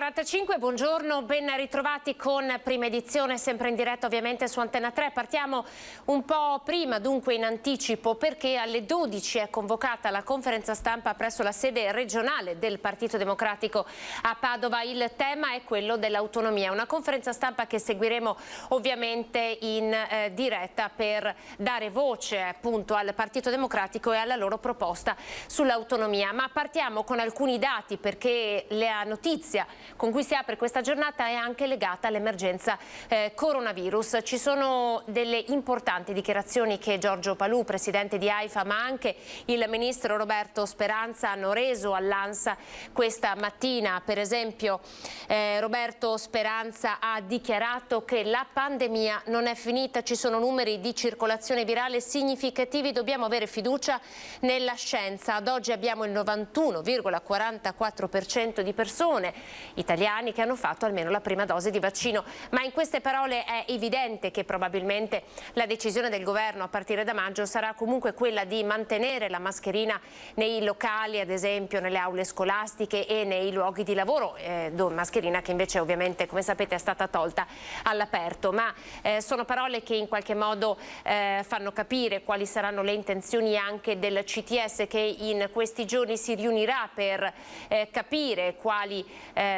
8:45, buongiorno, ben ritrovati con Prima Edizione, sempre in diretta ovviamente su Antena 3. Partiamo un po' prima, dunque in anticipo, perché alle 12 è convocata la conferenza stampa presso la sede regionale del Partito Democratico a Padova. Il tema è quello dell'autonomia, una conferenza stampa che seguiremo ovviamente in diretta per dare voce appunto al Partito Democratico e alla loro proposta sull'autonomia. Ma partiamo con alcuni dati, perché la notizia con cui si apre questa giornata è anche legata all'emergenza coronavirus. Ci sono delle importanti dichiarazioni che Giorgio Palù, presidente di AIFA, ma anche il ministro Roberto Speranza hanno reso all'ANSA questa mattina. Per esempio Roberto Speranza ha dichiarato che la pandemia non è finita, ci sono numeri di circolazione virale significativi, dobbiamo avere fiducia nella scienza. Ad oggi abbiamo il 91,44% di persone italiani che hanno fatto almeno la prima dose di vaccino, ma in queste parole è evidente che probabilmente la decisione del governo a partire da maggio sarà comunque quella di mantenere la mascherina nei locali, ad esempio nelle aule scolastiche e nei luoghi di lavoro, mascherina che invece ovviamente, come sapete, è stata tolta all'aperto. Ma sono parole che in qualche modo fanno capire quali saranno le intenzioni anche del CTS, che in questi giorni si riunirà per capire quali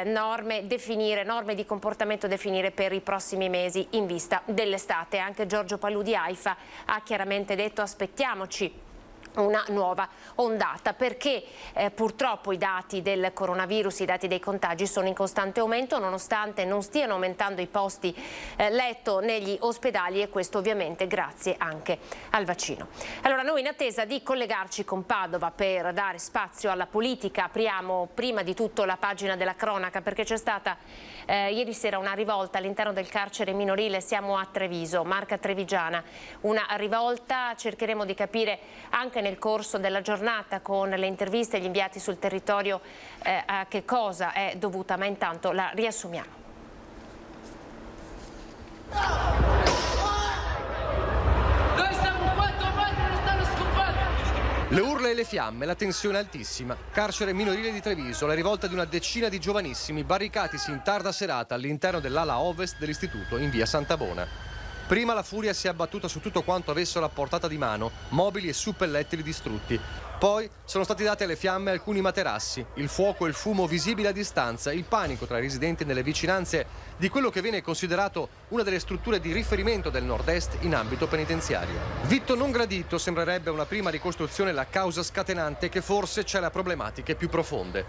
norme di comportamento definire per i prossimi mesi in vista dell'estate. Anche Giorgio Palù di AIFA ha chiaramente detto: aspettiamoci una nuova ondata, perché purtroppo i dati del coronavirus, i dati dei contagi sono in costante aumento, nonostante non stiano aumentando i posti letto negli ospedali, e questo ovviamente grazie anche al vaccino. Allora, noi in attesa di collegarci con Padova per dare spazio alla politica apriamo prima di tutto la pagina della cronaca, perché c'è stata ieri sera una rivolta all'interno del carcere minorile. Siamo a Treviso, Marca Trevigiana, una rivolta. Cercheremo di capire anche nel corso della giornata, con le interviste e gli inviati sul territorio, a che cosa è dovuta, ma intanto la riassumiamo. Le urla e le fiamme, la tensione altissima. Carcere minorile di Treviso, la rivolta di una decina di giovanissimi barricatisi in tarda serata all'interno dell'ala ovest dell'istituto in via Santabona. Prima la furia si è abbattuta su tutto quanto avessero a portata di mano, mobili e suppellettili distrutti. Poi sono stati dati alle fiamme alcuni materassi, il fuoco e il fumo visibili a distanza, il panico tra i residenti nelle vicinanze di quello che viene considerato una delle strutture di riferimento del nord-est in ambito penitenziario. Vitto non gradito sembrerebbe una prima ricostruzione la causa scatenante, che forse c'è la problematiche più profonde.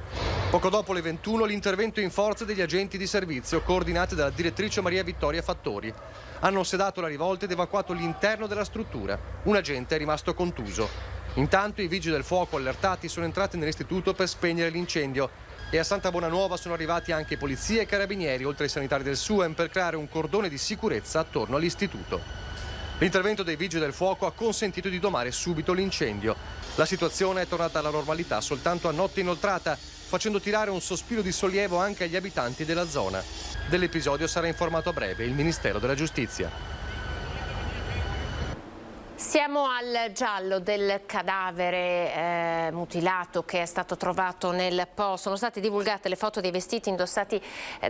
Poco dopo le 21 l'intervento in forza degli agenti di servizio, coordinati dalla direttrice Maria Vittoria Fattori. Hanno sedato la rivolta ed evacuato l'interno della struttura. Un agente è rimasto contuso. Intanto i vigili del fuoco allertati sono entrati nell'istituto per spegnere l'incendio, e a Santa Bonanuova sono arrivati anche polizia e carabinieri, oltre ai sanitari del SUEM, per creare un cordone di sicurezza attorno all'istituto. L'intervento dei vigili del fuoco ha consentito di domare subito l'incendio. La situazione è tornata alla normalità soltanto a notte inoltrata, facendo tirare un sospiro di sollievo anche agli abitanti della zona. Dell'episodio sarà informato a breve il Ministero della Giustizia. Siamo al giallo del cadavere mutilato che è stato trovato nel Po. Sono state divulgate le foto dei vestiti indossati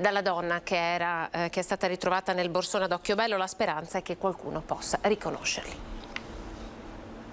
dalla donna che è stata ritrovata nel borsone ad Occhiobello. La speranza è che qualcuno possa riconoscerli.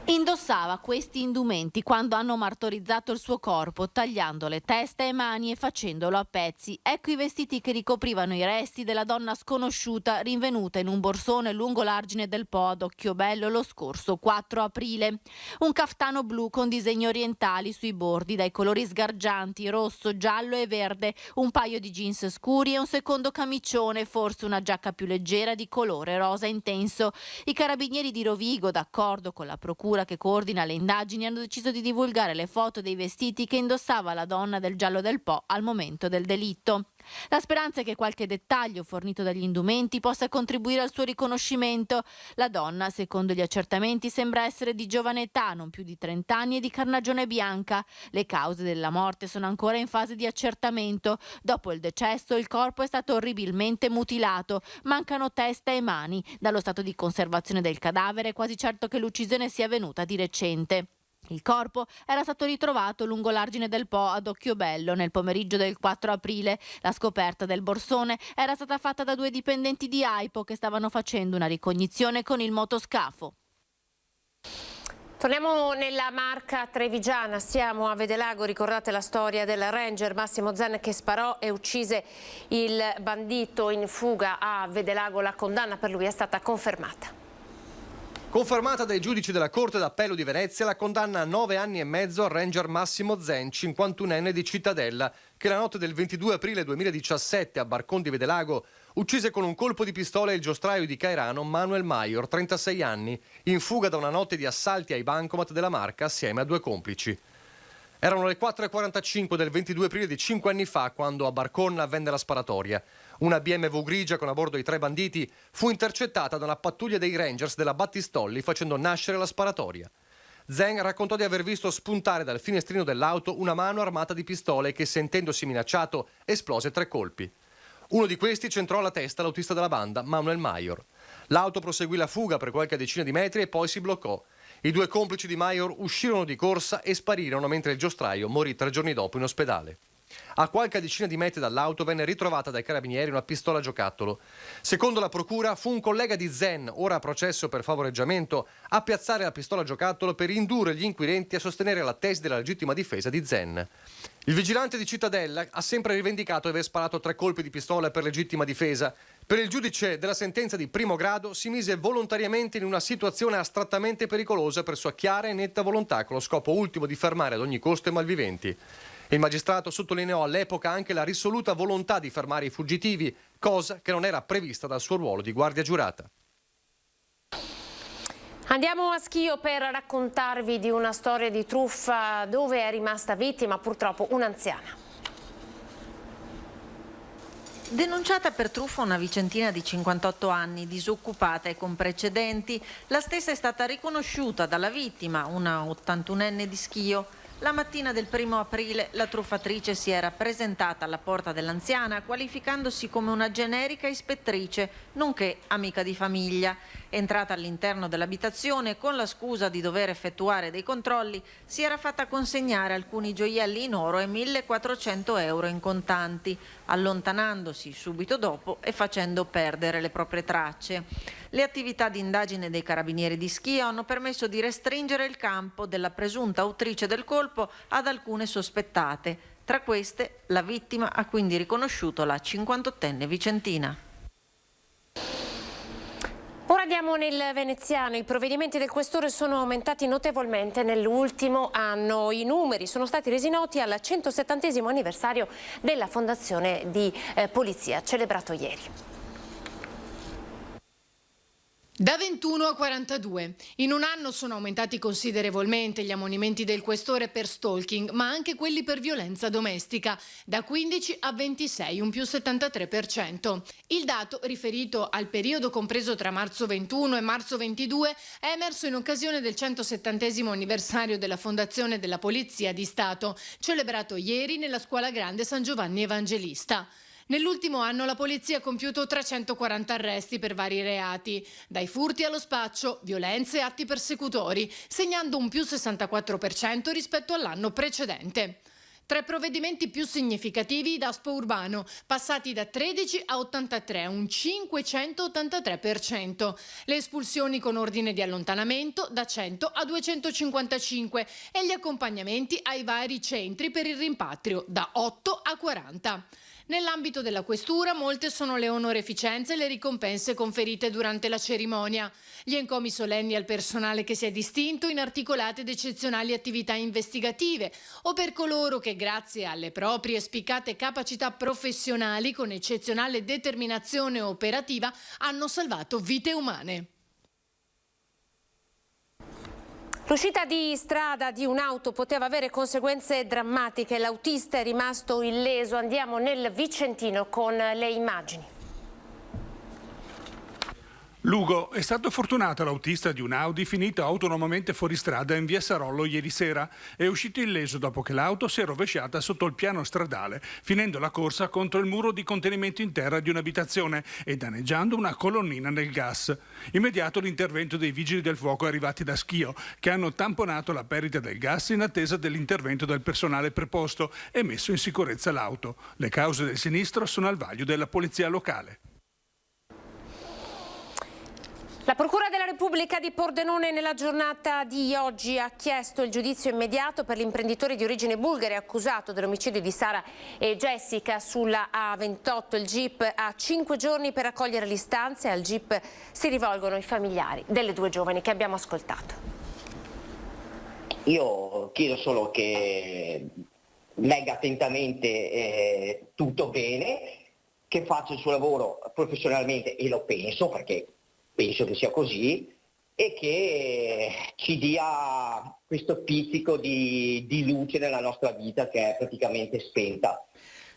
Indossava questi indumenti quando hanno martorizzato il suo corpo, tagliandole testa e mani e facendolo a pezzi. Ecco i vestiti che ricoprivano i resti della donna sconosciuta rinvenuta in un borsone lungo l'argine del Po ad Occhiobello lo scorso 4 aprile. Un caftano blu con disegni orientali sui bordi dai colori sgargianti, rosso, giallo e verde, un paio di jeans scuri e un secondo camicione, forse una giacca più leggera di colore rosa intenso. I carabinieri di Rovigo, d'accordo con la procura che coordina le indagini, hanno deciso di divulgare le foto dei vestiti che indossava la donna del giallo del Po al momento del delitto. La speranza è che qualche dettaglio fornito dagli indumenti possa contribuire al suo riconoscimento. La donna, secondo gli accertamenti, sembra essere di giovane età, non più di 30 anni, e di carnagione bianca. Le cause della morte sono ancora in fase di accertamento. Dopo il decesso, il corpo è stato orribilmente mutilato. Mancano testa e mani. Dallo stato di conservazione del cadavere è quasi certo che l'uccisione sia avvenuta di recente. Il corpo era stato ritrovato lungo l'argine del Po ad Occhiobello nel pomeriggio del 4 aprile. La scoperta del borsone era stata fatta da 2 dipendenti di AIPO che stavano facendo una ricognizione con il motoscafo. Torniamo nella Marca trevigiana, siamo a Vedelago, ricordate la storia del ranger Massimo Zen che sparò e uccise il bandito in fuga a Vedelago. La condanna per lui è stata confermata. Confermata dai giudici della Corte d'Appello di Venezia la condanna a 9 anni e mezzo al ranger Massimo Zen, 51enne di Cittadella, che la notte del 22 aprile 2017 a Barcon di Vedelago uccise con un colpo di pistola il giostraio di Cairano Manuel Maior, 36 anni, in fuga da una notte di assalti ai bancomat della Marca assieme a 2 complici. Erano le 4:45 del 22 aprile di 5 anni fa quando a Barcon avvenne la sparatoria. Una BMW grigia con a bordo i 3 banditi fu intercettata da una pattuglia dei Rangers della Battistolli facendo nascere la sparatoria. Zen raccontò di aver visto spuntare dal finestrino dell'auto una mano armata di pistole che, sentendosi minacciato, esplose 3 colpi. Uno di questi centrò alla testa l'autista della banda, Manuel Maior. L'auto proseguì la fuga per qualche decina di metri e poi si bloccò. I 2 complici di Maior uscirono di corsa e sparirono mentre il giostraio morì 3 giorni dopo in ospedale. A qualche decina di metri dall'auto venne ritrovata dai carabinieri una pistola a giocattolo. Secondo la procura fu un collega di Zen, ora a processo per favoreggiamento, a piazzare la pistola a giocattolo per indurre gli inquirenti a sostenere la tesi della legittima difesa di Zen. Il vigilante di Cittadella ha sempre rivendicato di aver sparato 3 colpi di pistola per legittima difesa. Per il giudice della sentenza di primo grado si mise volontariamente in una situazione astrattamente pericolosa per sua chiara e netta volontà con lo scopo ultimo di fermare ad ogni costo i malviventi. Il magistrato sottolineò all'epoca anche la risoluta volontà di fermare i fuggitivi, cosa che non era prevista dal suo ruolo di guardia giurata. Andiamo a Schio per raccontarvi di una storia di truffa dove è rimasta vittima purtroppo un'anziana. Denunciata per truffa una vicentina di 58 anni, disoccupata e con precedenti, la stessa è stata riconosciuta dalla vittima, una 81enne di Schio. La mattina del 1 aprile la truffatrice si era presentata alla porta dell'anziana qualificandosi come una generica ispettrice, nonché amica di famiglia. Entrata all'interno dell'abitazione con la scusa di dover effettuare dei controlli, si era fatta consegnare alcuni gioielli in oro e 1.400 euro in contanti, allontanandosi subito dopo e facendo perdere le proprie tracce. Le attività di indagine dei carabinieri di Schio hanno permesso di restringere il campo della presunta autrice del colpo ad alcune sospettate. Tra queste, la vittima ha quindi riconosciuto la 58enne vicentina. Ora andiamo nel veneziano. I provvedimenti del questore sono aumentati notevolmente nell'ultimo anno. I numeri sono stati resi noti al 170° anniversario della fondazione di polizia, celebrato ieri. Da 21 a 42. In un anno sono aumentati considerevolmente gli ammonimenti del questore per stalking, ma anche quelli per violenza domestica, da 15 a 26, un più 73%. Il dato, riferito al periodo compreso tra marzo 21 e marzo 22, è emerso in occasione del 170° anniversario della fondazione della Polizia di Stato, celebrato ieri nella Scuola Grande San Giovanni Evangelista. Nell'ultimo anno la polizia ha compiuto 340 arresti per vari reati, dai furti allo spaccio, violenze e atti persecutori, segnando un più 64% rispetto all'anno precedente. Tra i provvedimenti più significativi, Daspo urbano, passati da 13 a 83, un 583%. Le espulsioni con ordine di allontanamento da 100 a 255 e gli accompagnamenti ai vari centri per il rimpatrio da 8 a 40. Nell'ambito della questura, molte sono le onoreficenze e le ricompense conferite durante la cerimonia. Gli encomi solenni al personale che si è distinto in articolate ed eccezionali attività investigative o per coloro che, grazie alle proprie spiccate capacità professionali con eccezionale determinazione operativa, hanno salvato vite umane. L'uscita di strada di un'auto poteva avere conseguenze drammatiche. L'autista è rimasto illeso. Andiamo nel Vicentino con le immagini. Lugo, è stato fortunato l'autista di un Audi finito autonomamente fuori strada in via Sarollo ieri sera. È uscito illeso dopo che l'auto si è rovesciata sotto il piano stradale, finendo la corsa contro il muro di contenimento in terra di un'abitazione e danneggiando una colonnina nel gas. Immediato l'intervento dei vigili del fuoco arrivati da Schio, che hanno tamponato la perdita del gas in attesa dell'intervento del personale preposto e messo in sicurezza l'auto. Le cause del sinistro sono al vaglio della polizia locale. La Procura della Repubblica di Pordenone nella giornata di oggi ha chiesto il giudizio immediato per l'imprenditore di origine bulgara accusato dell'omicidio di Sara e Jessica sulla A28. Il GIP ha 5 giorni per raccogliere l'istanza e al GIP si rivolgono i familiari delle due giovani che abbiamo ascoltato. Io chiedo solo che legga attentamente tutto bene, che faccia il suo lavoro professionalmente, e lo penso perché penso che sia così, e che ci dia questo pizzico di luce nella nostra vita che è praticamente spenta.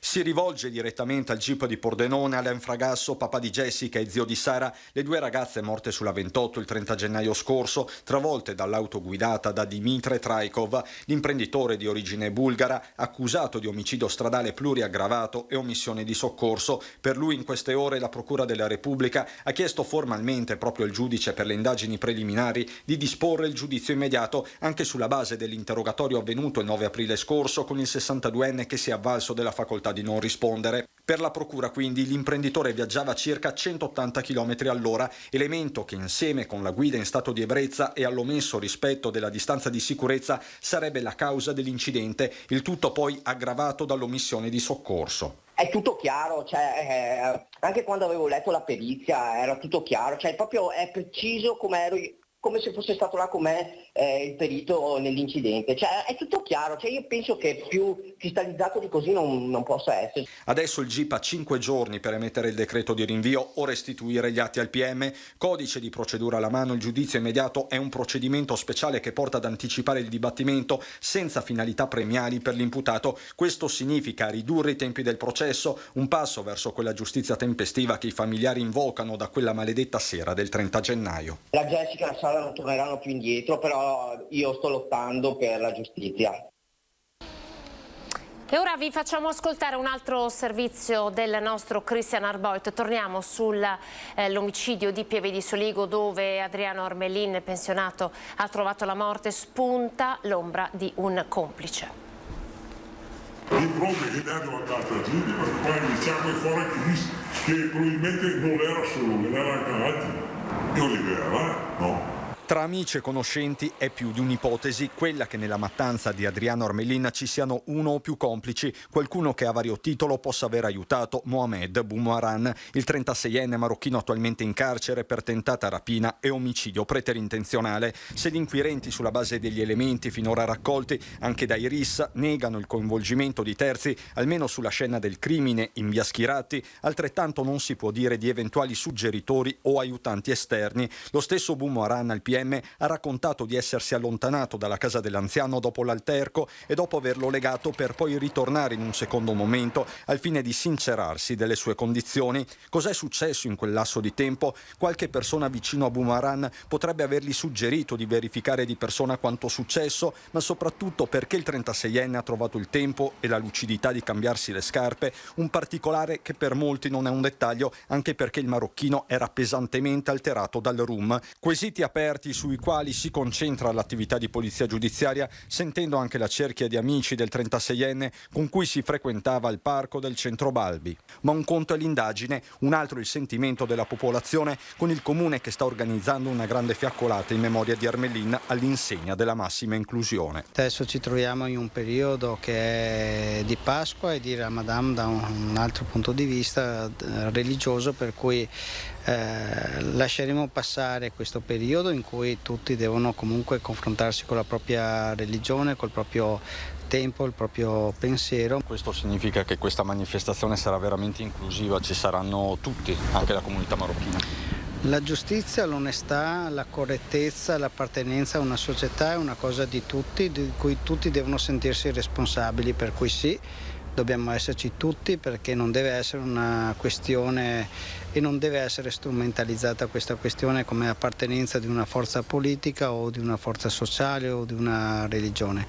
Si rivolge direttamente al GIP di Pordenone, Alain Fragasso, papà di Jessica e zio di Sara, le due ragazze morte sulla 28 il 30 gennaio scorso, travolte dall'auto guidata da Dimitre Traikov, l'imprenditore di origine bulgara, accusato di omicidio stradale pluriaggravato e omissione di soccorso. Per lui in queste ore la Procura della Repubblica ha chiesto formalmente proprio al giudice per le indagini preliminari di disporre il giudizio immediato anche sulla base dell'interrogatorio avvenuto il 9 aprile scorso con il 62enne che si è avvalso della facoltà di non rispondere. Per la procura quindi l'imprenditore viaggiava a circa 180 km all'ora, elemento che insieme con la guida in stato di ebbrezza e all'omesso rispetto della distanza di sicurezza sarebbe la causa dell'incidente, il tutto poi aggravato dall'omissione di soccorso. È tutto chiaro, cioè, anche quando avevo letto la perizia era tutto chiaro, cioè proprio è preciso come se fosse stato là con me il perito nell'incidente, cioè è tutto chiaro, cioè io penso che più cristallizzato di così non possa essere. Adesso il GIP ha 5 giorni per emettere il decreto di rinvio o restituire gli atti al PM. Codice di procedura alla mano, il giudizio immediato è un procedimento speciale che porta ad anticipare il dibattimento senza finalità premiali per l'imputato. Questo significa ridurre i tempi del processo, un passo verso quella giustizia tempestiva che i familiari invocano da quella maledetta sera del 30 gennaio. La Jessica e la Sara non torneranno più indietro, però io sto lottando per la giustizia. E ora vi facciamo ascoltare un altro servizio del nostro Christian Arboit. Torniamo sull'omicidio di Pieve di Soligo, dove Adriano Armelin, pensionato, ha trovato la morte. Spunta l'ombra di un complice. Le prove che danno a Cartagine, ma poi diciamo fuori che probabilmente non era solo, era anche altri. Io li vedeva, no? Tra amici e conoscenti è più di un'ipotesi quella che nella mattanza di Adriano Armelin ci siano uno o più complici, qualcuno che a vario titolo possa aver aiutato Mohamed Boumaran, il 36enne marocchino attualmente in carcere per tentata rapina e omicidio preterintenzionale. Se gli inquirenti, sulla base degli elementi finora raccolti anche dai RIS, negano il coinvolgimento di terzi, almeno sulla scena del crimine in via Schirati, altrettanto non si può dire di eventuali suggeritori o aiutanti esterni. Lo stesso Boumaran al PM ha raccontato di essersi allontanato dalla casa dell'anziano dopo l'alterco e dopo averlo legato per poi ritornare in un secondo momento al fine di sincerarsi delle sue condizioni. Cos'è successo in quel lasso di tempo? Qualche persona vicino a Boumaran potrebbe avergli suggerito di verificare di persona quanto successo, ma soprattutto perché il 36enne ha trovato il tempo e la lucidità di cambiarsi le scarpe, un particolare che per molti non è un dettaglio, anche perché il marocchino era pesantemente alterato dal rum. Quesiti aperti sui quali si concentra l'attività di polizia giudiziaria, sentendo anche la cerchia di amici del 36enne con cui si frequentava il parco del centro Balbi. Ma un conto è l'indagine, un altro il sentimento della popolazione, con il comune che sta organizzando una grande fiaccolata in memoria di Armelin all'insegna della massima inclusione. Adesso ci troviamo in un periodo che è di Pasqua e di Ramadan da un altro punto di vista religioso, per cui lasceremo passare questo periodo in cui tutti devono comunque confrontarsi con la propria religione, col proprio tempo, il proprio pensiero. Questo significa che questa manifestazione sarà veramente inclusiva, ci saranno tutti, anche la comunità marocchina. La giustizia, l'onestà, la correttezza, l'appartenenza a una società è una cosa di tutti, di cui tutti devono sentirsi responsabili, per cui sì, Dobbiamo esserci tutti, perché non deve essere una questione e non deve essere strumentalizzata questa questione come appartenenza di una forza politica o di una forza sociale o di una religione.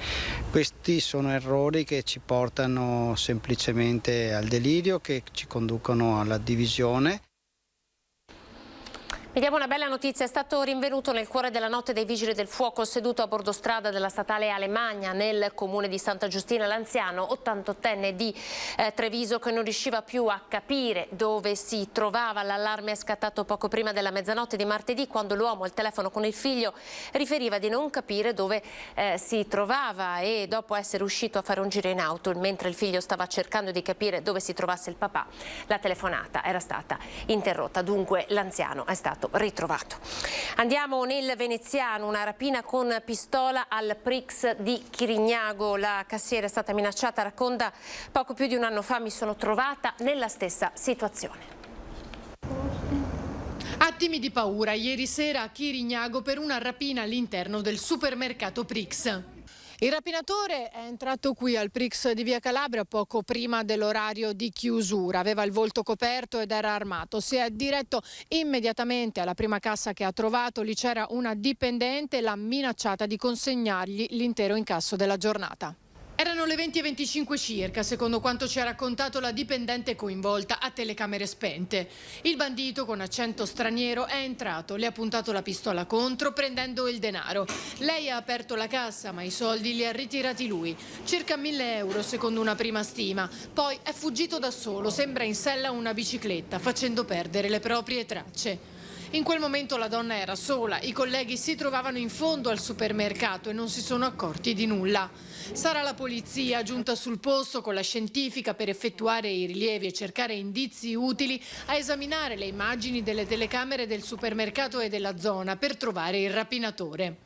Questi sono errori che ci portano semplicemente al delirio, che ci conducono alla divisione. Vediamo una bella notizia: è stato rinvenuto nel cuore della notte dai vigili del fuoco, seduto a bordo strada della statale Alemagna nel comune di Santa Giustina, l'anziano 88enne di Treviso, che non riusciva più a capire dove si trovava. L'allarme è scattato poco prima della mezzanotte di martedì, quando l'uomo al telefono con il figlio riferiva di non capire dove si trovava, e dopo essere uscito a fare un giro in auto mentre il figlio stava cercando di capire dove si trovasse il papà, la telefonata era stata interrotta. Dunque l'anziano è stato ritrovato. Andiamo nel veneziano: una rapina con pistola al Prix di Chirignago. La cassiera è stata minacciata, racconta: poco più di un anno fa mi sono trovata nella stessa situazione. Attimi di paura ieri sera a Chirignago per una rapina all'interno del supermercato Prix. Il rapinatore è entrato qui al Prix di Via Calabria poco prima dell'orario di chiusura. Aveva il volto coperto ed era armato. Si è diretto immediatamente alla prima cassa che ha trovato. Lì c'era una dipendente e l'ha minacciata di consegnargli l'intero incasso della giornata. Erano le 20:25 circa, secondo quanto ci ha raccontato la dipendente coinvolta, a telecamere spente. Il bandito, con accento straniero, è entrato, le ha puntato la pistola contro, prendendo il denaro. Lei ha aperto la cassa, ma i soldi li ha ritirati lui, circa 1.000 euro secondo una prima stima. Poi è fuggito da solo, sembra in sella a una bicicletta, facendo perdere le proprie tracce. In quel momento la donna era sola, i colleghi si trovavano in fondo al supermercato e non si sono accorti di nulla. Sarà la polizia giunta sul posto con la scientifica per effettuare i rilievi e cercare indizi utili a esaminare le immagini delle telecamere del supermercato e della zona per trovare il rapinatore.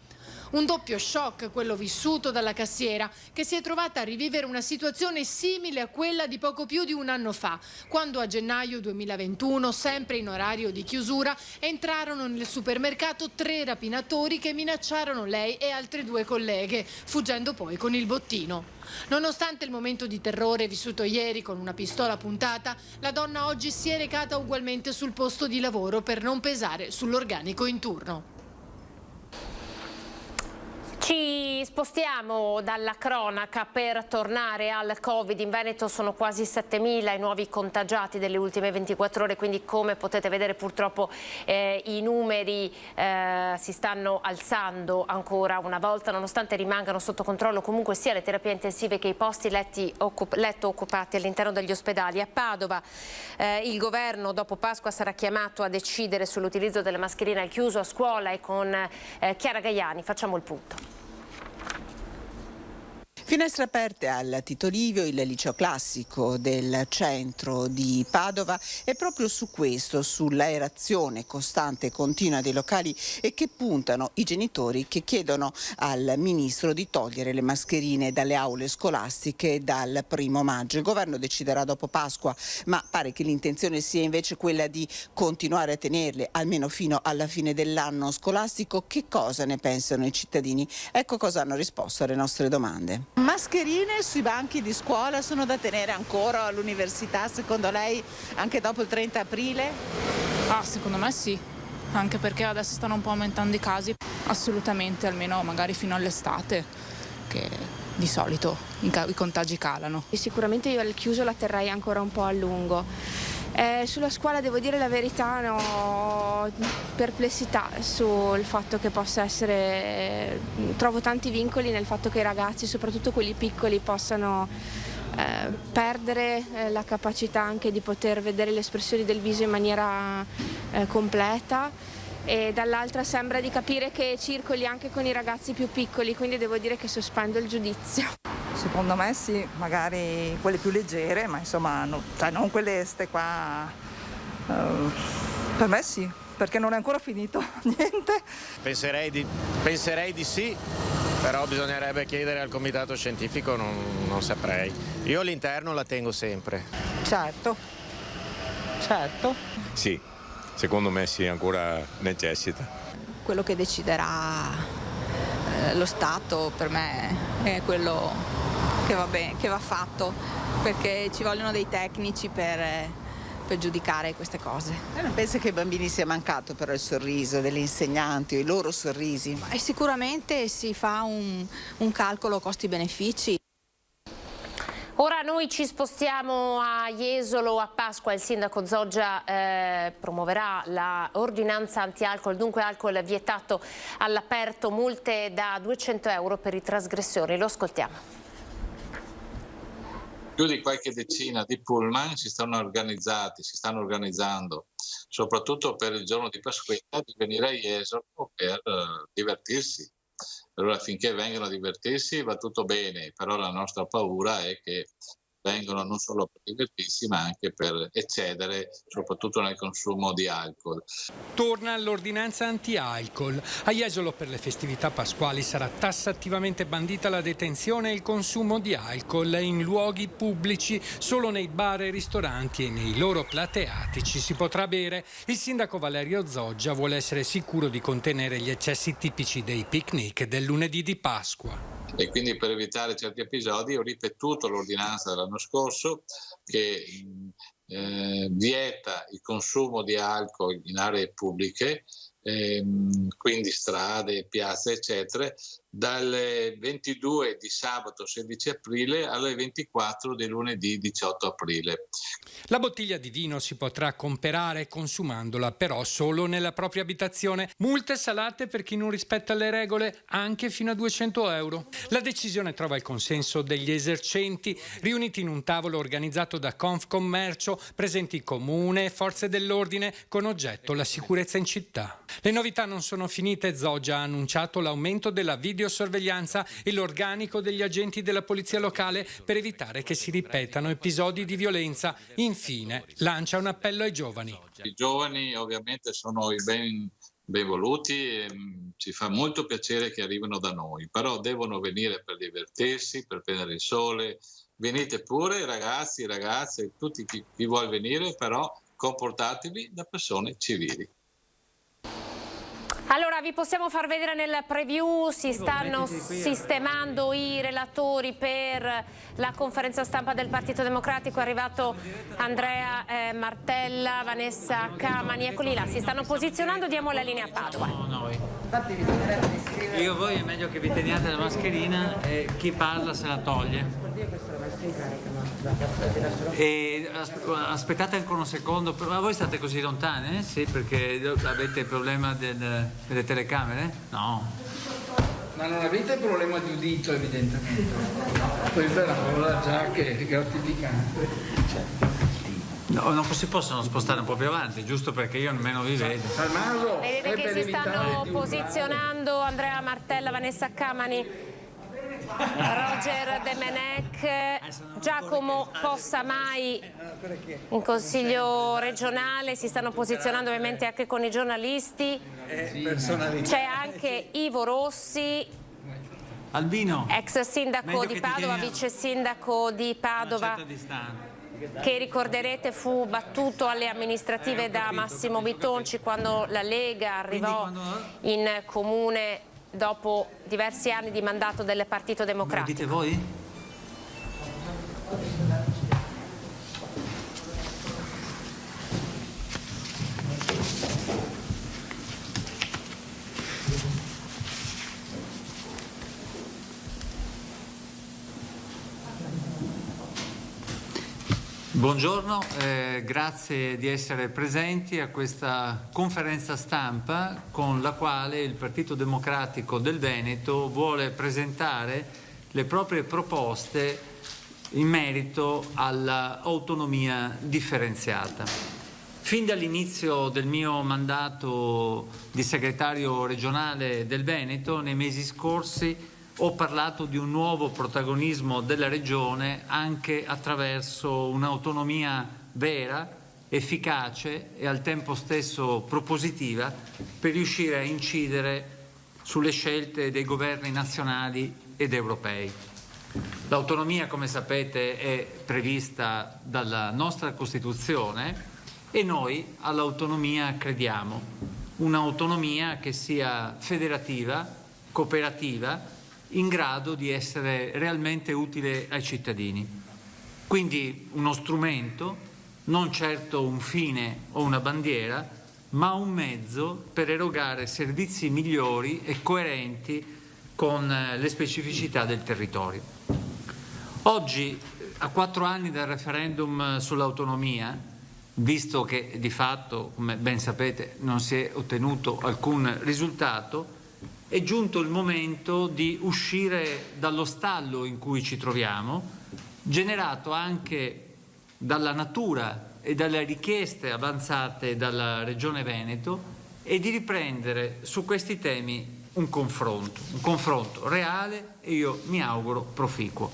Un doppio shock quello vissuto dalla cassiera, che si è trovata a rivivere una situazione simile a quella di poco più di un anno fa, quando a gennaio 2021, sempre in orario di chiusura, entrarono nel supermercato 3 rapinatori che minacciarono lei e altre 2 colleghe, fuggendo poi con il bottino. Nonostante il momento di terrore vissuto ieri con una pistola puntata, la donna oggi si è recata ugualmente sul posto di lavoro per non pesare sull'organico in turno. Ci spostiamo dalla cronaca per tornare al Covid. In Veneto sono quasi 7.000 i nuovi contagiati delle ultime 24 ore, quindi come potete vedere purtroppo i numeri si stanno alzando ancora una volta, nonostante rimangano sotto controllo comunque sia le terapie intensive che i posti letto occupati all'interno degli ospedali. A Padova il governo dopo Pasqua sarà chiamato a decidere sull'utilizzo delle mascherine al chiuso a scuola, e con Chiara Gaiani facciamo il punto. Finestre aperte al Tito Livio, il liceo classico del centro di Padova, e proprio su questo, sull'aerazione costante e continua dei locali, e che puntano i genitori che chiedono al ministro di togliere le mascherine dalle aule scolastiche dal 1° maggio. Il governo deciderà dopo Pasqua, ma pare che l'intenzione sia invece quella di continuare a tenerle almeno fino alla fine dell'anno scolastico. Che cosa ne pensano i cittadini? Ecco cosa hanno risposto alle nostre domande. Mascherine sui banchi di scuola sono da tenere ancora all'università, secondo lei, anche dopo il 30 aprile? Secondo me sì, anche perché adesso stanno un po' aumentando i casi. Assolutamente, almeno magari fino all'estate, che di solito i contagi calano. E sicuramente io al chiuso la terrei ancora un po' a lungo. Sulla scuola, devo dire la verità, ho perplessità sul fatto che possa essere, trovo tanti vincoli nel fatto che i ragazzi, soprattutto quelli piccoli, possano perdere la capacità anche di poter vedere le espressioni del viso in maniera completa, e dall'altra sembra di capire che circoli anche con i ragazzi più piccoli, quindi devo dire che sospendo il giudizio. Secondo me sì, magari quelle più leggere, ma insomma non quelle qua. Per me sì, perché non è ancora finito niente. Penserei di sì, però bisognerebbe chiedere al comitato scientifico, non saprei. Io all'interno la tengo sempre. Certo. Sì, secondo me sì, ancora necessita. Quello che deciderà lo Stato per me è quello che va bene, che va fatto. perché ci vogliono dei tecnici per giudicare queste cose. Non pensa che ai bambini sia mancato però il sorriso delle insegnanti o i loro sorrisi? E sicuramente si fa un calcolo costi-benefici. Ora noi ci spostiamo a Jesolo, a Pasqua. Il sindaco Zoggia promuoverà la ordinanza anti-alcol, dunque alcol vietato all'aperto, multe da 200 euro per i trasgressori. Lo ascoltiamo. Più di qualche decina di pullman si stanno organizzando, soprattutto per il giorno di Pasquetta, di venire a Jesolo per divertirsi. Allora finché vengono a divertirsi va tutto bene, però la nostra paura è che vengono non solo per divertirsi ma anche per eccedere, soprattutto nel consumo di alcol. Torna l'ordinanza anti-alcol. A Jesolo per le festività pasquali sarà tassativamente bandita la detenzione e il consumo di alcol in luoghi pubblici. Solo nei bar e ristoranti e nei loro plateati ci si potrà bere. Il sindaco Valerio Zoggia vuole essere sicuro di contenere gli eccessi tipici dei picnic del lunedì di Pasqua. E quindi per evitare certi episodi ho ripetuto l'ordinanza dell'anno scorso che vieta il consumo di alcol in aree pubbliche, quindi strade, piazze eccetera, dalle 22 di sabato 16 aprile alle 24 di lunedì 18 aprile. La bottiglia di vino si potrà comprare consumandola però solo nella propria abitazione. Multe salate per chi non rispetta le regole anche fino a 200 euro. La decisione trova il consenso degli esercenti riuniti in un tavolo organizzato da Confcommercio, presenti comune e forze dell'ordine con oggetto la sicurezza in città. Le novità non sono finite. Zoggia ha annunciato l'aumento della videosorveglianza e l'organico degli agenti della polizia locale per evitare che si ripetano episodi di violenza. Infine, lancia un appello ai giovani. I giovani ovviamente sono i ben voluti e ci fa molto piacere che arrivino da noi, però devono venire per divertirsi, per prendere il sole. Venite pure ragazzi, ragazze, tutti chi vuol venire, però comportatevi da persone civili. Allora vi possiamo far vedere nel preview, si stanno sistemando i relatori per la conferenza stampa del Partito Democratico. È arrivato Andrea Martella, Vanessa Camani, eccoli là, si stanno posizionando. Diamo la linea a Padova. Io voi è meglio che vi teniate la mascherina e chi parla se la toglie. E aspettate ancora un secondo, ma voi state così lontane? Sì, perché avete il problema delle telecamere? No. Ma non avete il problema di udito evidentemente. Questa è una cosa già che è gratificante. No, non si possono spostare un po' più avanti, giusto perché io nemmeno vi vedo. Vedete che si stanno posizionando Andrea Martella, Vanessa Camani, Roger Demenec, Giacomo Possamai in Consiglio regionale. Si stanno posizionando ovviamente anche con i giornalisti. C'è anche Ivo Rossi, Albino, ex sindaco di Padova, vice sindaco di Padova, che ricorderete fu battuto alle amministrative da Massimo Bitonci quando la Lega arrivò in comune dopo diversi anni di mandato del Partito Democratico. Lo dite voi? Buongiorno, grazie di essere presenti a questa conferenza stampa con la quale il Partito Democratico del Veneto vuole presentare le proprie proposte in merito all'autonomia differenziata. Fin dall'inizio del mio mandato di segretario regionale del Veneto, nei mesi scorsi, ho parlato di un nuovo protagonismo della Regione anche attraverso un'autonomia vera, efficace e al tempo stesso propositiva per riuscire a incidere sulle scelte dei governi nazionali ed europei. L'autonomia, come sapete, è prevista dalla nostra Costituzione e noi all'autonomia crediamo. Un'autonomia che sia federativa, cooperativa, in grado di essere realmente utile ai cittadini. Quindi uno strumento, non certo un fine o una bandiera, ma un mezzo per erogare servizi migliori e coerenti con le specificità del territorio. Oggi, a 4 anni dal referendum sull'autonomia, visto che di fatto, come ben sapete, non si è ottenuto alcun risultato, è giunto il momento di uscire dallo stallo in cui ci troviamo, generato anche dalla natura e dalle richieste avanzate dalla Regione Veneto, e di riprendere su questi temi un confronto reale e io mi auguro proficuo.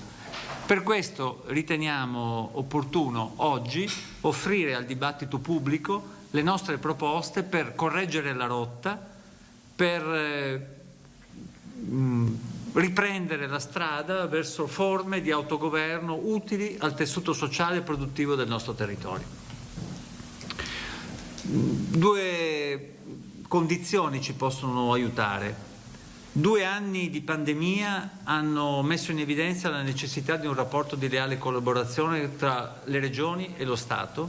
Per questo riteniamo opportuno oggi offrire al dibattito pubblico le nostre proposte per correggere la rotta, per riprendere la strada verso forme di autogoverno utili al tessuto sociale e produttivo del nostro territorio. 2 condizioni ci possono aiutare. 2 anni di pandemia hanno messo in evidenza la necessità di un rapporto di leale collaborazione tra le regioni e lo Stato,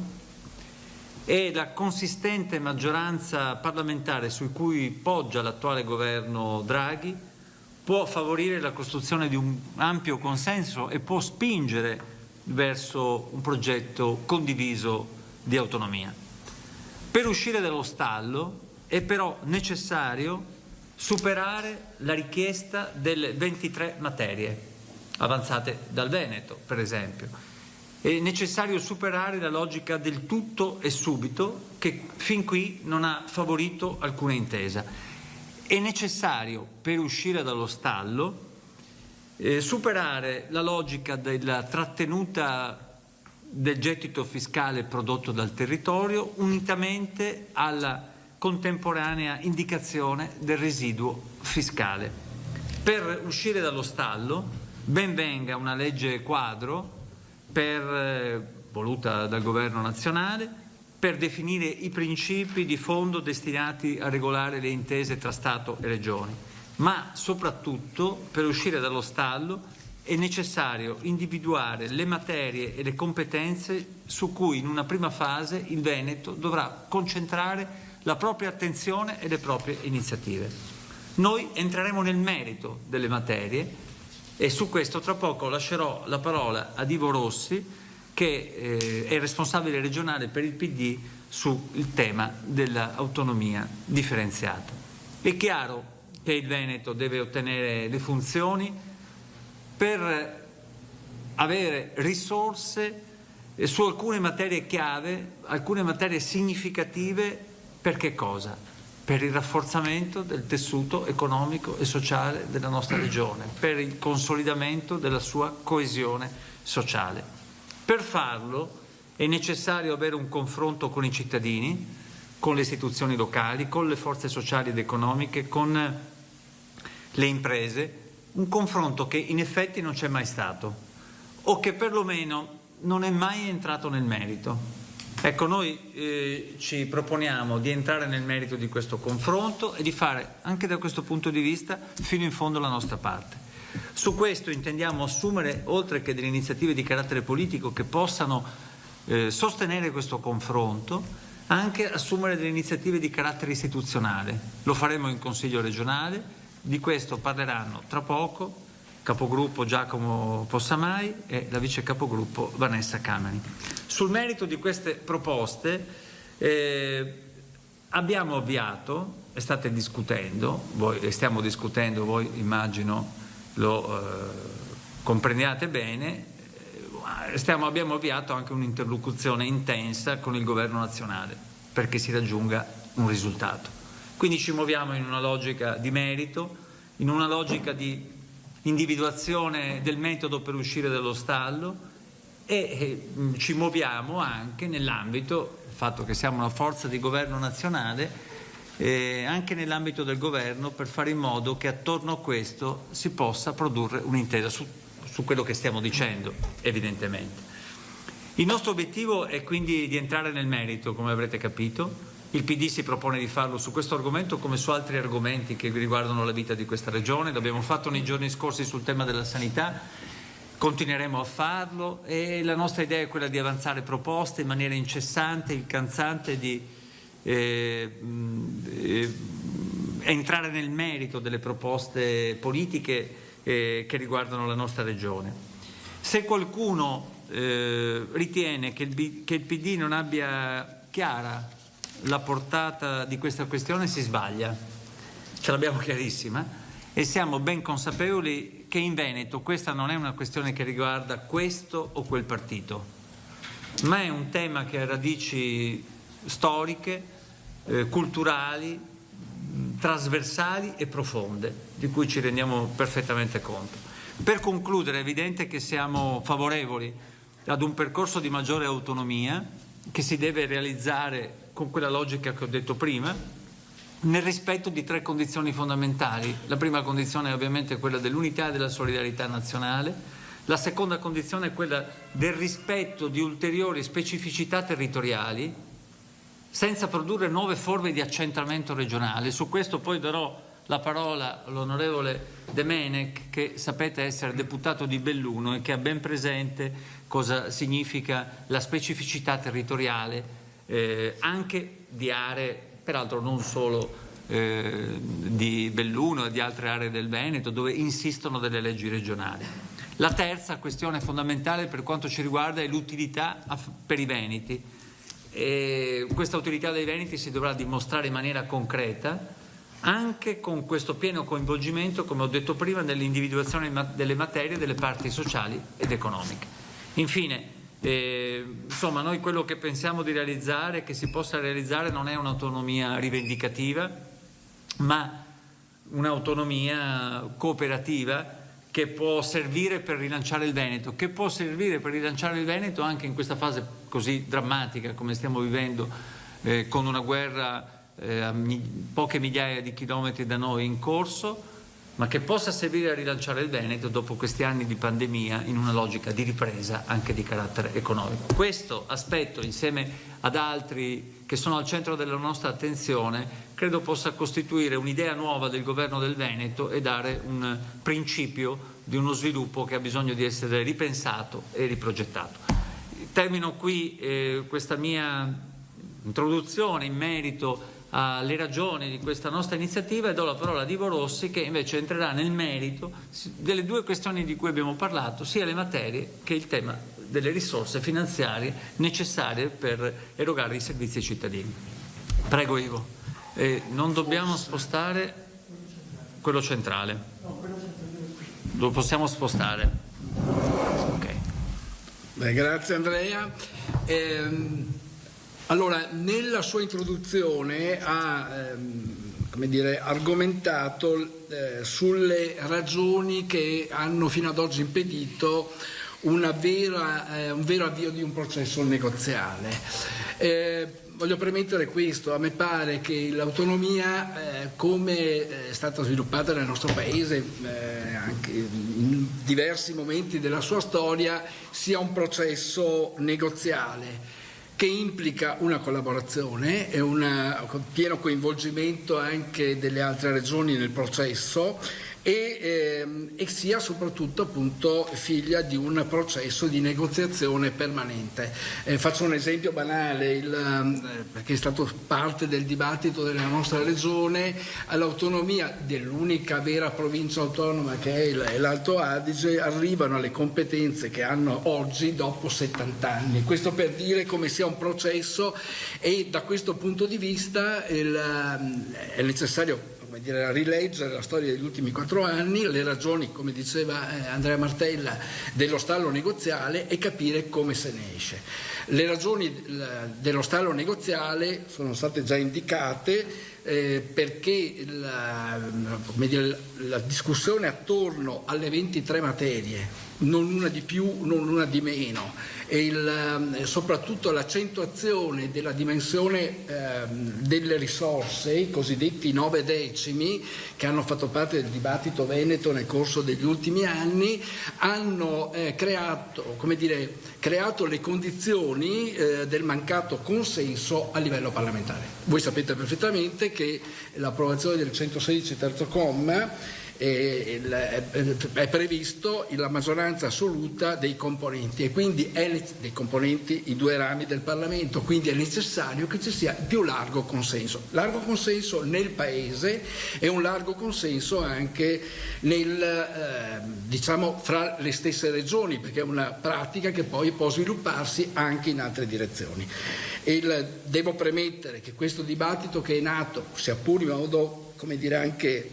e la consistente maggioranza parlamentare su cui poggia l'attuale governo Draghi può favorire la costruzione di un ampio consenso e può spingere verso un progetto condiviso di autonomia. Per uscire dallo stallo è però necessario superare la richiesta delle 23 materie avanzate dal Veneto, per esempio. È necessario superare la logica del tutto e subito che fin qui non ha favorito alcuna intesa. È necessario, per uscire dallo stallo, superare la logica della trattenuta del gettito fiscale prodotto dal territorio unitamente alla contemporanea indicazione del residuo fiscale. Per uscire dallo stallo ben venga una legge quadro voluta dal Governo nazionale per definire i principi di fondo destinati a regolare le intese tra Stato e Regioni, ma soprattutto per uscire dallo stallo è necessario individuare le materie e le competenze su cui in una prima fase il Veneto dovrà concentrare la propria attenzione e le proprie iniziative. Noi entreremo nel merito delle materie e su questo tra poco lascerò la parola a Ivo Rossi, che è responsabile regionale per il PD sul tema dell'autonomia differenziata. È chiaro che il Veneto deve ottenere le funzioni per avere risorse su alcune materie chiave, alcune materie significative. Per che cosa? Per il rafforzamento del tessuto economico e sociale della nostra regione, per il consolidamento della sua coesione sociale. Per farlo è necessario avere un confronto con i cittadini, con le istituzioni locali, con le forze sociali ed economiche, con le imprese, un confronto che in effetti non c'è mai stato o che perlomeno non è mai entrato nel merito. Ecco, noi ci proponiamo di entrare nel merito di questo confronto e di fare anche da questo punto di vista fino in fondo la nostra parte. Su questo intendiamo assumere, oltre che delle iniziative di carattere politico che possano sostenere questo confronto, anche assumere delle iniziative di carattere istituzionale. Lo faremo in Consiglio regionale, di questo parleranno tra poco capogruppo Giacomo Possamai e la vice capogruppo Vanessa Camani. Sul merito di queste proposte abbiamo avviato, e state discutendo, voi stiamo discutendo, voi immagino lo comprendiate bene, abbiamo avviato anche un'interlocuzione intensa con il Governo nazionale perché si raggiunga un risultato. Quindi ci muoviamo in una logica di merito, in una logica di individuazione del metodo per uscire dallo stallo e ci muoviamo anche nell'ambito, il fatto che siamo una forza di governo nazionale, anche nell'ambito del governo per fare in modo che attorno a questo si possa produrre un'intesa su quello che stiamo dicendo, evidentemente. Il nostro obiettivo è quindi di entrare nel merito, come avrete capito. Il PD si propone di farlo su questo argomento come su altri argomenti che riguardano la vita di questa regione. L'abbiamo fatto nei giorni scorsi sul tema della sanità continueremo a farlo e la nostra idea è quella di avanzare proposte in maniera incessante, incalzante, di entrare nel merito delle proposte politiche che riguardano la nostra regione. Se qualcuno ritiene che il PD non abbia chiara la portata di questa questione si sbaglia, ce l'abbiamo chiarissima e siamo ben consapevoli che in Veneto questa non è una questione che riguarda questo o quel partito, ma è un tema che ha radici storiche, culturali, trasversali e profonde, di cui ci rendiamo perfettamente conto. Per concludere, è evidente che siamo favorevoli ad un percorso di maggiore autonomia che si deve realizzare con quella logica che ho detto prima, nel rispetto di 3 condizioni fondamentali. La prima condizione è ovviamente quella dell'unità e della solidarietà nazionale, la seconda condizione è quella del rispetto di ulteriori specificità territoriali, senza produrre nuove forme di accentramento regionale. Su questo poi darò la parola all'onorevole De Menec, che sapete essere deputato di Belluno e che ha ben presente cosa significa la specificità territoriale anche di aree, peraltro non solo di Belluno e di altre aree del Veneto, dove insistono delle leggi regionali. La terza questione fondamentale per quanto ci riguarda è l'utilità per i veneti. E questa utilità dei veneti si dovrà dimostrare in maniera concreta anche con questo pieno coinvolgimento, come ho detto prima, nell'individuazione delle materie, delle parti sociali ed economiche. Infine, insomma, noi quello che pensiamo di realizzare, che si possa realizzare, non è un'autonomia rivendicativa, ma un'autonomia cooperativa che può servire per rilanciare il Veneto, anche in questa fase così drammatica come stiamo vivendo, con una guerra a poche migliaia di chilometri da noi in corso, ma che possa servire a rilanciare il Veneto dopo questi anni di pandemia in una logica di ripresa anche di carattere economico. Questo aspetto, insieme ad altri che sono al centro della nostra attenzione, credo possa costituire un'idea nuova del governo del Veneto e dare un principio di uno sviluppo che ha bisogno di essere ripensato e riprogettato. Termino qui questa mia introduzione in merito alle ragioni di questa nostra iniziativa e do la parola a Ivo Rossi, che invece entrerà nel merito delle 2 questioni di cui abbiamo parlato, sia le materie che il tema delle risorse finanziarie necessarie per erogare i servizi ai cittadini. Prego Ivo. Non dobbiamo spostare quello centrale. Lo possiamo spostare. Ok. Beh, grazie Andrea. Allora, nella sua introduzione ha argomentato sulle ragioni che hanno fino ad oggi impedito un vero avvio di un processo negoziale. Voglio premettere questo: a me pare che l'autonomia, come è stata sviluppata nel nostro Paese anche in diversi momenti della sua storia, sia un processo negoziale che implica una collaborazione e un pieno coinvolgimento anche delle altre regioni nel processo e sia soprattutto appunto figlia di un processo di negoziazione permanente. Faccio un esempio banale, perché è stato parte del dibattito della nostra regione: all'autonomia dell'unica vera provincia autonoma che è l'Alto Adige arrivano alle competenze che hanno oggi dopo 70 anni. Questo per dire come sia un processo, e da questo punto di vista è necessario rileggere la storia degli ultimi 4 anni, le ragioni, come diceva Andrea Martella, dello stallo negoziale e capire come se ne esce. Le ragioni dello stallo negoziale sono state già indicate perché la discussione attorno alle 23 materie, non una di più, non una di meno, e soprattutto l'accentuazione della dimensione delle risorse, i cosiddetti 9 decimi, che hanno fatto parte del dibattito veneto nel corso degli ultimi anni, hanno creato le condizioni del mancato consenso a livello parlamentare. Voi sapete perfettamente che l'approvazione del 116 terzo comma è previsto la maggioranza assoluta dei componenti e quindi dei componenti i due rami del Parlamento, quindi è necessario che ci sia più largo consenso nel Paese e un largo consenso anche diciamo fra le stesse regioni, perché è una pratica che poi può svilupparsi anche in altre direzioni. Devo premettere che questo dibattito che è nato, sia pure in modo, come dire, anche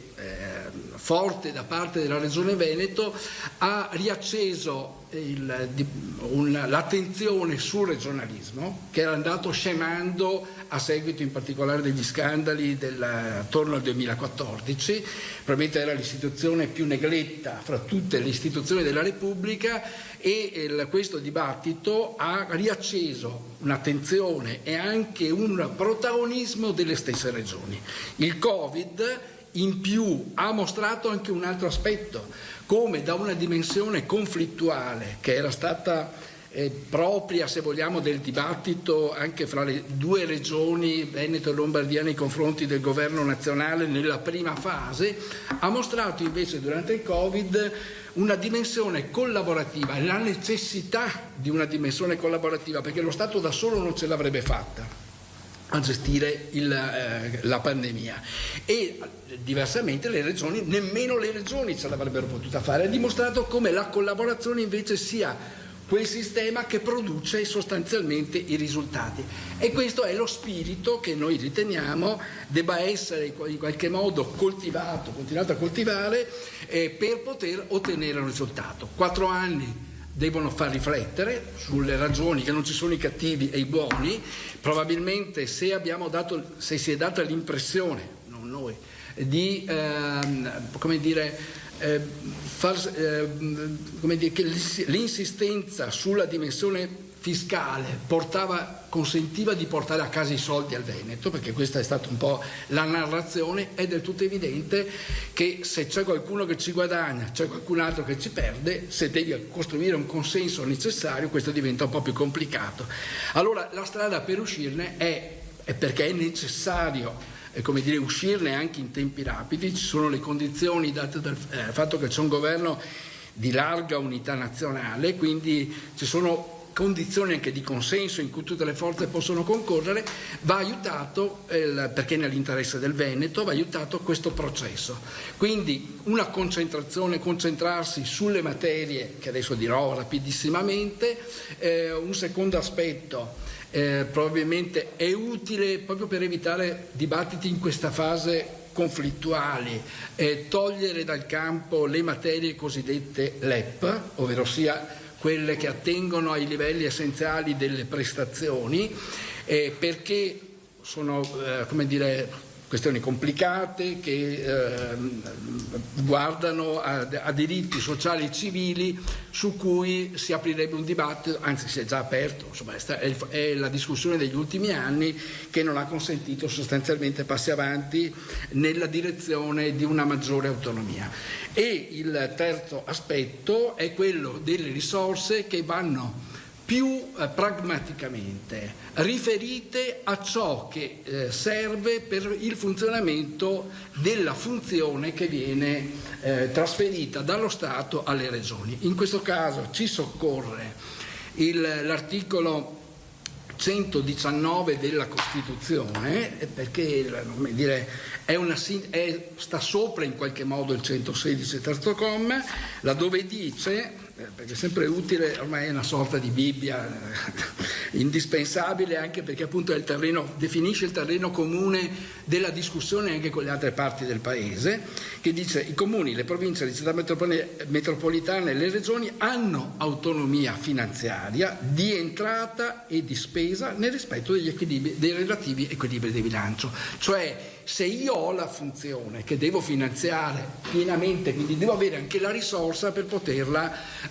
forte da parte della Regione Veneto, ha riacceso l'attenzione sul regionalismo, che era andato scemando a seguito in particolare degli scandali attorno al 2014. Probabilmente era l'istituzione più negletta fra tutte le istituzioni della Repubblica e questo dibattito ha riacceso un'attenzione e anche un protagonismo delle stesse regioni. Il Covid in più ha mostrato anche un altro aspetto, come da una dimensione conflittuale che era stata propria, se vogliamo, del dibattito anche fra le due regioni, Veneto e Lombardia, nei confronti del governo nazionale nella prima fase, ha mostrato invece durante il Covid una dimensione collaborativa, la necessità di una dimensione collaborativa, perché lo Stato da solo non ce l'avrebbe fatta a gestire la pandemia e diversamente nemmeno le regioni ce l'avrebbero potuta fare. Ha dimostrato come la collaborazione invece sia quel sistema che produce sostanzialmente i risultati, e questo è lo spirito che noi riteniamo debba essere in qualche modo continuato a coltivare per poter ottenere un risultato. 4 anni devono far riflettere sulle ragioni, che non ci sono i cattivi e i buoni. Probabilmente se si è data l'impressione, non noi, di che l'insistenza sulla dimensione fiscale consentiva di portare a casa i soldi al Veneto, perché questa è stata un po' la narrazione, è del tutto evidente che se c'è qualcuno che ci guadagna, c'è qualcun altro che ci perde. Se devi costruire un consenso necessario, questo diventa un po' più complicato. Allora la strada per uscirne è perché è necessario uscirne anche in tempi rapidi. Ci sono le condizioni date dal fatto che c'è un governo di larga unità nazionale, quindi ci sono condizioni anche di consenso in cui tutte le forze possono concorrere. Va aiutato, perché nell'interesse del Veneto, va aiutato questo processo. Quindi concentrarsi sulle materie che adesso dirò rapidissimamente. Un secondo aspetto probabilmente è utile proprio per evitare dibattiti in questa fase conflittuali, togliere dal campo le materie cosiddette LEP, ovvero sia quelle che attengono ai livelli essenziali delle prestazioni, perché sono questioni complicate che guardano a diritti sociali e civili su cui si aprirebbe un dibattito, anzi si è già aperto, insomma è la discussione degli ultimi anni che non ha consentito sostanzialmente passi avanti nella direzione di una maggiore autonomia. E il terzo aspetto è quello delle risorse che vanno più pragmaticamente riferite a ciò che serve per il funzionamento della funzione che viene trasferita dallo Stato alle regioni. In questo caso ci soccorre l'articolo 119 della Costituzione, perché sta sopra in qualche modo il 116 terzo comma, laddove dice, perché è sempre utile, ormai è una sorta di Bibbia indispensabile, anche perché appunto definisce il terreno comune della discussione anche con le altre parti del Paese, che dice: i comuni, le province, le città metropolitane e le regioni hanno autonomia finanziaria di entrata e di spesa nel rispetto dei relativi equilibri di bilancio. Cioè, se io ho la funzione che devo finanziare pienamente, quindi devo avere anche la risorsa per poterla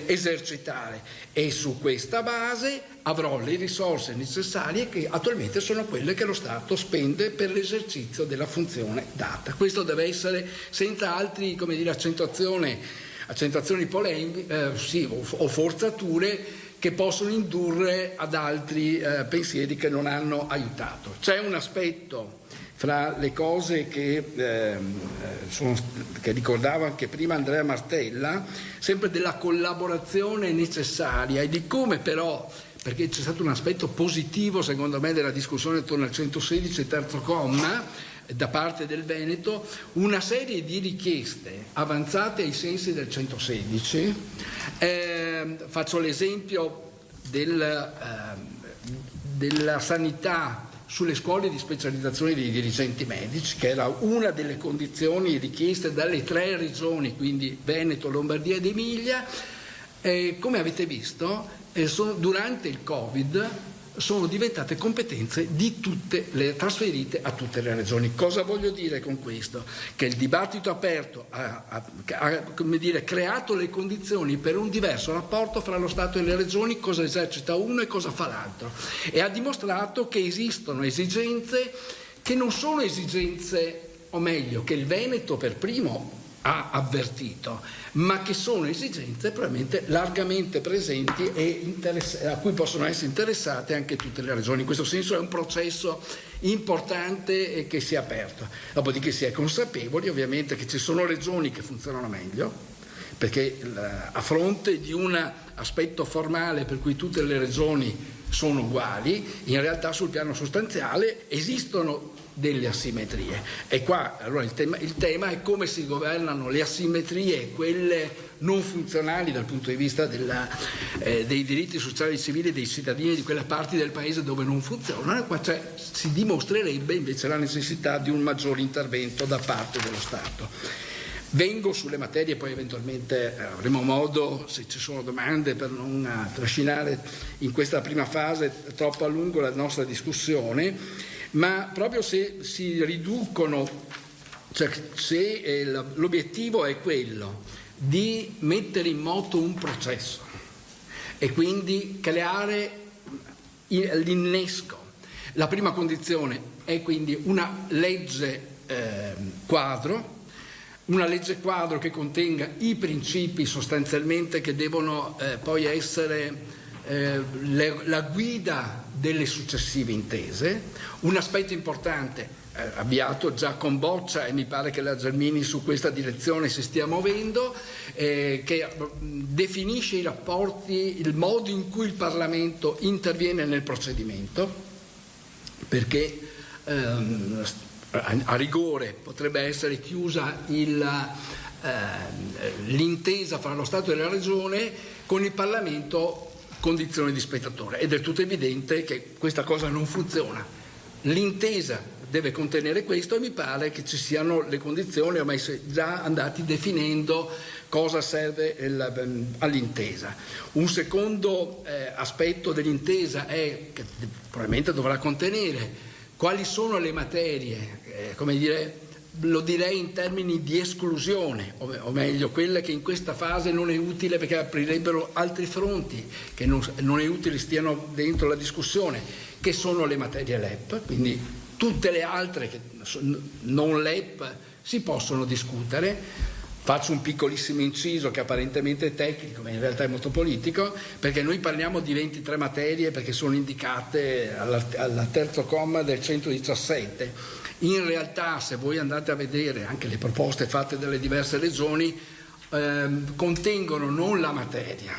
esercitare, e su questa base avrò le risorse necessarie, che attualmente sono quelle che lo Stato spende per l'esercizio della funzione data. Questo deve essere senza altri accentuazioni polemiche o forzature. che possono indurre ad altri pensieri che non hanno aiutato. C'è un aspetto fra le cose che ricordava anche prima Andrea Martella, sempre della collaborazione necessaria e di come però, perché c'è stato un aspetto positivo secondo me della discussione attorno al 116 terzo comma da parte del Veneto, una serie di richieste avanzate ai sensi del 116, faccio l'esempio della sanità sulle scuole di specializzazione dei dirigenti medici, che era una delle condizioni richieste dalle 3 regioni, quindi Veneto, Lombardia ed Emilia. Come avete visto, durante il Covid sono diventate competenze di trasferite a tutte le regioni. Cosa voglio dire con questo? Che il dibattito aperto ha creato le condizioni per un diverso rapporto fra lo Stato e le regioni, cosa esercita uno e cosa fa l'altro, e ha dimostrato che esistono esigenze che non sono esigenze, o meglio, che il Veneto per primo ha avvertito, ma che sono esigenze probabilmente largamente presenti e a cui possono essere interessate anche tutte le regioni. In questo senso è un processo importante e che si è aperto. Dopodiché si è consapevoli ovviamente che ci sono regioni che funzionano meglio, perché a fronte di un aspetto formale per cui tutte le regioni sono uguali, in realtà sul piano sostanziale esistono delle asimmetrie. E qua allora il tema è come si governano le asimmetrie, quelle non funzionali dal punto di vista dei diritti sociali e civili dei cittadini di quelle parti del paese dove non funzionano. Qua si dimostrerebbe invece la necessità di un maggior intervento da parte dello Stato. Vengo sulle materie, poi eventualmente avremo modo, se ci sono domande, per non trascinare in questa prima fase troppo a lungo la nostra discussione, ma proprio se si riducono, cioè se l'obiettivo è quello di mettere in moto un processo e quindi creare l'innesco, la prima condizione è quindi una legge quadro, una legge quadro che contenga i principi sostanzialmente che devono poi essere la guida delle successive intese. Un aspetto importante avviato già con Boccia, e mi pare che la Gelmini su questa direzione si stia muovendo, che definisce i rapporti, il modo in cui il Parlamento interviene nel procedimento, perché a rigore potrebbe essere chiusa l'intesa fra lo Stato e la Regione, con il Parlamento condizione di spettatore. È del tutto evidente che questa cosa non funziona. L'intesa deve contenere questo e mi pare che ci siano le condizioni, ormai si è già andati definendo cosa serve all'intesa. Un secondo aspetto dell'intesa è che probabilmente dovrà contenere quali sono le materie, lo direi in termini di esclusione, o meglio, quelle che in questa fase non è utile perché aprirebbero altri fronti, che non è utile stiano dentro la discussione, che sono le materie LEP, quindi tutte le altre che non LEP si possono discutere. Faccio un piccolissimo inciso che apparentemente è tecnico, ma in realtà è molto politico, perché noi parliamo di 23 materie perché sono indicate al terzo comma del 117. In realtà, se voi andate a vedere anche le proposte fatte dalle diverse regioni, contengono non la materia,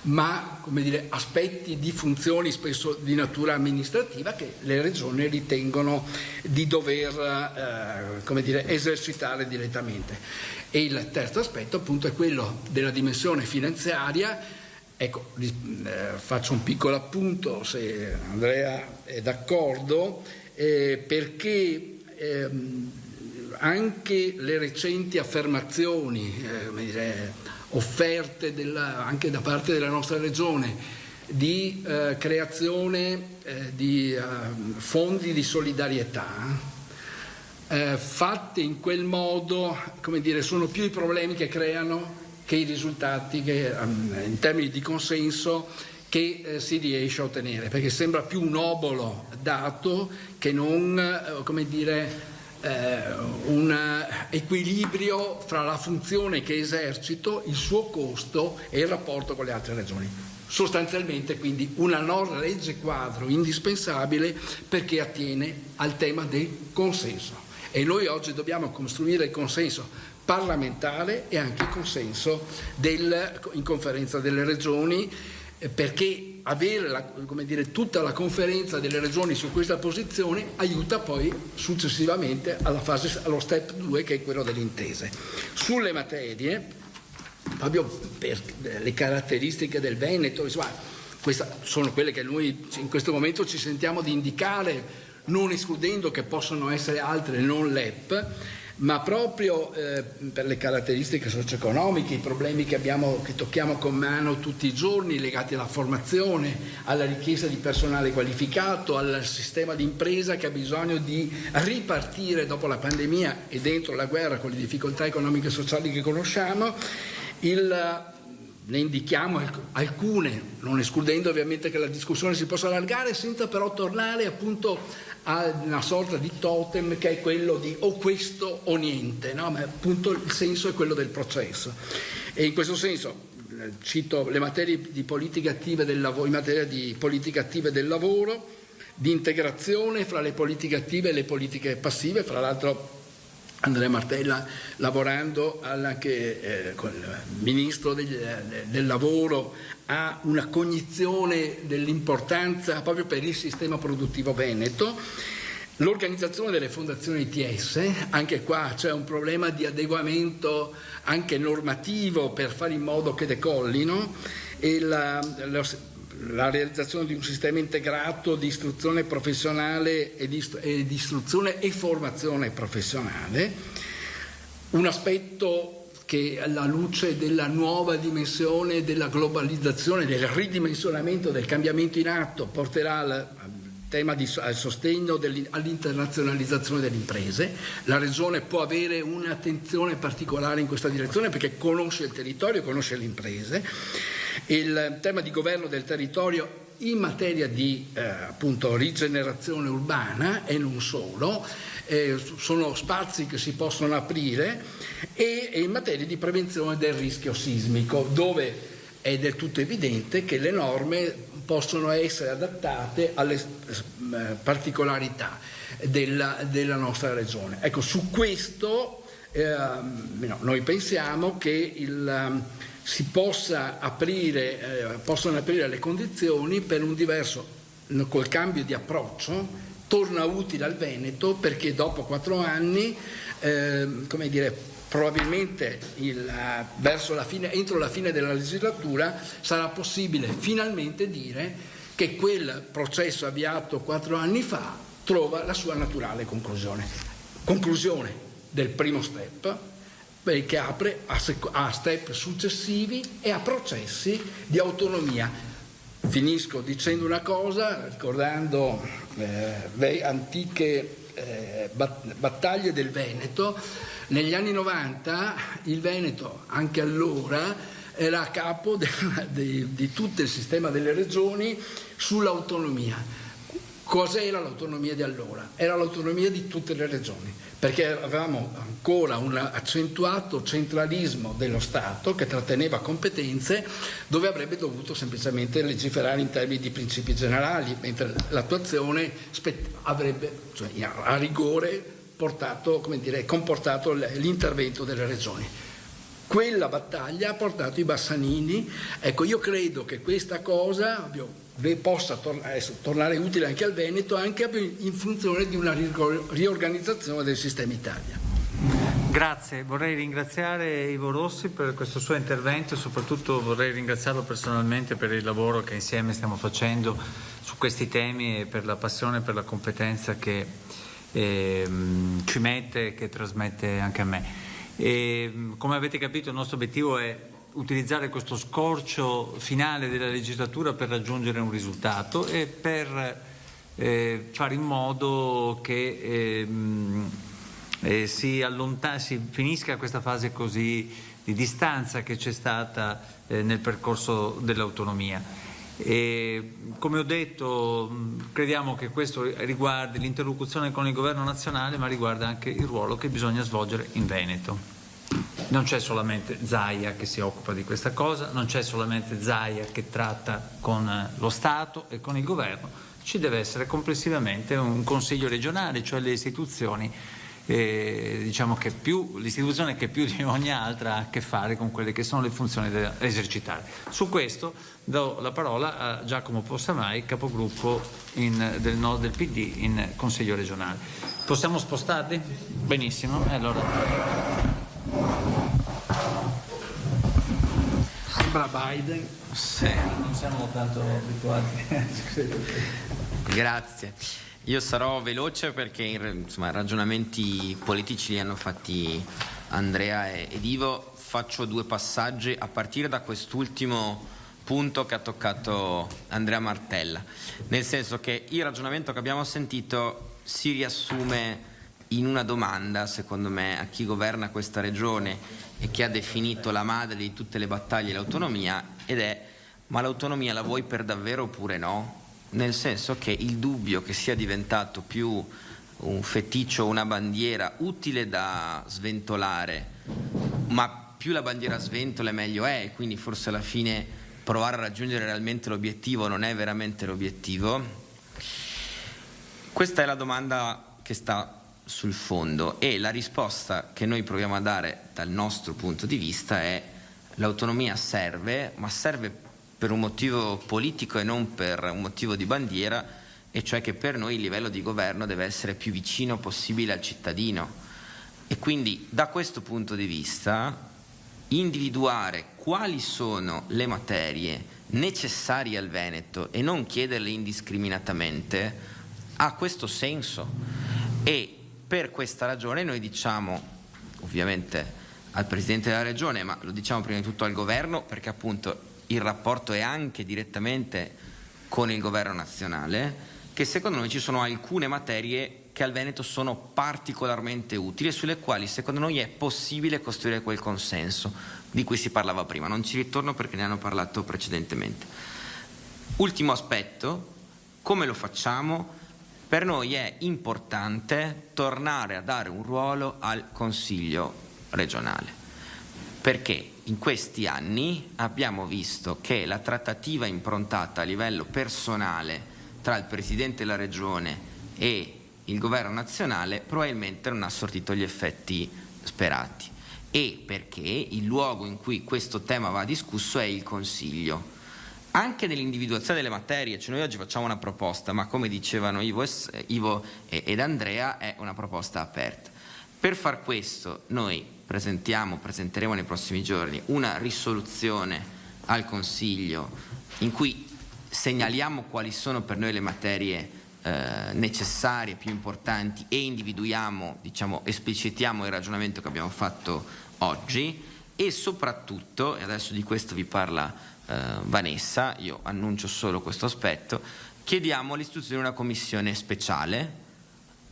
ma aspetti di funzioni spesso di natura amministrativa che le regioni ritengono di dover esercitare direttamente. E il terzo aspetto appunto è quello della dimensione finanziaria. Ecco, faccio un piccolo appunto, se Andrea è d'accordo, perché anche le recenti affermazioni offerte anche da parte della nostra regione di creazione di fondi di solidarietà fatte in quel modo, sono più i problemi che creano che i risultati che, in termini di consenso, che si riesce a ottenere, perché sembra più un obolo dato che non un equilibrio fra la funzione che esercito, il suo costo e il rapporto con le altre regioni. Sostanzialmente quindi una legge quadro indispensabile perché attiene al tema del consenso, e noi oggi dobbiamo costruire il consenso parlamentare e anche il consenso in conferenza delle regioni, perché avere tutta la conferenza delle regioni su questa posizione aiuta poi successivamente allo step 2, che è quello delle intese. Sulle materie, proprio per le caratteristiche del Veneto, insomma, queste sono quelle che noi in questo momento ci sentiamo di indicare, non escludendo che possono essere altre non LEP, ma proprio per le caratteristiche socio-economiche, i problemi che tocchiamo con mano tutti i giorni, legati alla formazione, alla richiesta di personale qualificato, al sistema di impresa che ha bisogno di ripartire dopo la pandemia e dentro la guerra con le difficoltà economiche e sociali che conosciamo. Ne indichiamo alcune, non escludendo ovviamente che la discussione si possa allargare, senza però tornare appunto a una sorta di totem che è quello di o questo o niente, no? Ma appunto il senso è quello del processo. E in questo senso cito le materie di politiche attive del lavoro, in materia di politiche attive del lavoro, di integrazione fra le politiche attive e le politiche passive, fra l'altro Andrea Martella lavorando anche con il Ministro del Lavoro ha una cognizione dell'importanza proprio per il sistema produttivo veneto. L'organizzazione delle fondazioni ITS, anche qua c'è un problema di adeguamento anche normativo per fare in modo che decollino, e la realizzazione di un sistema integrato di istruzione professionale e di istruzione e formazione professionale, un aspetto che alla luce della nuova dimensione della globalizzazione, del ridimensionamento, del cambiamento in atto, porterà al sostegno all'internazionalizzazione delle imprese. La Regione può avere un'attenzione particolare in questa direzione perché conosce il territorio, conosce le imprese. Il tema di governo del territorio in materia di appunto rigenerazione urbana e non solo, sono spazi che si possono aprire, e in materia di prevenzione del rischio sismico, dove è del tutto evidente che le norme possono essere adattate alle particolarità della nostra regione. Ecco, su questo noi pensiamo che si possano aprire le condizioni per un diverso, col cambio di approccio, torna utile al Veneto, perché dopo 4 anni, probabilmente entro la fine della legislatura sarà possibile finalmente dire che quel processo avviato 4 anni fa trova la sua naturale conclusione. Conclusione del primo step, che apre a step successivi e a processi di autonomia. Finisco dicendo una cosa, ricordando le antiche battaglie del Veneto. Negli anni 90 il Veneto, anche allora, era a capo di tutto il sistema delle regioni sull'autonomia. Cos'era l'autonomia di allora? Era l'autonomia di tutte le regioni, perché avevamo ancora un accentuato centralismo dello Stato che tratteneva competenze dove avrebbe dovuto semplicemente legiferare in termini di principi generali, mentre l'attuazione avrebbe, a rigore, comportato l'intervento delle regioni. Quella battaglia ha portato i Bassanini. Ecco, io credo che questa cosa possa tornare utile anche al Veneto, anche in funzione di una riorganizzazione del sistema Italia. Grazie, vorrei ringraziare Ivo Rossi per questo suo intervento e soprattutto vorrei ringraziarlo personalmente per il lavoro che insieme stiamo facendo su questi temi e per la passione, per la competenza che ci mette e che trasmette anche a me. E, come avete capito, il nostro obiettivo è utilizzare questo scorcio finale della legislatura per raggiungere un risultato e per fare in modo che si finisca questa fase così di distanza che c'è stata nel percorso dell'autonomia. E, come ho detto, crediamo che questo riguardi l'interlocuzione con il governo nazionale, ma riguarda anche il ruolo che bisogna svolgere in Veneto. Non c'è solamente Zaia che si occupa di questa cosa, non c'è solamente Zaia che tratta con lo Stato e con il governo, ci deve essere complessivamente un consiglio regionale, cioè le istituzioni, diciamo che l'istituzione che più di ogni altra ha a che fare con quelle che sono le funzioni da esercitare. Su questo do la parola a Giacomo Possamai, capogruppo del PD in Consiglio regionale. Possiamo spostarli? Benissimo. Allora. Sembra Biden. Sì. Non siamo tanto abituati. Grazie. Io sarò veloce perché insomma, ragionamenti politici li hanno fatti Andrea ed Ivo. Faccio 2 passaggi a partire da quest'ultimo punto che ha toccato Andrea Martella, nel senso che il ragionamento che abbiamo sentito si riassume in una domanda, secondo me, a chi governa questa regione e che ha definito la madre di tutte le battaglie l'autonomia, ed è: ma l'autonomia la vuoi per davvero oppure no? Nel senso che il dubbio che sia diventato più un feticcio, una bandiera utile da sventolare, ma più la bandiera sventola meglio è, e quindi forse alla fine provare a raggiungere realmente l'obiettivo non è veramente l'obiettivo. Questa è la domanda che sta sul fondo, e la risposta che noi proviamo a dare dal nostro punto di vista è: l'autonomia serve, ma serve per un motivo politico e non per un motivo di bandiera, e cioè che per noi il livello di governo deve essere più vicino possibile al cittadino, e quindi da questo punto di vista individuare quali sono le materie necessarie al Veneto e non chiederle indiscriminatamente ha questo senso. E per questa ragione noi diciamo, ovviamente al Presidente della Regione, ma lo diciamo prima di tutto al Governo, perché appunto il rapporto è anche direttamente con il Governo nazionale, che secondo noi ci sono alcune materie che al Veneto sono particolarmente utili e sulle quali secondo noi è possibile costruire quel consenso di cui si parlava prima. Non ci ritorno perché ne hanno parlato precedentemente. Ultimo aspetto: come lo facciamo? Per noi è importante tornare a dare un ruolo al Consiglio regionale, perché in questi anni abbiamo visto che la trattativa improntata a livello personale tra il Presidente della Regione e il Governo nazionale probabilmente non ha sortito gli effetti sperati, e perché il luogo in cui questo tema va discusso è il Consiglio. Anche nell'individuazione delle materie, cioè noi oggi facciamo una proposta, ma come dicevano Ivo ed Andrea, è una proposta aperta. Per far questo noi presenteremo nei prossimi giorni una risoluzione al Consiglio in cui segnaliamo quali sono per noi le materie necessarie, più importanti, e individuiamo, esplicitiamo il ragionamento che abbiamo fatto oggi, e soprattutto, e adesso di questo vi parla Vanessa, io annuncio solo questo aspetto, chiediamo l'istituzione di una commissione speciale,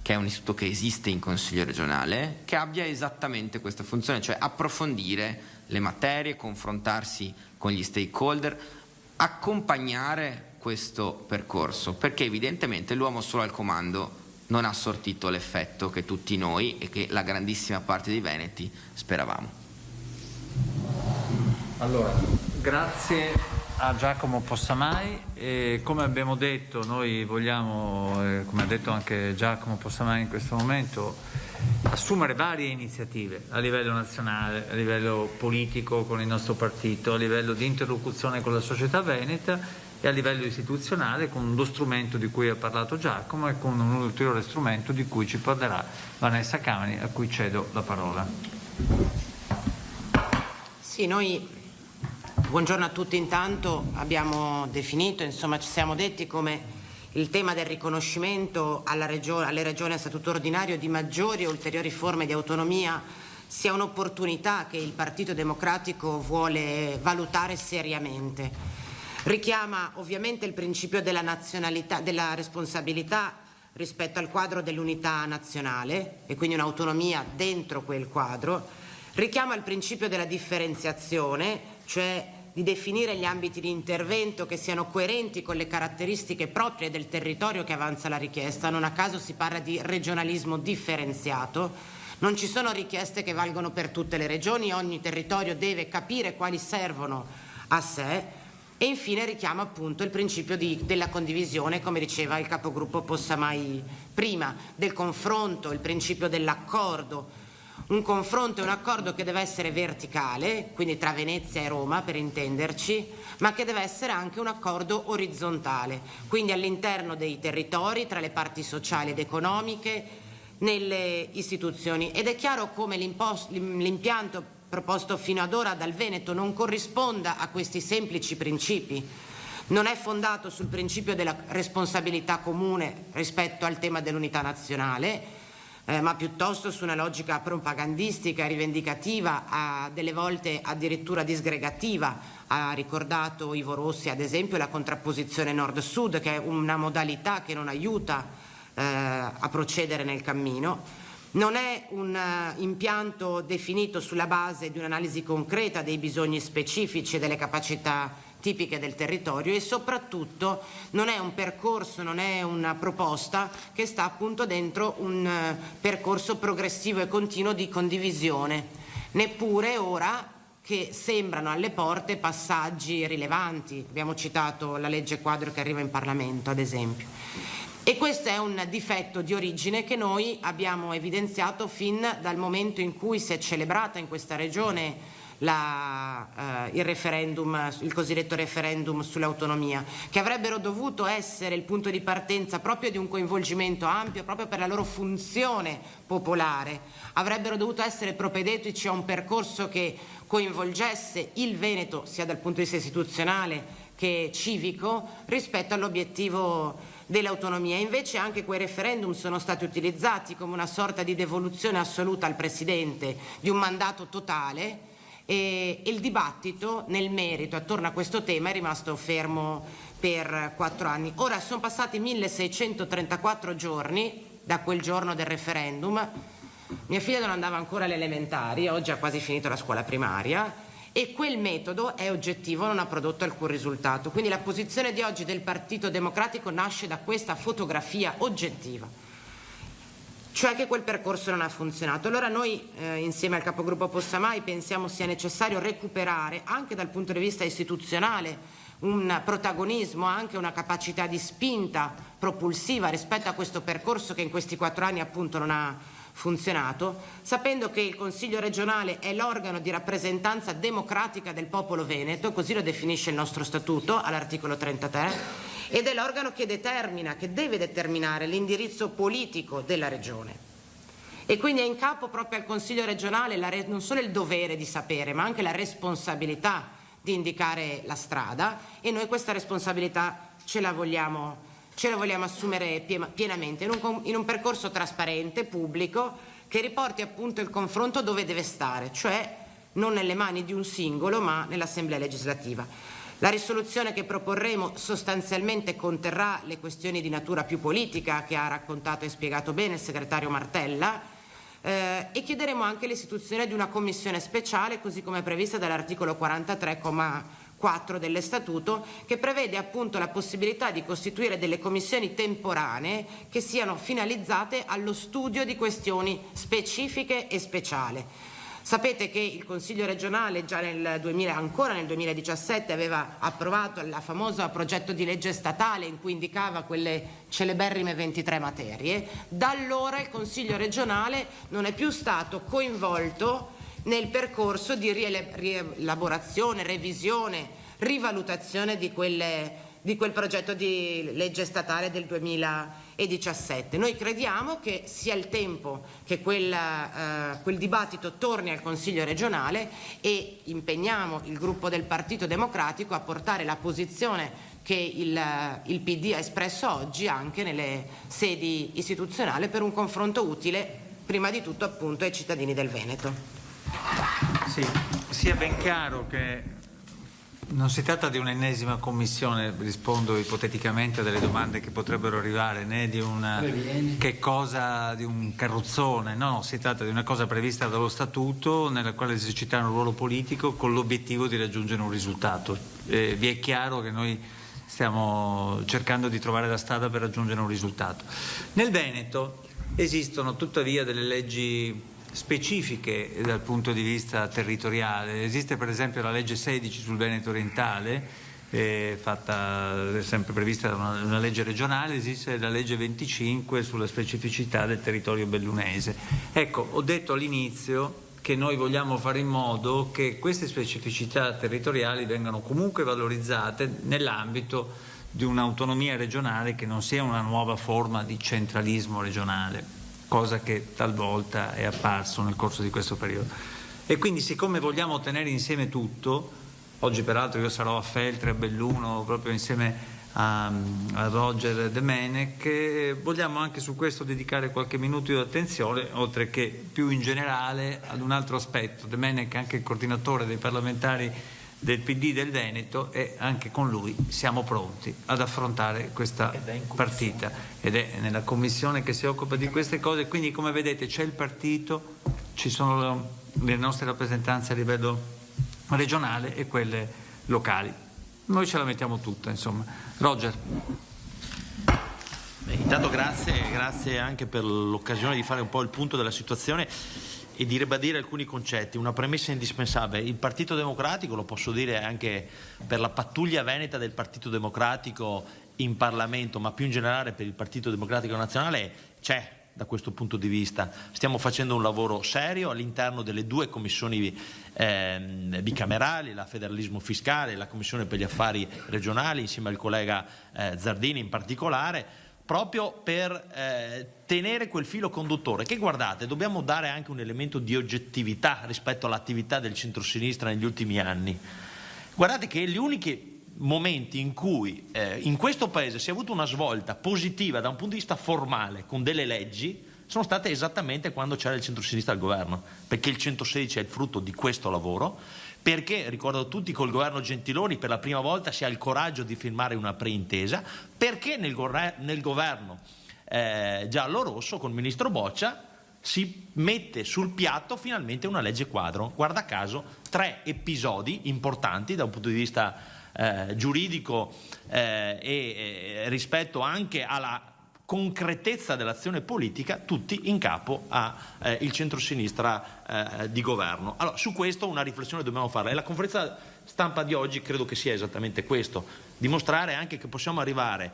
che è un istituto che esiste in Consiglio regionale, che abbia esattamente questa funzione, cioè approfondire le materie, confrontarsi con gli stakeholder, accompagnare questo percorso, perché evidentemente l'uomo solo al comando non ha sortito l'effetto che tutti noi e che la grandissima parte dei veneti speravamo. Allora, grazie a Giacomo Possamai, e come abbiamo detto noi vogliamo, come ha detto anche Giacomo Possamai in questo momento, assumere varie iniziative a livello nazionale, a livello politico con il nostro partito, a livello di interlocuzione con la società veneta e a livello istituzionale con lo strumento di cui ha parlato Giacomo e con un ulteriore strumento di cui ci parlerà Vanessa Camani, a cui cedo la parola. Sì, noi buongiorno a tutti. Intanto abbiamo definito, insomma ci siamo detti come il tema del riconoscimento alle regioni a statuto ordinario di maggiori e ulteriori forme di autonomia sia un'opportunità che il Partito Democratico vuole valutare seriamente. Richiama ovviamente il principio della nazionalità, della responsabilità rispetto al quadro dell'unità nazionale e quindi un'autonomia dentro quel quadro. Richiama il principio della differenziazione, cioè di definire gli ambiti di intervento che siano coerenti con le caratteristiche proprie del territorio che avanza la richiesta. Non a caso si parla di regionalismo differenziato. Non ci sono richieste che valgono per tutte le regioni, ogni territorio deve capire quali servono a sé. E infine richiama appunto il principio della condivisione, come diceva il capogruppo Possamai prima, del confronto, il principio dell'accordo. Un confronto e un accordo che deve essere verticale, quindi tra Venezia e Roma per intenderci, ma che deve essere anche un accordo orizzontale, quindi all'interno dei territori, tra le parti sociali ed economiche, nelle istituzioni. Ed è chiaro come l'impianto proposto fino ad ora dal Veneto non corrisponda a questi semplici principi. Non è fondato sul principio della responsabilità comune rispetto al tema dell'unità nazionale, ma piuttosto su una logica propagandistica, rivendicativa, delle volte addirittura disgregativa. Ha ricordato Ivo Rossi ad esempio la contrapposizione nord-sud, che è una modalità che non aiuta a procedere nel cammino. Non è un impianto definito sulla base di un'analisi concreta dei bisogni specifici e delle capacità tipiche del territorio, e soprattutto non è un percorso, non è una proposta che sta appunto dentro un percorso progressivo e continuo di condivisione, neppure ora che sembrano alle porte passaggi rilevanti. Abbiamo citato la legge quadro che arriva in Parlamento, ad esempio. E questo è un difetto di origine che noi abbiamo evidenziato fin dal momento in cui si è celebrata in questa regione il referendum, il cosiddetto referendum sull'autonomia, che avrebbero dovuto essere il punto di partenza proprio di un coinvolgimento ampio, proprio per la loro funzione popolare. Avrebbero dovuto essere propedeutici a un percorso che coinvolgesse il Veneto, sia dal punto di vista istituzionale che civico, rispetto all'obiettivo dell'autonomia. Invece anche quei referendum sono stati utilizzati come una sorta di devoluzione assoluta al Presidente di un mandato totale, e il dibattito nel merito attorno a questo tema è rimasto fermo per 4 anni. Ora sono passati 1634 giorni da quel giorno del referendum. Mia figlia non andava ancora alle elementari, oggi ha quasi finito la scuola primaria, e quel metodo è oggettivo, non ha prodotto alcun risultato. Quindi la posizione di oggi del Partito Democratico nasce da questa fotografia oggettiva, cioè che quel percorso non ha funzionato. Allora noi insieme al capogruppo Possamai pensiamo sia necessario recuperare anche dal punto di vista istituzionale un protagonismo, anche una capacità di spinta propulsiva rispetto a questo percorso che in questi 4 anni appunto non ha funzionato, sapendo che il Consiglio regionale è l'organo di rappresentanza democratica del popolo veneto, così lo definisce il nostro statuto all'articolo 33, ed è l'organo che determina, che deve determinare l'indirizzo politico della regione. E quindi è in capo proprio al Consiglio regionale non solo il dovere di sapere, ma anche la responsabilità di indicare la strada, e noi questa responsabilità ce la vogliamo assumere pienamente in un percorso trasparente, pubblico, che riporti appunto il confronto dove deve stare, cioè non nelle mani di un singolo ma nell'Assemblea legislativa. La risoluzione che proporremo sostanzialmente conterrà le questioni di natura più politica che ha raccontato e spiegato bene il segretario Martella, e chiederemo anche l'istituzione di una commissione speciale, così come prevista dall'articolo 43,4 dello Statuto, che prevede appunto la possibilità di costituire delle commissioni temporanee che siano finalizzate allo studio di questioni specifiche e speciali. Sapete che il Consiglio regionale già ancora nel 2017 aveva approvato il famoso progetto di legge statale in cui indicava quelle celeberrime 23 materie. Da allora il Consiglio regionale non è più stato coinvolto nel percorso di rielaborazione, revisione, rivalutazione di quel progetto di legge statale del 2017. Noi crediamo che sia il tempo che quel dibattito torni al Consiglio regionale, e impegniamo il gruppo del Partito Democratico a portare la posizione che il PD ha espresso oggi anche nelle sedi istituzionali, per un confronto utile prima di tutto appunto ai cittadini del Veneto. Sì, sia ben chiaro che non si tratta di un'ennesima commissione, rispondo ipoteticamente a delle domande che potrebbero arrivare, né di un carrozzone, no, si tratta di una cosa prevista dallo Statuto, nella quale esercitare un ruolo politico con l'obiettivo di raggiungere un risultato. Vi è chiaro che noi stiamo cercando di trovare la strada per raggiungere un risultato. Nel Veneto esistono tuttavia delle leggi specifiche dal punto di vista territoriale. Esiste per esempio la legge 16 sul Veneto orientale, sempre prevista da una legge regionale, esiste la legge 25 sulla specificità del territorio bellunese. Ecco, ho detto all'inizio che noi vogliamo fare in modo che queste specificità territoriali vengano comunque valorizzate nell'ambito di un'autonomia regionale che non sia una nuova forma di centralismo regionale, cosa che talvolta è apparso nel corso di questo periodo. E quindi, siccome vogliamo tenere insieme tutto, oggi peraltro io sarò a Feltre, a Belluno, proprio insieme a Roger Domenech, vogliamo anche su questo dedicare qualche minuto di attenzione, oltre che più in generale ad un altro aspetto. Domenech è anche il coordinatore dei parlamentari del PD del Veneto e anche con lui siamo pronti ad affrontare questa partita, ed è nella commissione che si occupa di queste cose. Quindi, come vedete, c'è il partito, ci sono le nostre rappresentanze a livello regionale e quelle locali. Noi ce la mettiamo tutta, insomma. Roger. Intanto grazie anche per l'occasione di fare un po' il punto della situazione e di ribadire alcuni concetti. Una premessa indispensabile: il Partito Democratico, lo posso dire anche per la pattuglia veneta del Partito Democratico in Parlamento, ma più in generale per il Partito Democratico Nazionale, c'è. Da questo punto di vista stiamo facendo un lavoro serio all'interno delle due commissioni bicamerali, la federalismo fiscale, la commissione per gli affari regionali, insieme al collega Zardini in particolare, proprio per tenere quel filo conduttore che, guardate, dobbiamo dare anche un elemento di oggettività rispetto all'attività del centrosinistra negli ultimi anni. Guardate che gli unici momenti in cui in questo Paese si è avuto una svolta positiva da un punto di vista formale con delle leggi sono state esattamente quando c'era il centrosinistra al governo, perché il 116 è il frutto di questo lavoro, perché, ricordo a tutti, col governo Gentiloni per la prima volta si ha il coraggio di firmare una preintesa, perché nel governo giallo-rosso con il ministro Boccia si mette sul piatto finalmente una legge quadro. Guarda caso, 3 episodi importanti da un punto di vista giuridico e rispetto anche alla concretezza dell'azione politica, tutti in capo al centrosinistra di governo. Allora, su questo una riflessione dobbiamo farla, e la conferenza stampa di oggi credo che sia esattamente questo: dimostrare anche che possiamo arrivare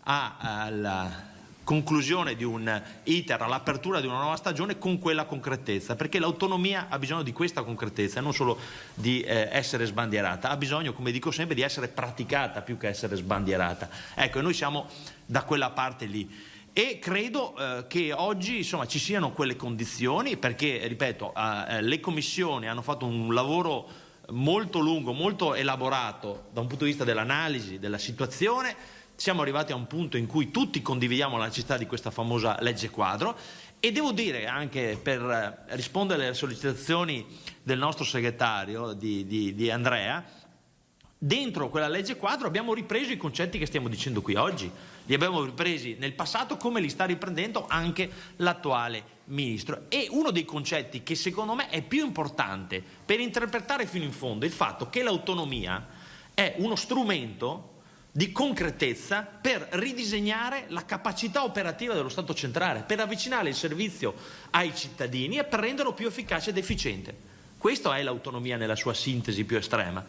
alla conclusione di un iter, all'apertura di una nuova stagione con quella concretezza, perché l'autonomia ha bisogno di questa concretezza, non solo di essere sbandierata, ha bisogno, come dico sempre, di essere praticata più che essere sbandierata. Ecco, e noi siamo da quella parte lì. E credo che oggi, insomma, ci siano quelle condizioni, perché, ripeto, le commissioni hanno fatto un lavoro molto lungo, molto elaborato da un punto di vista dell'analisi della situazione. Siamo arrivati a un punto in cui tutti condividiamo la necessità di questa famosa legge quadro, e devo dire, anche per rispondere alle sollecitazioni del nostro segretario di Andrea, dentro quella legge quadro abbiamo ripreso i concetti che stiamo dicendo qui oggi, li abbiamo ripresi nel passato come li sta riprendendo anche l'attuale ministro. E uno dei concetti che secondo me è più importante per interpretare fino in fondo il fatto che l'autonomia è uno strumento di concretezza per ridisegnare la capacità operativa dello Stato centrale, per avvicinare il servizio ai cittadini e per renderlo più efficace ed efficiente. Questa è l'autonomia nella sua sintesi più estrema.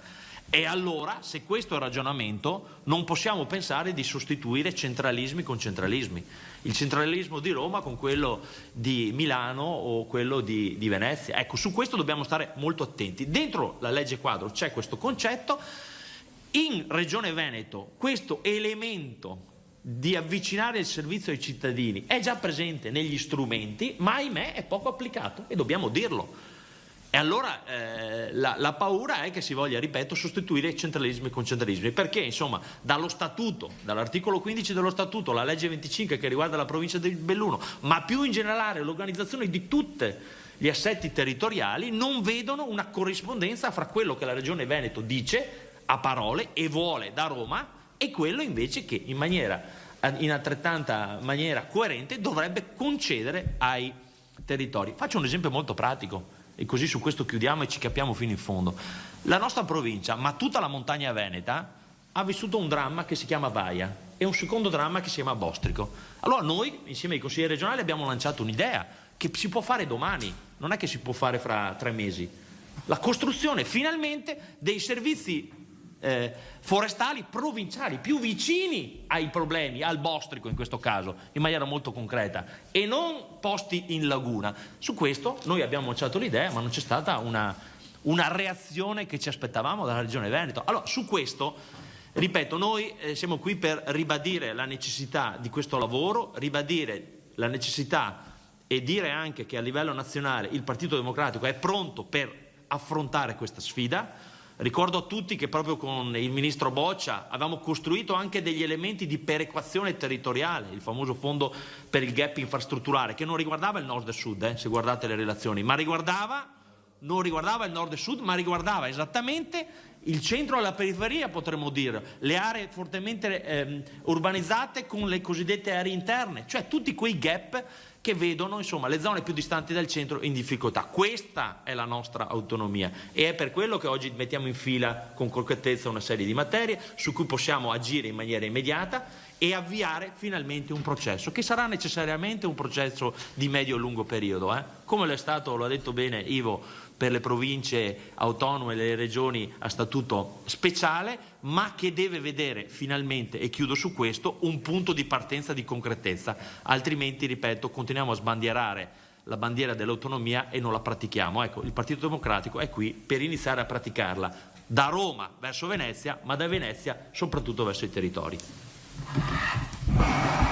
E allora, se questo è il ragionamento, non possiamo pensare di sostituire centralismi con centralismi. Il centralismo di Roma con quello di Milano o quello di Venezia. Ecco, su questo dobbiamo stare molto attenti. Dentro la legge quadro c'è questo concetto. In Regione Veneto questo elemento di avvicinare il servizio ai cittadini è già presente negli strumenti, ma ahimè è poco applicato, e dobbiamo dirlo. E allora la paura è che si voglia, ripeto, sostituire centralismi con centralismi, perché insomma dallo statuto, dall'articolo 15 dello statuto, la legge 25 che riguarda la provincia di Belluno, ma più in generale l'organizzazione di tutti gli assetti territoriali, non vedono una corrispondenza fra quello che la Regione Veneto dice a parole e vuole da Roma e quello invece che in altrettanta maniera coerente dovrebbe concedere ai territori. Faccio un esempio molto pratico e così su questo chiudiamo e ci capiamo fino in fondo. La nostra provincia, ma tutta la montagna veneta, ha vissuto un dramma che si chiama Baia, e un secondo dramma che si chiama Bostrico. Allora noi, insieme ai consiglieri regionali, abbiamo lanciato un'idea che si può fare domani, non è che si può fare fra 3 mesi. La costruzione finalmente dei servizi forestali provinciali più vicini ai problemi, al Bostrico in questo caso, in maniera molto concreta, e non posti in laguna. Su questo noi abbiamo lanciato l'idea, ma non c'è stata una reazione che ci aspettavamo dalla Regione Veneto. Allora, su questo, ripeto, noi siamo qui per ribadire la necessità di questo lavoro, ribadire la necessità e dire anche che a livello nazionale il Partito Democratico è pronto per affrontare questa sfida. Ricordo a tutti che proprio con il Ministro Boccia avevamo costruito anche degli elementi di perequazione territoriale, il famoso fondo per il gap infrastrutturale, che non riguardava il nord e sud, se guardate le relazioni, ma non riguardava il nord e sud, ma riguardava esattamente il centro e la periferia, potremmo dire, le aree fortemente urbanizzate con le cosiddette aree interne, cioè tutti quei gap che vedono, insomma, le zone più distanti dal centro in difficoltà. Questa è la nostra autonomia e è per quello che oggi mettiamo in fila con concretezza una serie di materie su cui possiamo agire in maniera immediata e avviare finalmente un processo che sarà necessariamente un processo di medio e lungo periodo, come lo è stato, lo ha detto bene Ivo, per le province autonome e le regioni a statuto speciale, ma che deve vedere finalmente, e chiudo su questo, un punto di partenza di concretezza, altrimenti, ripeto, continuiamo a sbandierare la bandiera dell'autonomia e non la pratichiamo. Ecco, il Partito Democratico è qui per iniziare a praticarla da Roma verso Venezia, ma da Venezia soprattutto verso i territori.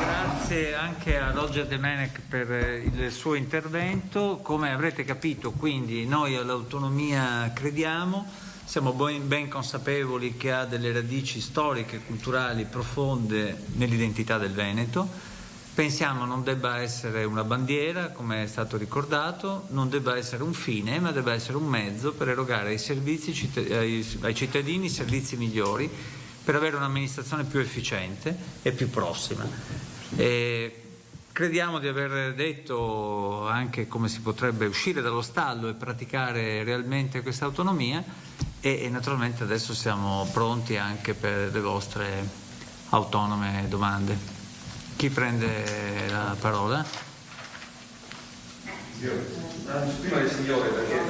Grazie anche a Roger Demenec per il suo intervento. Come avrete capito, quindi noi all'autonomia crediamo, siamo ben consapevoli che ha delle radici storiche e culturali profonde nell'identità del Veneto. Pensiamo non debba essere una bandiera, come è stato ricordato, non debba essere un fine, ma debba essere un mezzo per erogare ai cittadini servizi migliori, per avere un'amministrazione più efficiente e più prossima. Crediamo di aver detto anche come si potrebbe uscire dallo stallo e praticare realmente questa autonomia e naturalmente adesso siamo pronti anche per le vostre autonome domande. Chi prende la parola? Prima del signore, perché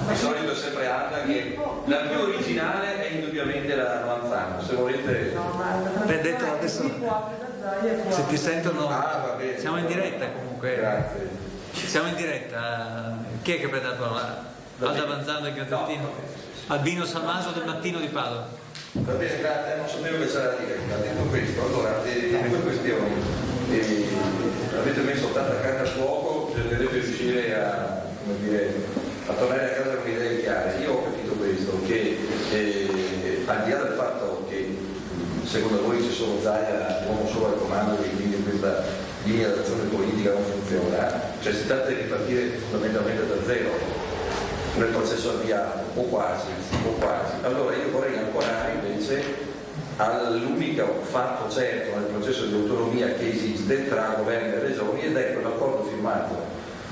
di solito è sempre Anna che la più originale è indubbiamente la Manzano, se volete. L'hai detto adesso, se ti sentono, va bene. Siamo in diretta comunque. Grazie. Siamo in diretta. Chi è che prende la parola? Alda Manzano del Gazzettino? Albino Salmaso del Mattino di Padova. Va bene, grazie, non sapevo che c'era la diretta. Detto questo, allora, due questioni. Avete messo tanta carne al fuoco, cercherete di riuscire a tornare a casa con idee chiare. Io ho capito questo, che al di là del fatto che secondo voi c'è solo Zaia, uomo solo al comando, e quindi questa linea d'azione politica non funziona, cioè si tratta di ripartire fondamentalmente da zero nel processo avviato, o quasi. Allora io vorrei ancorare invece all'unico fatto certo nel processo di autonomia che esiste tra governi e regioni, ed è quell'accordo firmato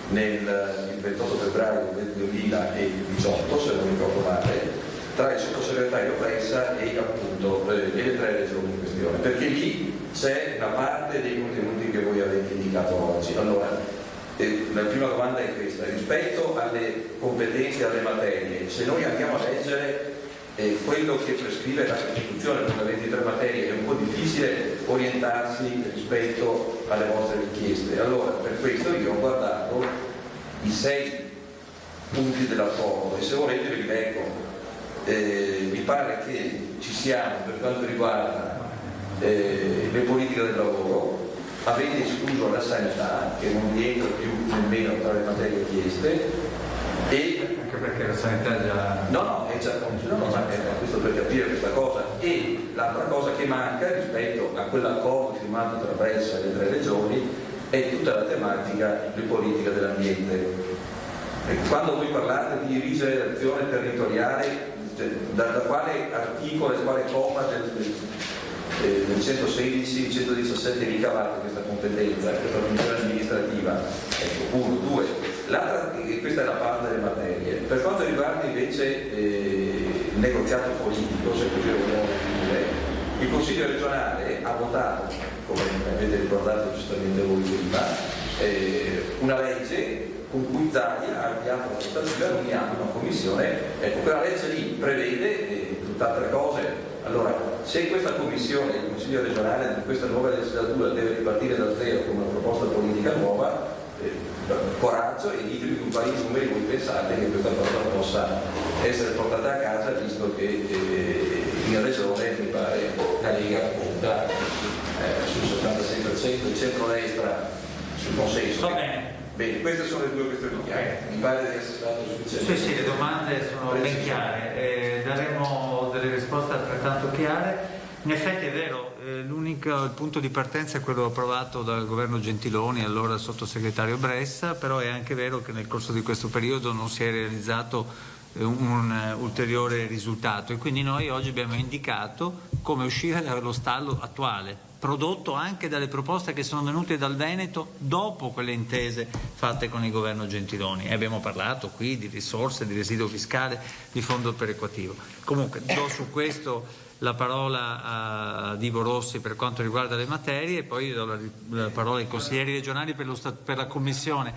il 28 febbraio del 2018, se non mi ricordo male, tra il sottosegretario Bressa e appunto le 3 regioni in questione, perché lì c'è una parte dei contenuti che voi avete indicato oggi. Allora, la prima domanda è questa: rispetto alle competenze e alle materie, se noi andiamo a leggere quello che prescrive la Costituzione con le 23 materie, è un po' difficile orientarsi rispetto alle vostre richieste. Allora, per questo io ho guardato i 6 punti dell'accordo e se volete ve li leggo. Mi pare che ci siamo per quanto riguarda le politiche del lavoro, avete escluso la sanità che non rientra più nemmeno tra le materie chieste, e anche perché la sanità già... No, è già questo per capire questa cosa. E l'altra cosa che manca rispetto a quell'accordo firmato tra Bressa e le 3 regioni è tutta la tematica di politica dell'ambiente. Quando voi parlate di rigenerazione territoriale, da quale articolo e quale comma del 116, 117 ricavate questa competenza, questa funzione amministrativa? Ecco, 1, 2. L'altra, questa è la parte delle materie. Per quanto riguarda invece il negoziato politico, se così lo vogliamo definire, Il Consiglio regionale ha votato, come avete ricordato giustamente voi prima, una legge con cui Zaia ha avviato la trattativa, nominiamo una commissione. Ecco, quella legge lì prevede tutt'altre cose. Allora, se questa commissione, il Consiglio regionale di questa nuova legislatura deve ripartire da zero con una proposta politica nuova, coraggio, e ditemi con quali numeri voi pensate che questa cosa possa essere portata a casa, visto che in regione mi pare la Lega punta sul 76%, il centro-destra sul consenso. Va bene. Bene, queste sono le due questioni chiare. Mi pare di essere stato sufficiente. Sì, le domande sono ben chiare, daremo delle risposte altrettanto chiare. In effetti è vero, il punto di partenza è quello approvato dal governo Gentiloni, allora sottosegretario Bressa, però è anche vero che nel corso di questo periodo non si è realizzato un ulteriore risultato, e quindi noi oggi abbiamo indicato come uscire dallo stallo attuale, prodotto anche dalle proposte che sono venute dal Veneto dopo quelle intese fatte con il governo Gentiloni, e abbiamo parlato qui di risorse, di residuo fiscale, di fondo perequativo. Comunque do su questo la parola a Divo Rossi per quanto riguarda le materie, e poi do la parola ai consiglieri regionali per la commissione.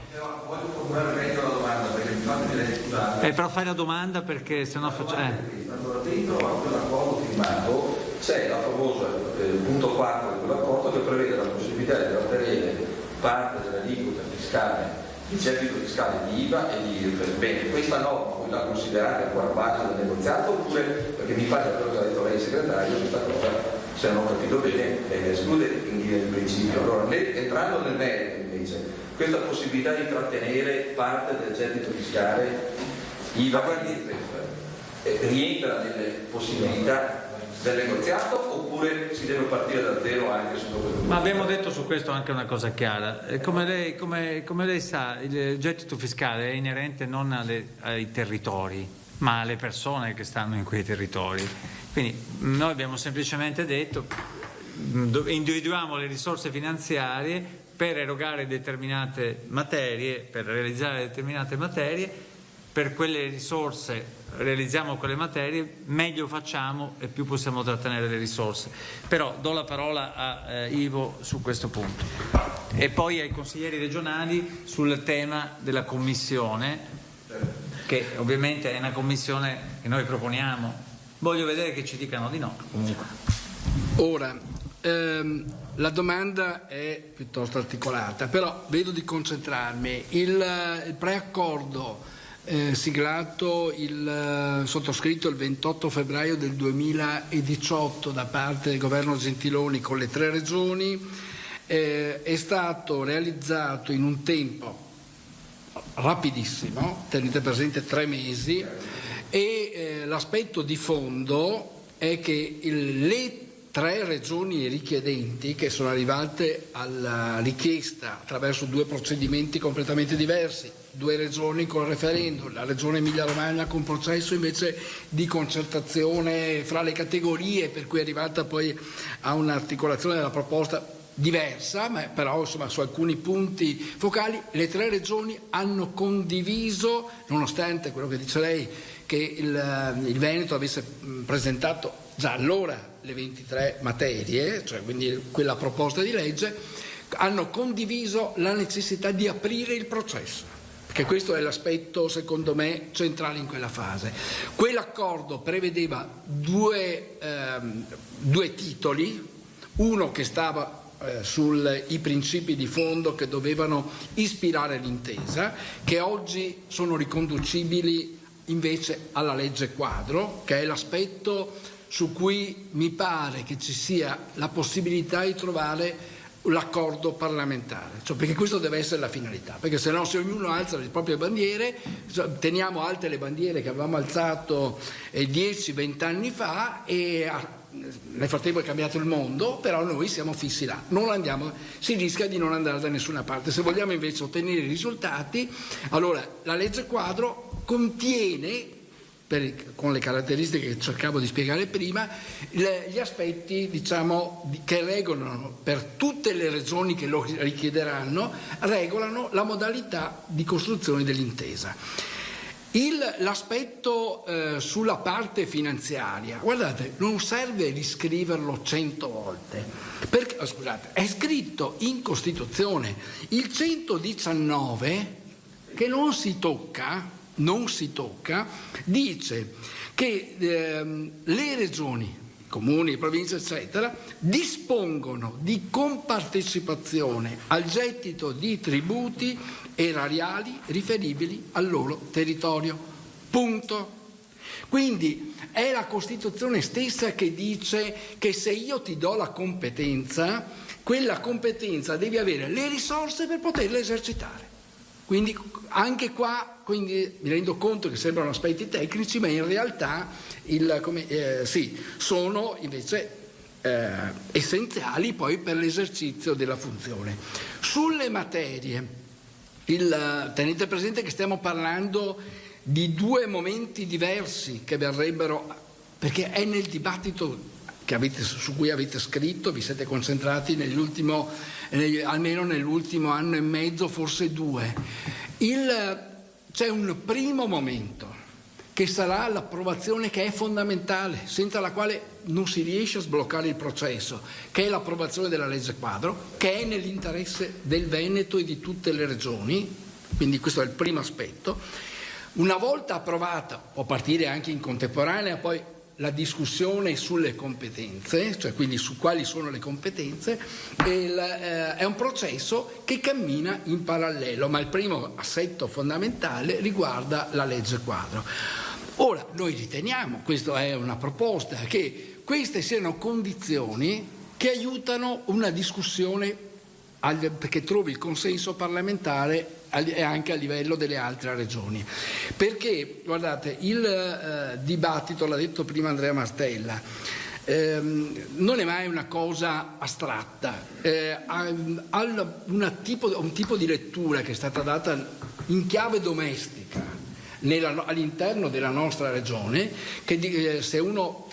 Voglio formulare meglio la domanda, perché mi fate dire però fai la domanda, perché sennò facciamo... Allora, dentro a quell'accordo firmato c'è la famosa punto 4 di quell'accordo, che prevede la possibilità di trattenere parte dell'aliquota fiscale, il gettito fiscale di IVA e di IRPEF. Bene, questa norma voi la considerate ancora base del negoziato, oppure, perché mi pare quello che ha detto lei segretario, questa cosa, se non ho capito bene, esclude in linea di principio. Allora, entrando nel merito invece, questa possibilità di trattenere parte del gettito fiscale IVA e IRPEF rientra nelle possibilità del negoziato, oppure si deve partire da zero anche su dove? Ma abbiamo detto su questo anche una cosa chiara. Come lei sa, il gettito fiscale è inerente non ai territori, ma alle persone che stanno in quei territori. Quindi noi abbiamo semplicemente detto, individuiamo le risorse finanziarie per erogare determinate materie, per realizzare determinate materie, per quelle risorse realizziamo quelle materie, meglio facciamo e più possiamo trattenere le risorse. Però do la parola a Ivo su questo punto e poi ai consiglieri regionali sul tema della commissione, che ovviamente è una commissione che noi proponiamo. Voglio vedere che ci dicano di no comunque. Ora, la domanda è piuttosto articolata, però vedo di concentrarmi. Il preaccordo siglato, sottoscritto il 28 febbraio del 2018 da parte del governo Gentiloni con le 3 regioni, è stato realizzato in un tempo rapidissimo, tenete presente 3 mesi, e l'aspetto di fondo è che le 3 regioni richiedenti, che sono arrivate alla richiesta attraverso 2 procedimenti completamente diversi, 2 regioni con referendum, la regione Emilia-Romagna con processo invece di concertazione fra le categorie, per cui è arrivata poi a un'articolazione della proposta diversa, ma però insomma su alcuni punti focali le 3 regioni hanno condiviso, nonostante quello che dice lei, che il Veneto avesse presentato già allora le 23 materie, cioè quindi quella proposta di legge, hanno condiviso la necessità di aprire il processo, perché questo è l'aspetto secondo me centrale in quella fase. Quell'accordo prevedeva due titoli, uno che stava sui principi di fondo che dovevano ispirare l'intesa, che oggi sono riconducibili invece alla legge quadro, che è l'aspetto su cui mi pare che ci sia la possibilità di trovare l'accordo parlamentare, cioè, perché questo deve essere la finalità, perché se no, se ognuno alza le proprie bandiere, teniamo alte le bandiere che avevamo alzato 10-20 anni fa, e nel frattempo è cambiato il mondo, però noi siamo fissi là, si rischia di non andare da nessuna parte. Se vogliamo invece ottenere i risultati, allora la legge quadro contiene, con le caratteristiche che cercavo di spiegare prima, gli aspetti, diciamo, che regolano per tutte le regioni che lo richiederanno, regolano la modalità di costruzione dell'intesa. L'aspetto sulla parte finanziaria, guardate, non serve riscriverlo 100 volte, perché, scusate, è scritto in Costituzione. Il 119, che non si tocca, dice che le regioni, comuni, province, eccetera, dispongono di compartecipazione al gettito di tributi erariali riferibili al loro territorio. Punto. Quindi è la Costituzione stessa che dice che se io ti do la competenza, quella competenza devi avere le risorse per poterla esercitare. Quindi anche qua mi rendo conto che sembrano aspetti tecnici, ma in realtà sono invece essenziali poi per l'esercizio della funzione. Sulle materie, tenete presente che stiamo parlando di due momenti diversi che verrebbero, perché è nel dibattito su cui avete scritto, vi siete concentrati almeno nell'ultimo anno e mezzo, forse 2. C'è un primo momento che sarà l'approvazione, che è fondamentale, senza la quale non si riesce a sbloccare il processo, che è l'approvazione della legge quadro, che è nell'interesse del Veneto e di tutte le regioni. Quindi questo è il primo aspetto. Una volta approvata, può partire anche in contemporanea poi la discussione sulle competenze, cioè quindi su quali sono le competenze, è un processo che cammina in parallelo, ma il primo assetto fondamentale riguarda la legge quadro. Ora, noi riteniamo, questa è una proposta, che queste siano condizioni che aiutano una discussione perché trovi il consenso parlamentare e anche a livello delle altre regioni. Perché, guardate, il dibattito, l'ha detto prima Andrea Martella, non è mai una cosa astratta, ha un tipo di lettura che è stata data in chiave domestica all'interno della nostra regione, che se uno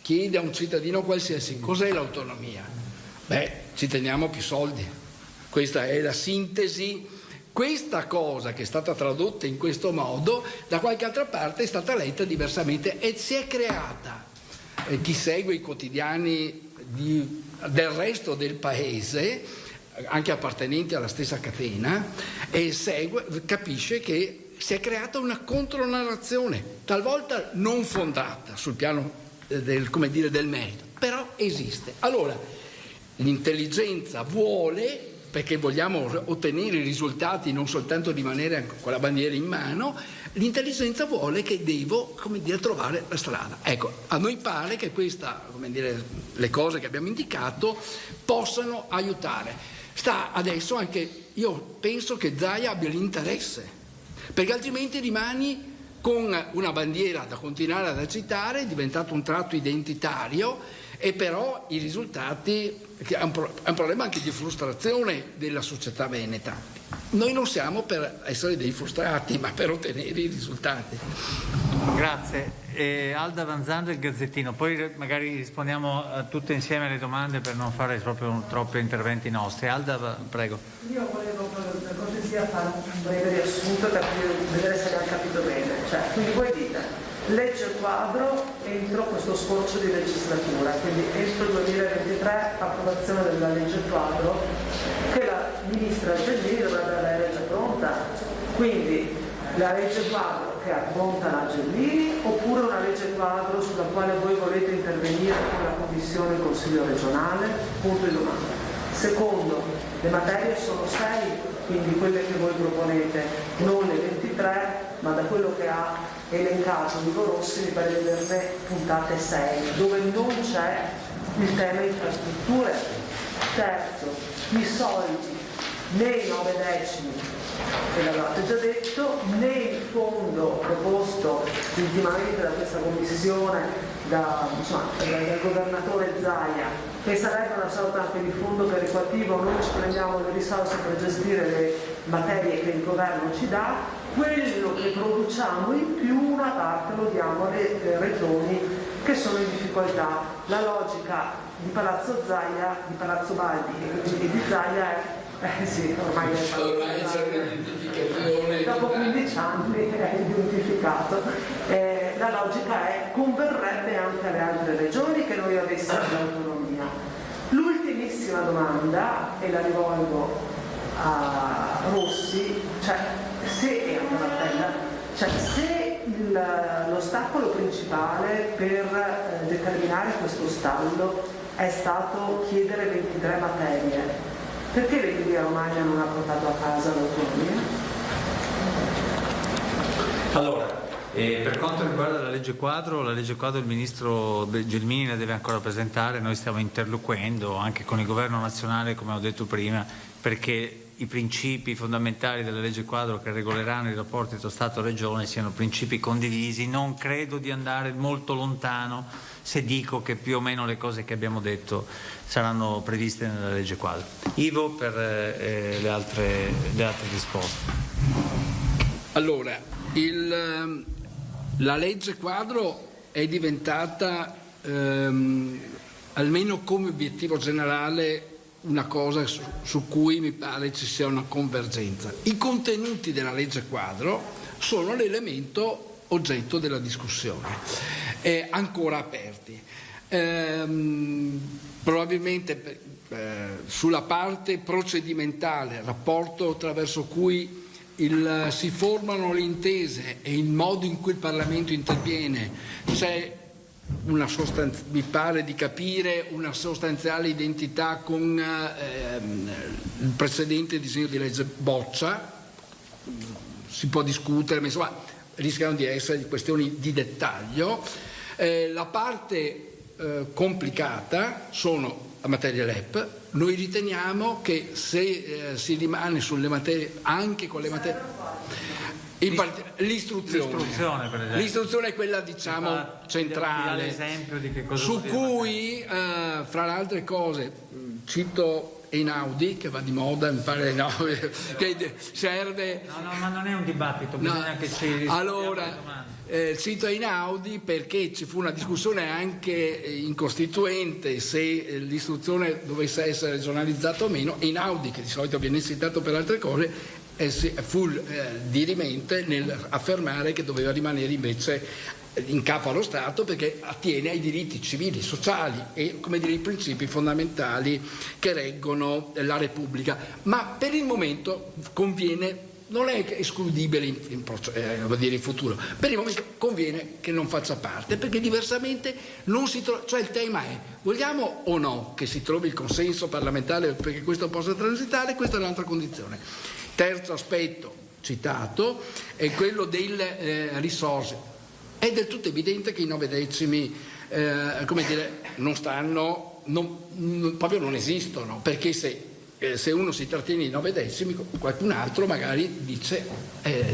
chiede a un cittadino qualsiasi cos'è l'autonomia, ci teniamo più soldi. Questa è la sintesi. Questa cosa che è stata tradotta in questo modo da qualche altra parte è stata letta diversamente e si è creata. Chi segue i quotidiani del resto del paese, anche appartenenti alla stessa catena, capisce che si è creata una contronarrazione, talvolta non fondata sul piano del merito, però esiste. Allora, l'intelligenza vuole, perché vogliamo ottenere i risultati, non soltanto rimanere con la bandiera in mano, l'intelligenza vuole che devo, trovare la strada. Ecco, a noi pare che le cose che abbiamo indicato possano aiutare. Sta adesso anche, io penso che Zaia abbia l'interesse, perché altrimenti rimani con una bandiera da continuare ad agitare, è diventato un tratto identitario, e però i risultati, che è un problema anche di frustrazione della società veneta. Noi non siamo per essere dei frustrati, ma per ottenere i risultati. Grazie. Alda Vanzando, il Gazzettino, poi magari rispondiamo a tutte insieme alle domande per non fare proprio troppi interventi nostri. Alda, prego. Io volevo per cortesia fare un breve riassunto per vedere se abbiamo capito bene. Quindi voi dite legge quadro entro questo scorcio di legislatura, quindi entro il 2023 approvazione della legge quadro che la ministra Gelmini dovrebbe avere già pronta. Quindi la legge quadro che appronta la Gelmini oppure una legge quadro sulla quale voi volete intervenire con la Commissione e il Consiglio regionale? Punto di domanda. Secondo, le materie sono 6, quindi quelle che voi proponete, non le 23, ma da quello che ha elencato Vivo Rossi mi pare di averne puntate 6, dove non c'è il tema infrastrutture. Terzo, i soldi né i 9 decimi, che l'avevate già detto, né il fondo proposto ultimamente da questa commissione dal governatore Zaia, che sarebbe una sorta anche di fondo perequativo. Noi ci prendiamo le risorse per gestire le materie che il governo ci dà, quello che produciamo in più una parte lo diamo alle regioni che sono in difficoltà. La logica di Palazzo Zaia, di Palazzo Baldi e di Zaia è sì, ormai è dopo 15 15 anni è identificato. La logica è: converrebbe anche alle altre regioni che noi avessimo l'autonomia. L'ultimissima domanda, e la rivolgo a Rossi, cioè se l'ostacolo principale per determinare questo stallo è stato chiedere 23 materie, perché l'Emilia Romagna non ha portato a casa l'autonomia? Allora, per quanto riguarda la legge quadro il ministro Gelmini la deve ancora presentare. Noi stiamo interloquendo anche con il governo nazionale, come ho detto prima, perché i principi fondamentali della legge quadro che regoleranno i rapporti tra Stato e Regione siano principi condivisi. Non credo di andare molto lontano se dico che più o meno le cose che abbiamo detto saranno previste nella legge quadro. Ivo per le altre risposte. Allora, la legge quadro è diventata almeno come obiettivo generale una cosa su cui mi pare ci sia una convergenza. I contenuti della legge quadro sono l'elemento oggetto della discussione, ancora aperti. Probabilmente sulla parte procedimentale, rapporto attraverso cui si formano le intese e il modo in cui il Parlamento interviene, c'è mi pare di capire una sostanziale identità con il precedente disegno di legge Boccia. Si può discutere, ma insomma rischiano di essere questioni di dettaglio. La parte complicata sono la materia LEP. Noi riteniamo che se si rimane sulle materie, anche con le materie, l'istruzione è quella, diciamo, centrale, di che cosa su cui fra le altre cose cito Einaudi, che va di moda, mi pare, no, che serve. No, ma non è un dibattito, bisogna che ci allora cito Einaudi perché ci fu una discussione anche in Costituente se l'istruzione dovesse essere regionalizzata o meno. Einaudi, che di solito viene citato per altre cose, fu dirimente nel affermare che doveva rimanere invece in capo allo Stato, perché attiene ai diritti civili, sociali e, come dire, i principi fondamentali che reggono la Repubblica. Ma per il momento conviene, non è escludibile in futuro, per il momento conviene che non faccia parte, perché diversamente non si trova, cioè il tema è: vogliamo o no che si trovi il consenso parlamentare perché questo possa transitare? Questa è un'altra condizione. Terzo aspetto citato è quello delle risorse. È del tutto evidente che i 9 decimi non stanno, proprio non esistono, perché se uno si trattiene i 9 decimi, qualcun altro magari dice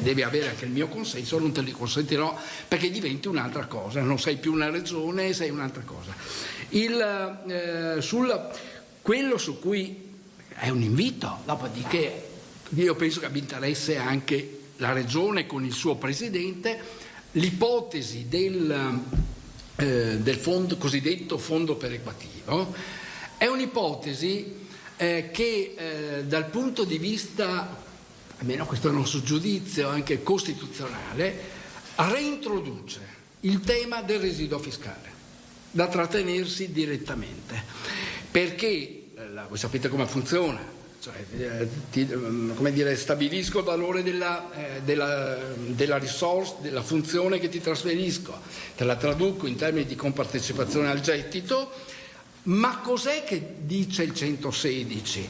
devi avere anche il mio consenso, non te li consentirò perché diventi un'altra cosa, non sei più una regione, sei un'altra cosa. Quello su cui è un invito, dopodiché io penso che abbia interesse anche la regione con il suo presidente, l'ipotesi del cosiddetto fondo perequativo è un'ipotesi che dal punto di vista, almeno questo è il nostro giudizio anche costituzionale, reintroduce il tema del residuo fiscale da trattenersi direttamente, perché voi sapete come funziona. Stabilisco il valore della risorsa, della funzione che ti trasferisco, te la traduco in termini di compartecipazione al gettito, ma cos'è che dice il 116?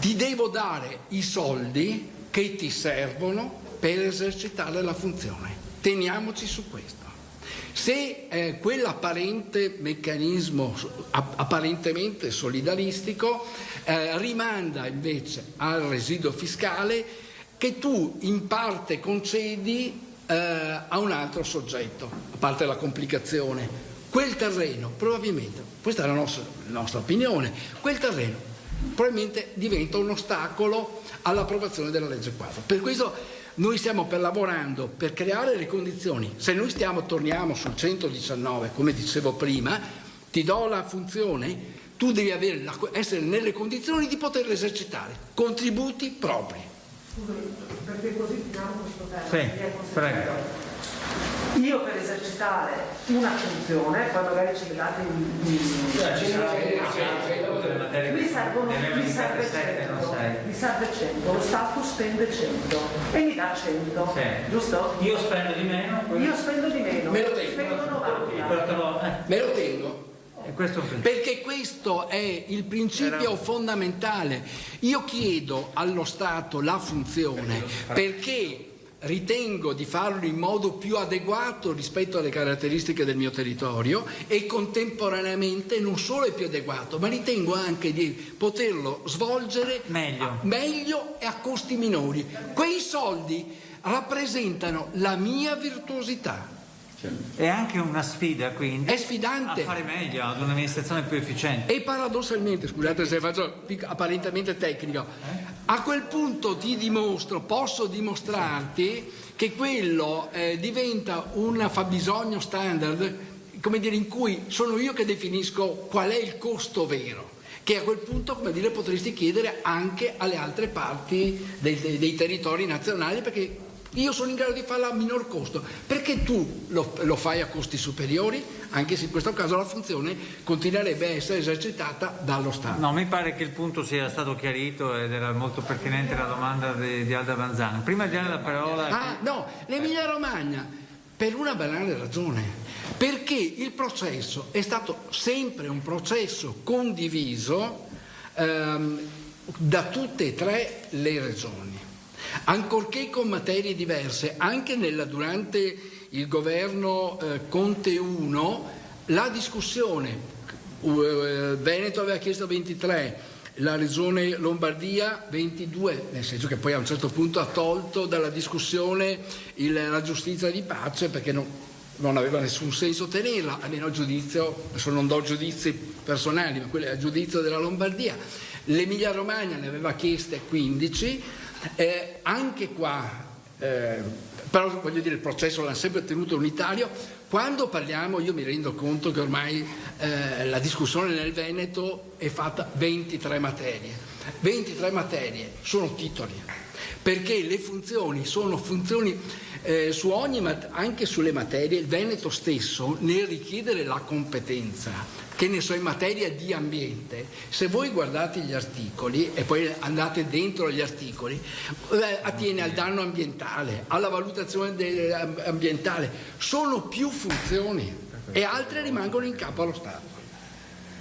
Ti devo dare i soldi che ti servono per esercitare la funzione. Teniamoci su questo. Se quell'apparente meccanismo apparentemente solidaristico rimanda invece al residuo fiscale che tu in parte concedi a un altro soggetto, a parte la complicazione, quel terreno probabilmente, questa è la nostra opinione, quel terreno probabilmente diventa un ostacolo all'approvazione della legge quadro. Per questo noi stiamo lavorando per creare le condizioni. Se noi torniamo sul 119, come dicevo prima, ti do la funzione, tu devi essere nelle condizioni di poterla esercitare, contributi propri. Scusami, perché così finiamo questo tema. Sì, prego. Io per esercitare una funzione, poi magari ci date mi serve 100, lo Stato spende 100 e mi dà 100, giusto? Io spendo di meno. Io spendo di meno, me lo tengo. spendo 90. Me lo tengo. Perché questo è il principio fondamentale. Io chiedo allo Stato la funzione perché ritengo di farlo in modo più adeguato rispetto alle caratteristiche del mio territorio e contemporaneamente non solo è più adeguato, ma ritengo anche di poterlo svolgere meglio e a costi minori. Quei soldi rappresentano la mia virtuosità. È anche una sfida, quindi, è sfidante a fare meglio, ad un'amministrazione più efficiente. E paradossalmente, scusate se faccio apparentemente tecnico, a quel punto posso dimostrarti che quello diventa un fabbisogno standard, come dire, in cui sono io che definisco qual è il costo vero, che a quel punto, come dire, potresti chiedere anche alle altre parti dei territori nazionali, perché io sono in grado di farla a minor costo. Perché tu lo fai a costi superiori, anche se in questo caso la funzione continuerebbe a essere esercitata dallo Stato. No, mi pare che il punto sia stato chiarito ed era molto pertinente la domanda di Alda Vanzana. Prima di dare la parola... l'Emilia Romagna, per una banale ragione, perché il processo è stato sempre un processo condiviso da tutte e tre le regioni. Ancorché con materie diverse, anche durante il governo Conte 1, la discussione, Veneto aveva chiesto 23, la regione Lombardia 22, nel senso che poi a un certo punto ha tolto dalla discussione la giustizia di pace perché non aveva nessun senso tenerla, almeno a giudizio, adesso non do giudizi personali, ma quello è a giudizio della Lombardia. L'Emilia Romagna ne aveva chieste 15, anche qua, però voglio dire, il processo l'ha sempre tenuto unitario. Quando parliamo, io mi rendo conto che ormai la discussione nel Veneto è fatta 23 materie. 23 materie sono titoli, perché le funzioni sono funzioni anche sulle materie. Il Veneto stesso, nel richiedere la competenza, che ne so, in materia di ambiente, se voi guardate gli articoli e poi andate dentro gli articoli, attiene al danno ambientale, alla valutazione ambientale, sono più funzioni e altre rimangono in capo allo Stato.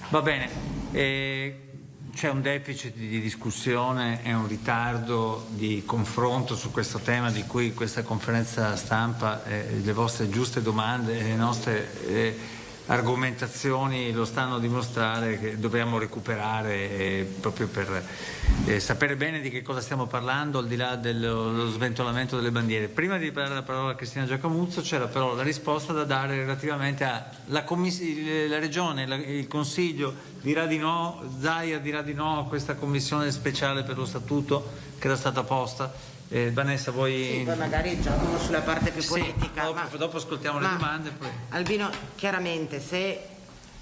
Va bene, c'è un deficit di discussione e un ritardo di confronto su questo tema di cui questa conferenza stampa, le vostre giuste domande e le nostre argomentazioni lo stanno a dimostrare, che dobbiamo recuperare proprio per sapere bene di che cosa stiamo parlando, al di là dello sventolamento delle bandiere. Prima di dare la parola a Cristina Giacomuzzo c'era però la risposta da dare relativamente alla Regione, il Consiglio dirà di no, Zaia dirà di no a questa commissione speciale per lo statuto che era stata posta. Vanessa, vuoi... Sì, poi magari giochiamo sulla parte più politica. Dopo ascoltiamo le domande. Poi... Albino, chiaramente se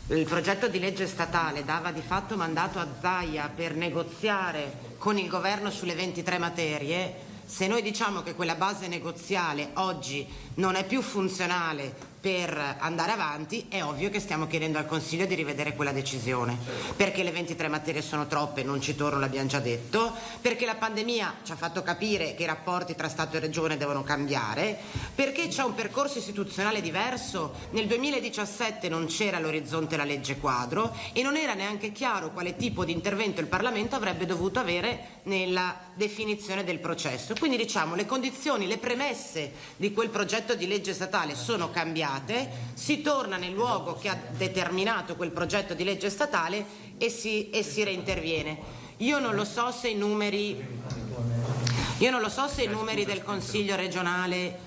il progetto di legge statale dava di fatto mandato a Zaia per negoziare con il governo sulle 23 materie, se noi diciamo che quella base negoziale oggi non è più funzionale per andare avanti, è ovvio che stiamo chiedendo al Consiglio di rivedere quella decisione, perché le 23 materie sono troppe, non ci torno, l'abbiamo già detto, perché la pandemia ci ha fatto capire che i rapporti tra Stato e Regione devono cambiare, perché c'è un percorso istituzionale diverso. Nel 2017 non c'era all'orizzonte la legge quadro e non era neanche chiaro quale tipo di intervento il Parlamento avrebbe dovuto avere nella definizione del processo. Quindi diciamo, le condizioni, le premesse di quel progetto di legge statale sono cambiate, si torna nel luogo che ha determinato quel progetto di legge statale e si reinterviene. Io non lo so se i numeri del Consiglio regionale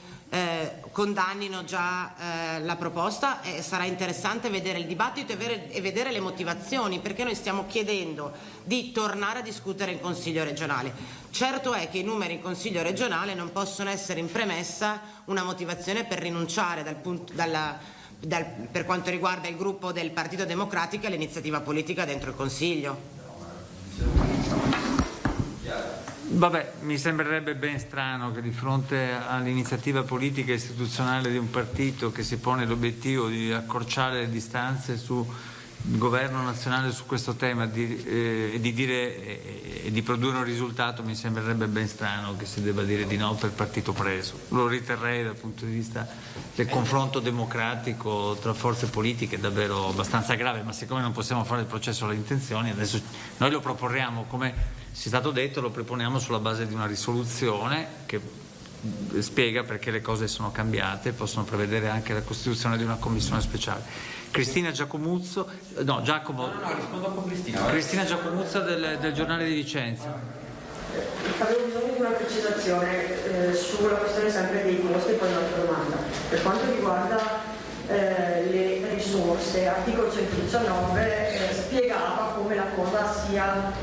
condannino già la proposta. Sarà interessante vedere il dibattito e vedere le motivazioni, perché noi stiamo chiedendo di tornare a discutere in Consiglio regionale. Certo è che i numeri in Consiglio regionale non possono essere in premessa una motivazione per rinunciare per quanto riguarda il gruppo del Partito Democratico all'iniziativa politica dentro il Consiglio. Vabbè, mi sembrerebbe ben strano che di fronte all'iniziativa politica e istituzionale di un partito che si pone l'obiettivo di accorciare le distanze sul governo nazionale su questo tema e di produrre un risultato, mi sembrerebbe ben strano che si debba dire di no per partito preso. Lo riterrei dal punto di vista del confronto democratico tra forze politiche davvero abbastanza grave, ma siccome non possiamo fare il processo alle intenzioni, adesso noi lo proporremo, come è stato detto, lo proponiamo sulla base di una risoluzione che spiega perché le cose sono cambiate e possono prevedere anche la costituzione di una commissione speciale. Giacomo. Rispondo con Cristina. Cristina Giacomuzza del Giornale di Vicenza. Avevo bisogno di una precisazione sulla questione sempre dei costi, poi un'altra domanda. Per quanto riguarda le risorse, articolo 119 spiegava come la cosa sia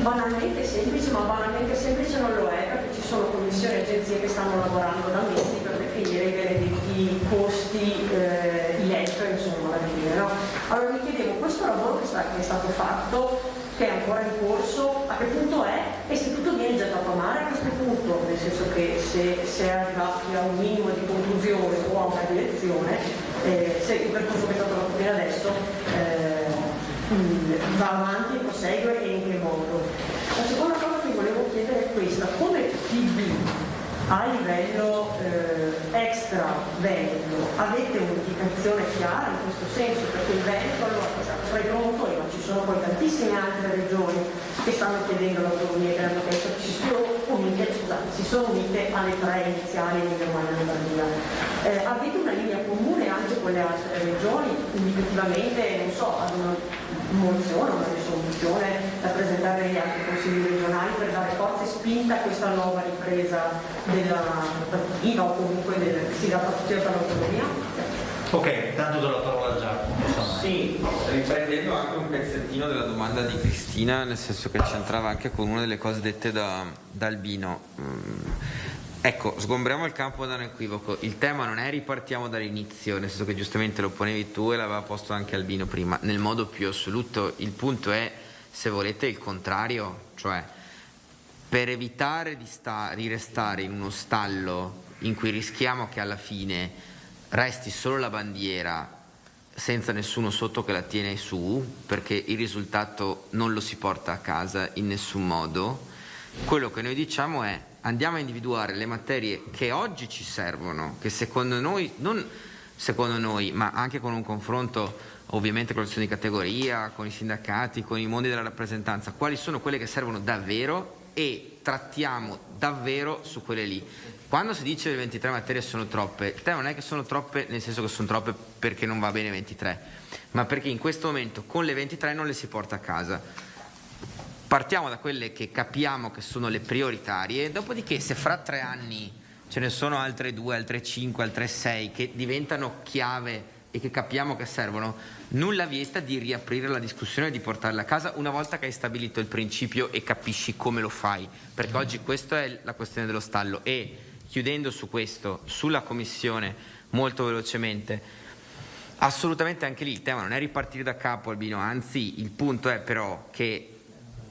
banalmente semplice, ma banalmente semplice non lo è, perché ci sono commissioni e agenzie che stanno lavorando da mesi per definire i benedetti costi IEP, insomma, da dire, no? Allora mi chiedevo, questo lavoro che è stato fatto, che è ancora in corso, a che punto è e se tutto viene gettato a mare a questo punto, nel senso che se è arrivati a un minimo di conclusione o a una direzione, se il percorso che è stato fatto fino adesso va avanti, prosegue e in che modo. La seconda cosa che volevo chiedere è questa: come PD a livello extra Veneto avete un'indicazione chiara in questo senso? Perché il Veneto allora è stato pronto, ma ci sono poi tantissime altre regioni che stanno chiedendo l'autonomia, che hanno chiesto, si sono unite alle tre iniziali di Germania e Lombardia. Avete una linea comune anche con le altre regioni, indicativamente, non so, ad una mozione, una risoluzione da presentare agli altri consigli regionali per dare forza e spinta a questa nuova ripresa della partita o comunque della partita per l'autonomia? Ok, tanto do la parola a Giacomo. Sì, riprendendo anche un pezzettino della domanda di Cristina, nel senso che c'entrava anche con una delle cose dette da Albino. Ecco, sgombriamo il campo da un equivoco. Il tema non è ripartiamo dall'inizio, nel senso che giustamente lo ponevi tu e l'aveva posto anche Albino prima, nel modo più assoluto. Il punto è, se volete, il contrario, cioè per evitare di restare in uno stallo in cui rischiamo che alla fine resti solo la bandiera senza nessuno sotto che la tiene su, perché il risultato non lo si porta a casa in nessun modo, quello che noi diciamo è: andiamo a individuare le materie che oggi ci servono, che secondo noi, non secondo noi, ma anche con un confronto ovviamente con le azioni di categoria, con i sindacati, con i mondi della rappresentanza, quali sono quelle che servono davvero, e trattiamo davvero su quelle lì. Quando si dice che le 23 materie sono troppe, il tema non è che sono troppe nel senso che sono troppe perché non va bene 23, ma perché in questo momento con le 23 non le si porta a casa. Partiamo da quelle che capiamo che sono le prioritarie, dopodiché se fra 3 anni ce ne sono altre 2, altre 5, altre 6 che diventano chiave e che capiamo che servono, nulla vieta di riaprire la discussione e di portarla a casa una volta che hai stabilito il principio e capisci come lo fai, perché oggi questa è la questione dello stallo. E chiudendo su questo, sulla commissione, molto velocemente, assolutamente anche lì il tema non è ripartire da capo, Albino, anzi il punto è però che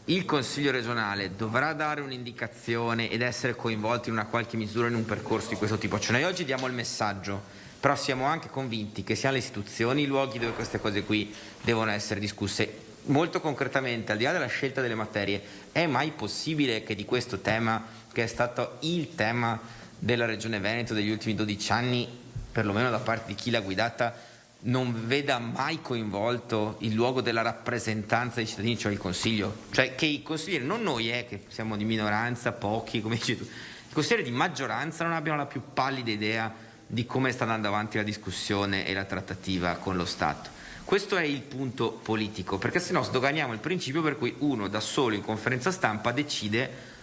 il Consiglio regionale dovrà dare un'indicazione ed essere coinvolto in una qualche misura in un percorso di questo tipo. Cioè noi oggi diamo il messaggio, però siamo anche convinti che siano le istituzioni i luoghi dove queste cose qui devono essere discusse. Molto concretamente, al di là della scelta delle materie, è mai possibile che di questo tema, che è stato il tema della Regione Veneto degli ultimi 12 anni, perlomeno da parte di chi l'ha guidata, non veda mai coinvolto il luogo della rappresentanza dei cittadini, cioè il Consiglio? Cioè che i consiglieri, non noi che siamo di minoranza, pochi, come dici tu, i consiglieri di maggioranza non abbiano la più pallida idea di come sta andando avanti la discussione e la trattativa con lo Stato. Questo è il punto politico, perché se no sdoganiamo il principio per cui uno da solo in conferenza stampa decide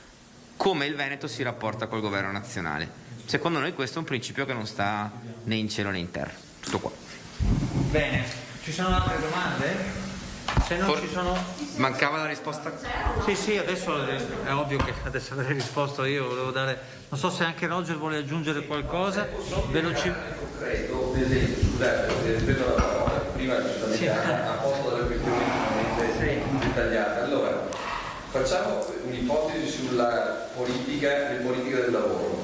come il Veneto si rapporta col governo nazionale. Secondo noi questo è un principio che non sta né in cielo né in terra. Tutto qua. Bene, ci sono altre domande? Se non ci sono... Mancava la risposta? Sì, adesso è ovvio che adesso avrei risposto io, volevo dare... Non so se anche Roger vuole aggiungere qualcosa. Velocemente. Scusate, preso la parola, prima giustamente a posto delle questioni dettagliate. Allora, Facciamo un'ipotesi sulla politica, le politiche del lavoro.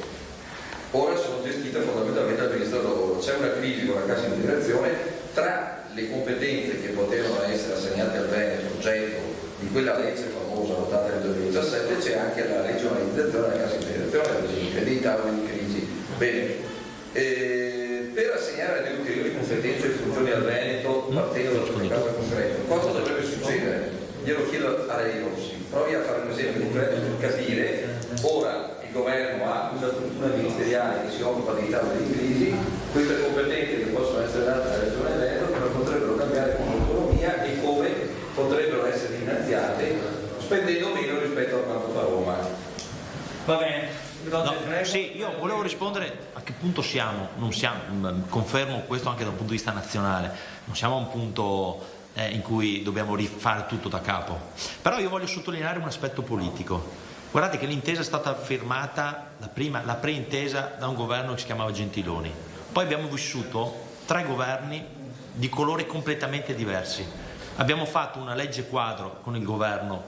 Ora sono gestite fondamentalmente dal Ministro del Lavoro. C'è una crisi con la cassa integrazione, tra le competenze che potevano essere assegnate al Veneto, oggetto di quella legge famosa votata nel 2017, c'è anche la regionalizzazione della cassa integrazione, dei tavoli di crisi. Bene. Per assegnare delle ulteriori competenze e funzioni al Veneto, partendo da questo caso concreto, cosa dovrebbe succedere? Glielo chiedo a lei Rossi, provi a fare un esempio concreto per capire. Ora il governo ha una struttura ministeriale che si occupa dei tavoli di crisi, queste competenze che possono essere date alla Regione Veneto come potrebbero cambiare con l'autonomia e come potrebbero essere finanziate spendendo meno rispetto a quanto fa Roma. Va bene. No, sì, io volevo rispondere a che punto siamo. Non siamo, confermo questo anche da un punto di vista nazionale, non siamo a un punto in cui dobbiamo rifare tutto da capo, però io voglio sottolineare un aspetto politico. Guardate che l'intesa è stata firmata, la preintesa, da un governo che si chiamava Gentiloni, poi abbiamo vissuto 3 governi di colore completamente diversi. Abbiamo fatto una legge quadro con il governo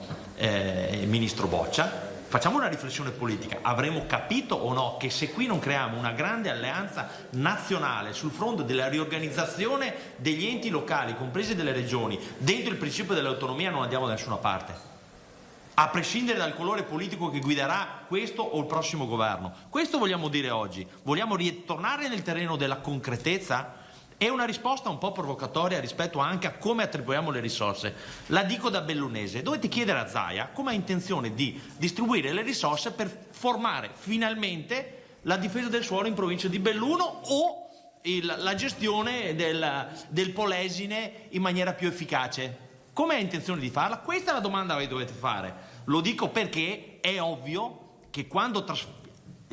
ministro Boccia. Facciamo una riflessione politica, avremmo capito o no che se qui non creiamo una grande alleanza nazionale sul fronte della riorganizzazione degli enti locali, compresi delle regioni, dentro il principio dell'autonomia non andiamo da nessuna parte, a prescindere dal colore politico che guiderà questo o il prossimo governo. Questo vogliamo dire oggi, vogliamo ritornare nel terreno della concretezza? È una risposta un po' provocatoria rispetto anche a come attribuiamo le risorse. La dico da bellunese, dovete chiedere a Zaia come ha intenzione di distribuire le risorse per formare finalmente la difesa del suolo in provincia di Belluno o la gestione del Polesine in maniera più efficace. Come ha intenzione di farla? Questa è la domanda che dovete fare. Lo dico perché è ovvio che quando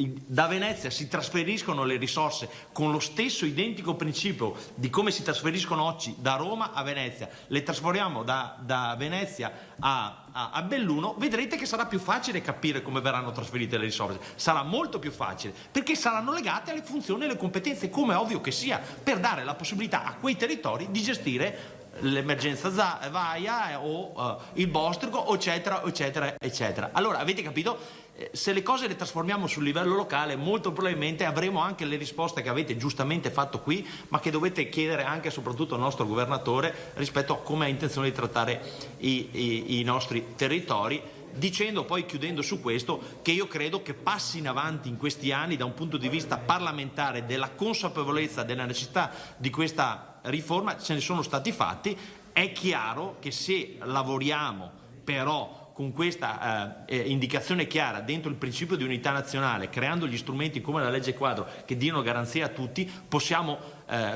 da Venezia si trasferiscono le risorse con lo stesso identico principio di come si trasferiscono oggi da Roma a Venezia, le trasferiamo da Venezia a Belluno, vedrete che sarà più facile capire come verranno trasferite le risorse, sarà molto più facile perché saranno legate alle funzioni e alle competenze, come è ovvio che sia, per dare la possibilità a quei territori di gestire l'emergenza Vaia o il Bostrico, eccetera, eccetera, eccetera. Allora, avete capito? Se le cose le trasformiamo sul livello locale, molto probabilmente avremo anche le risposte che avete giustamente fatto qui, ma che dovete chiedere anche e soprattutto al nostro governatore rispetto a come ha intenzione di trattare i nostri territori, dicendo poi, chiudendo su questo, che io credo che passi in avanti in questi anni da un punto di vista parlamentare della consapevolezza della necessità di questa riforma, ce ne sono stati fatti. È chiaro che se lavoriamo però con questa indicazione chiara dentro il principio di unità nazionale, creando gli strumenti come la legge quadro che diano garanzia a tutti, possiamo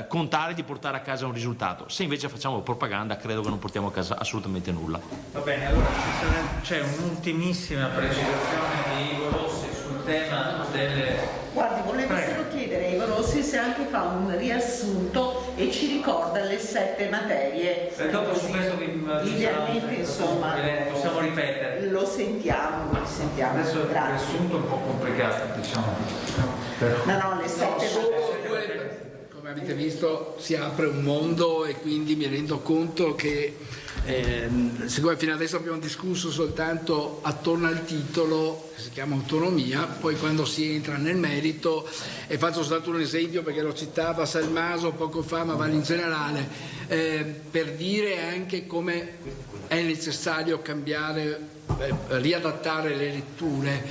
contare di portare a casa un risultato. Se invece facciamo propaganda, credo che non portiamo a casa assolutamente nulla. Va bene, allora c'è un'ultimissima precisazione di Ivo Rossi sul tema delle... Guardi, volevo solo chiedere a Ivo Rossi se anche fa un riassunto e ci ricorda le 7 materie. E dopo su questo idealmente, insomma, possiamo ripetere. Lo sentiamo. Adesso il riassunto è un po' complicato, diciamo. No, le 7 come avete visto si apre un mondo e quindi mi rendo conto che siccome fino adesso abbiamo discusso soltanto attorno al titolo che si chiama autonomia, poi quando si entra nel merito, e faccio soltanto un esempio perché lo citava Salmaso poco fa, ma vale in generale, per dire anche come è necessario cambiare, riadattare le letture.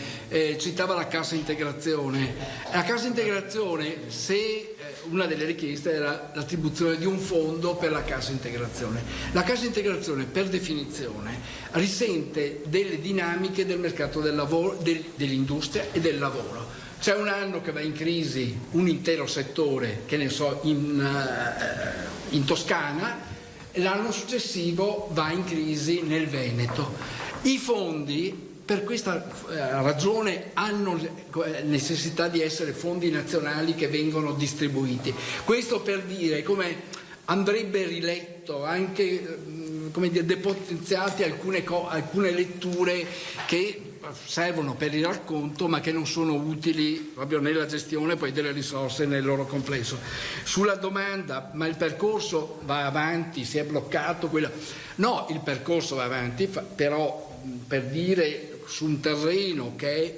Citava la cassa integrazione. La cassa integrazione, se una delle richieste era l'attribuzione di un fondo per la cassa integrazione. La cassa integrazione per definizione risente delle dinamiche del mercato del lavoro, dell'industria e del lavoro. C'è un anno che va in crisi un intero settore, che ne so, in Toscana, e l'anno successivo va in crisi nel Veneto. I fondi per questa ragione hanno necessità di essere fondi nazionali che vengono distribuiti. Questo per dire come andrebbe riletto, anche come dire, depotenziate alcune letture che servono per il racconto ma che non sono utili proprio nella gestione poi delle risorse nel loro complesso. Sulla domanda, ma il percorso va avanti, si è bloccato quella... No, il percorso va avanti, però per dire, su un terreno che è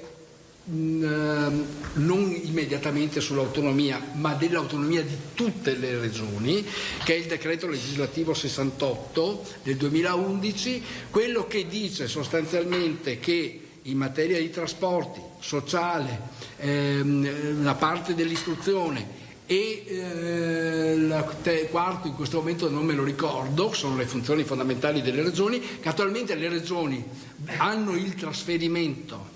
non immediatamente sull'autonomia, ma dell'autonomia di tutte le regioni, che è il decreto legislativo 68 del 2011, quello che dice sostanzialmente che in materia di trasporti, sociale, una parte dell'istruzione e il quarto, in questo momento non me lo ricordo, sono le funzioni fondamentali delle regioni, che attualmente le regioni hanno il trasferimento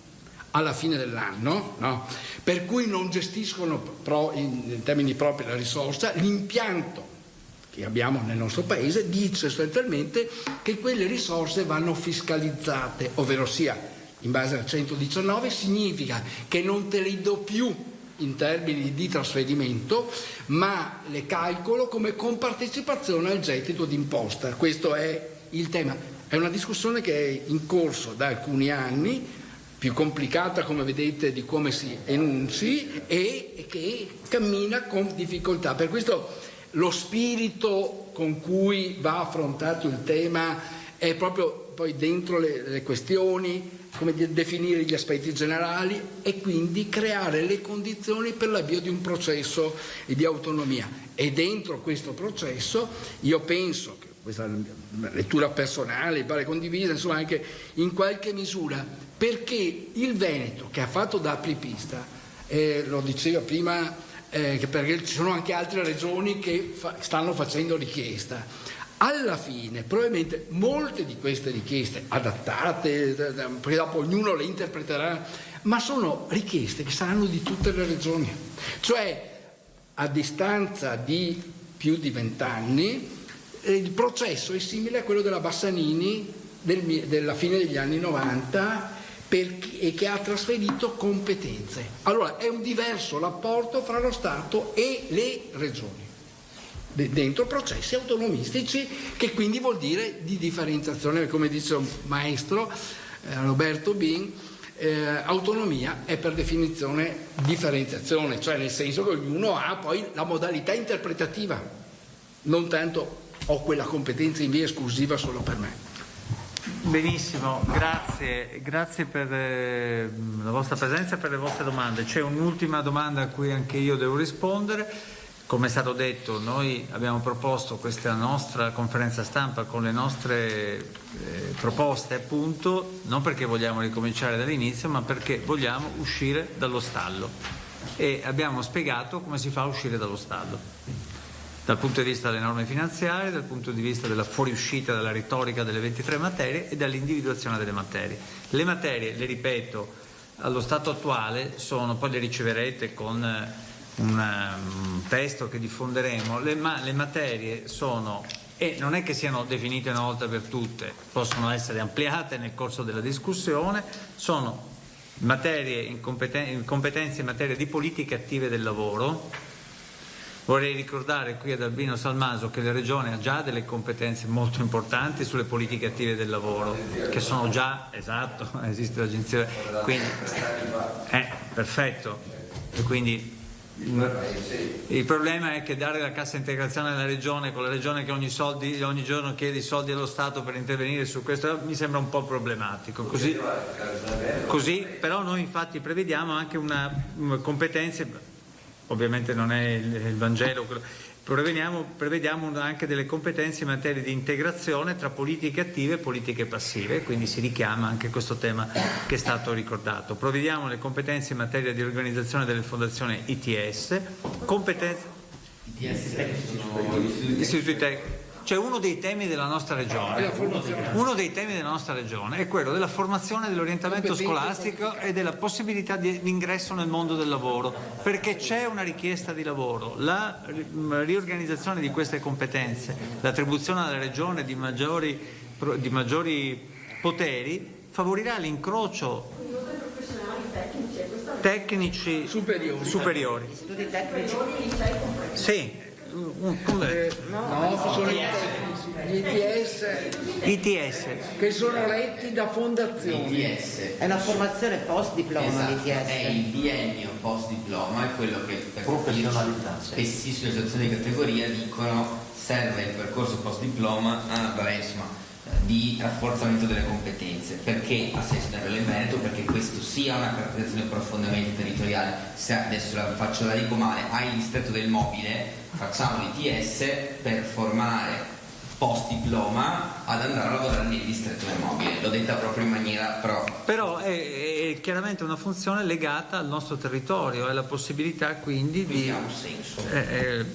alla fine dell'anno, no? Per cui non gestiscono in termini propri la risorsa. L'impianto che abbiamo nel nostro paese dice sostanzialmente che quelle risorse vanno fiscalizzate, ovvero sia in base al 119, significa che non te le do più in termini di trasferimento, ma le calcolo come compartecipazione al gettito d'imposta. Questo è il tema. È una discussione che è in corso da alcuni anni, più complicata, come vedete, di come si enunci, e che cammina con difficoltà. Per questo lo spirito con cui va affrontato il tema è proprio poi dentro le questioni, come definire gli aspetti generali e quindi creare le condizioni per l'avvio di un processo di autonomia. E dentro questo processo io penso che questa lettura personale, pare condivisa, insomma anche in qualche misura, perché il Veneto, che ha fatto da apripista, lo diceva prima, perché ci sono anche altre regioni che stanno facendo richiesta, alla fine probabilmente molte di queste richieste adattate, perché dopo ognuno le interpreterà, ma sono richieste che saranno di tutte le regioni, cioè a distanza di più di 20 anni il processo è simile a quello della Bassanini della fine degli anni 90, e che ha trasferito competenze. Allora è un diverso rapporto fra lo Stato e le regioni dentro processi autonomistici, che quindi vuol dire di differenziazione, come dice un maestro Roberto Bin. Autonomia è per definizione differenziazione, cioè nel senso che ognuno ha poi la modalità interpretativa, non tanto ho quella competenza in via esclusiva solo per me. Benissimo, grazie per la vostra presenza e per le vostre domande. C'è un'ultima domanda a cui anche io devo rispondere. Come è stato detto, noi abbiamo proposto questa nostra conferenza stampa con le nostre proposte, appunto, non perché vogliamo ricominciare dall'inizio, ma perché vogliamo uscire dallo stallo. E abbiamo spiegato come si fa a uscire dallo stallo. Dal punto di vista delle norme finanziarie, dal punto di vista della fuoriuscita dalla retorica delle 23 materie e dall'individuazione delle materie. Le materie, le ripeto, allo stato attuale sono, poi le riceverete con un testo che diffonderemo, ma le materie sono, e non è che siano definite una volta per tutte, possono essere ampliate nel corso della discussione, sono materie competenze in materia di politiche attive del lavoro. Vorrei ricordare qui ad Albino Salmaso che la Regione ha già delle competenze molto importanti sulle politiche attive del lavoro, che sono già, esatto, esiste l'agenzia, quindi perfetto. E quindi il problema è che dare la cassa integrazione alla Regione, con la Regione che ogni giorno chiede i soldi allo Stato per intervenire su questo, mi sembra un po' problematico. Così però noi infatti prevediamo anche una competenza. Ovviamente non è il Vangelo, prevediamo anche delle competenze in materia di integrazione tra politiche attive e politiche passive, quindi si richiama anche questo tema che è stato ricordato. Provvediamo le competenze in materia di organizzazione delle fondazioni ITS, istituti tecnici. Cioè uno dei temi della nostra regione è quello della formazione, dell'orientamento scolastico e della possibilità di ingresso nel mondo del lavoro, perché c'è una richiesta di lavoro. La riorganizzazione di queste competenze, l'attribuzione alla regione di maggiori poteri favorirà l'incrocio tecnici superiori. Studi tecnici. Sì. No, sono gli ITS che sono letti da fondazioni. È una formazione post diploma, esatto, l'ITS. è il biennio post diploma, è quello che professionalità spessissime associazioni di categoria dicono serve il percorso post diploma a dare insomma di rafforzamento delle competenze. Perché ha senso tenerlo in Veneto? Perché questo sia una caratterizzazione profondamente territoriale. Se adesso la dico male, hai il distretto del mobile, facciamo l'ITS per formare post diploma ad andare a lavorare nel distretto del mobile. L'ho detta proprio in maniera però è chiaramente una funzione legata al nostro territorio, è la possibilità quindi di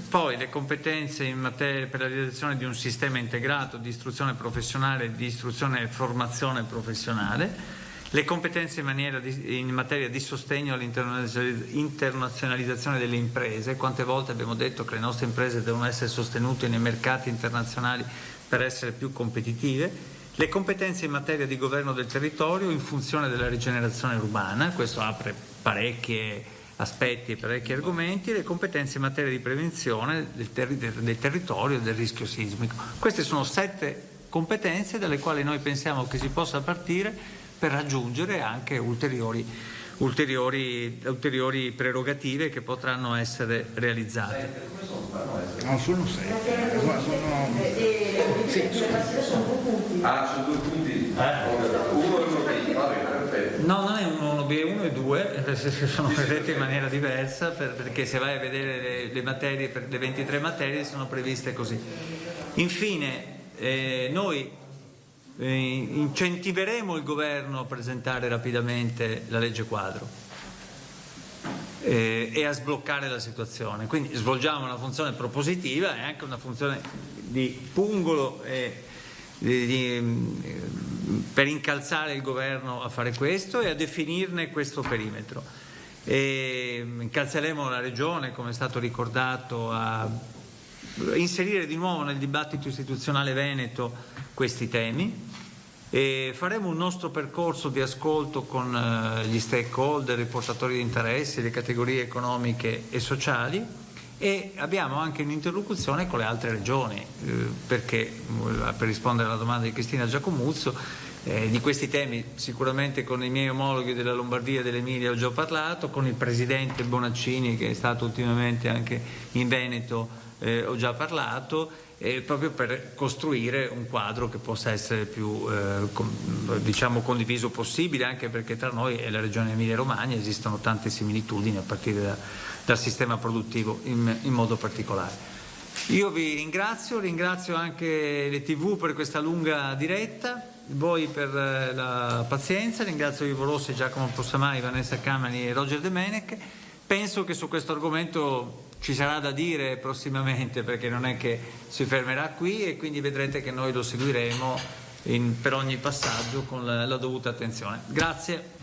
poi le competenze in materia per la realizzazione di un sistema integrato di istruzione professionale, di istruzione e formazione professionale, le competenze in materia di sostegno all'internazionalizzazione delle imprese. Quante volte abbiamo detto che le nostre imprese devono essere sostenute nei mercati internazionali per essere più competitive, le competenze in materia di governo del territorio in funzione della rigenerazione urbana, questo apre parecchi aspetti e parecchi argomenti, le competenze in materia di prevenzione del territorio e del rischio sismico. Queste sono 7 competenze dalle quali noi pensiamo che si possa partire per raggiungere anche ulteriori prerogative che potranno essere realizzate. No, sono 6. Sono 2 punti. Uno e uno B, vabbè, perfetto. No, non è uno B, 1 e 2, sono presenti in maniera diversa, perché se vai a vedere le materie, le 23 materie sono previste così. Infine, noi incentiveremo il governo a presentare rapidamente la legge quadro e a sbloccare la situazione, quindi svolgiamo una funzione propositiva e anche una funzione di pungolo per incalzare il governo a fare questo e a definirne questo perimetro. Incalzeremo la regione, come è stato ricordato, a inserire di nuovo nel dibattito istituzionale veneto questi temi e faremo un nostro percorso di ascolto con gli stakeholder, i portatori di interessi, le categorie economiche e sociali, e abbiamo anche un'interlocuzione con le altre regioni perché, per rispondere alla domanda di Cristina Giacomuzzo, di questi temi sicuramente con i miei omologhi della Lombardia e dell'Emilia ho già parlato, con il presidente Bonaccini che è stato ultimamente anche in Veneto ho già parlato, proprio per costruire un quadro che possa essere più diciamo condiviso possibile, anche perché tra noi e la regione Emilia-Romagna esistono tante similitudini a partire dal sistema produttivo in modo particolare. Io vi ringrazio anche le TV per questa lunga diretta, voi per la pazienza, ringrazio Ivo Rossi, Giacomo Possamai, Vanessa Camani e Roger Demenec. Penso che su questo argomento ci sarà da dire prossimamente, perché non è che si fermerà qui, e quindi vedrete che noi lo seguiremo per ogni passaggio con la dovuta attenzione. Grazie.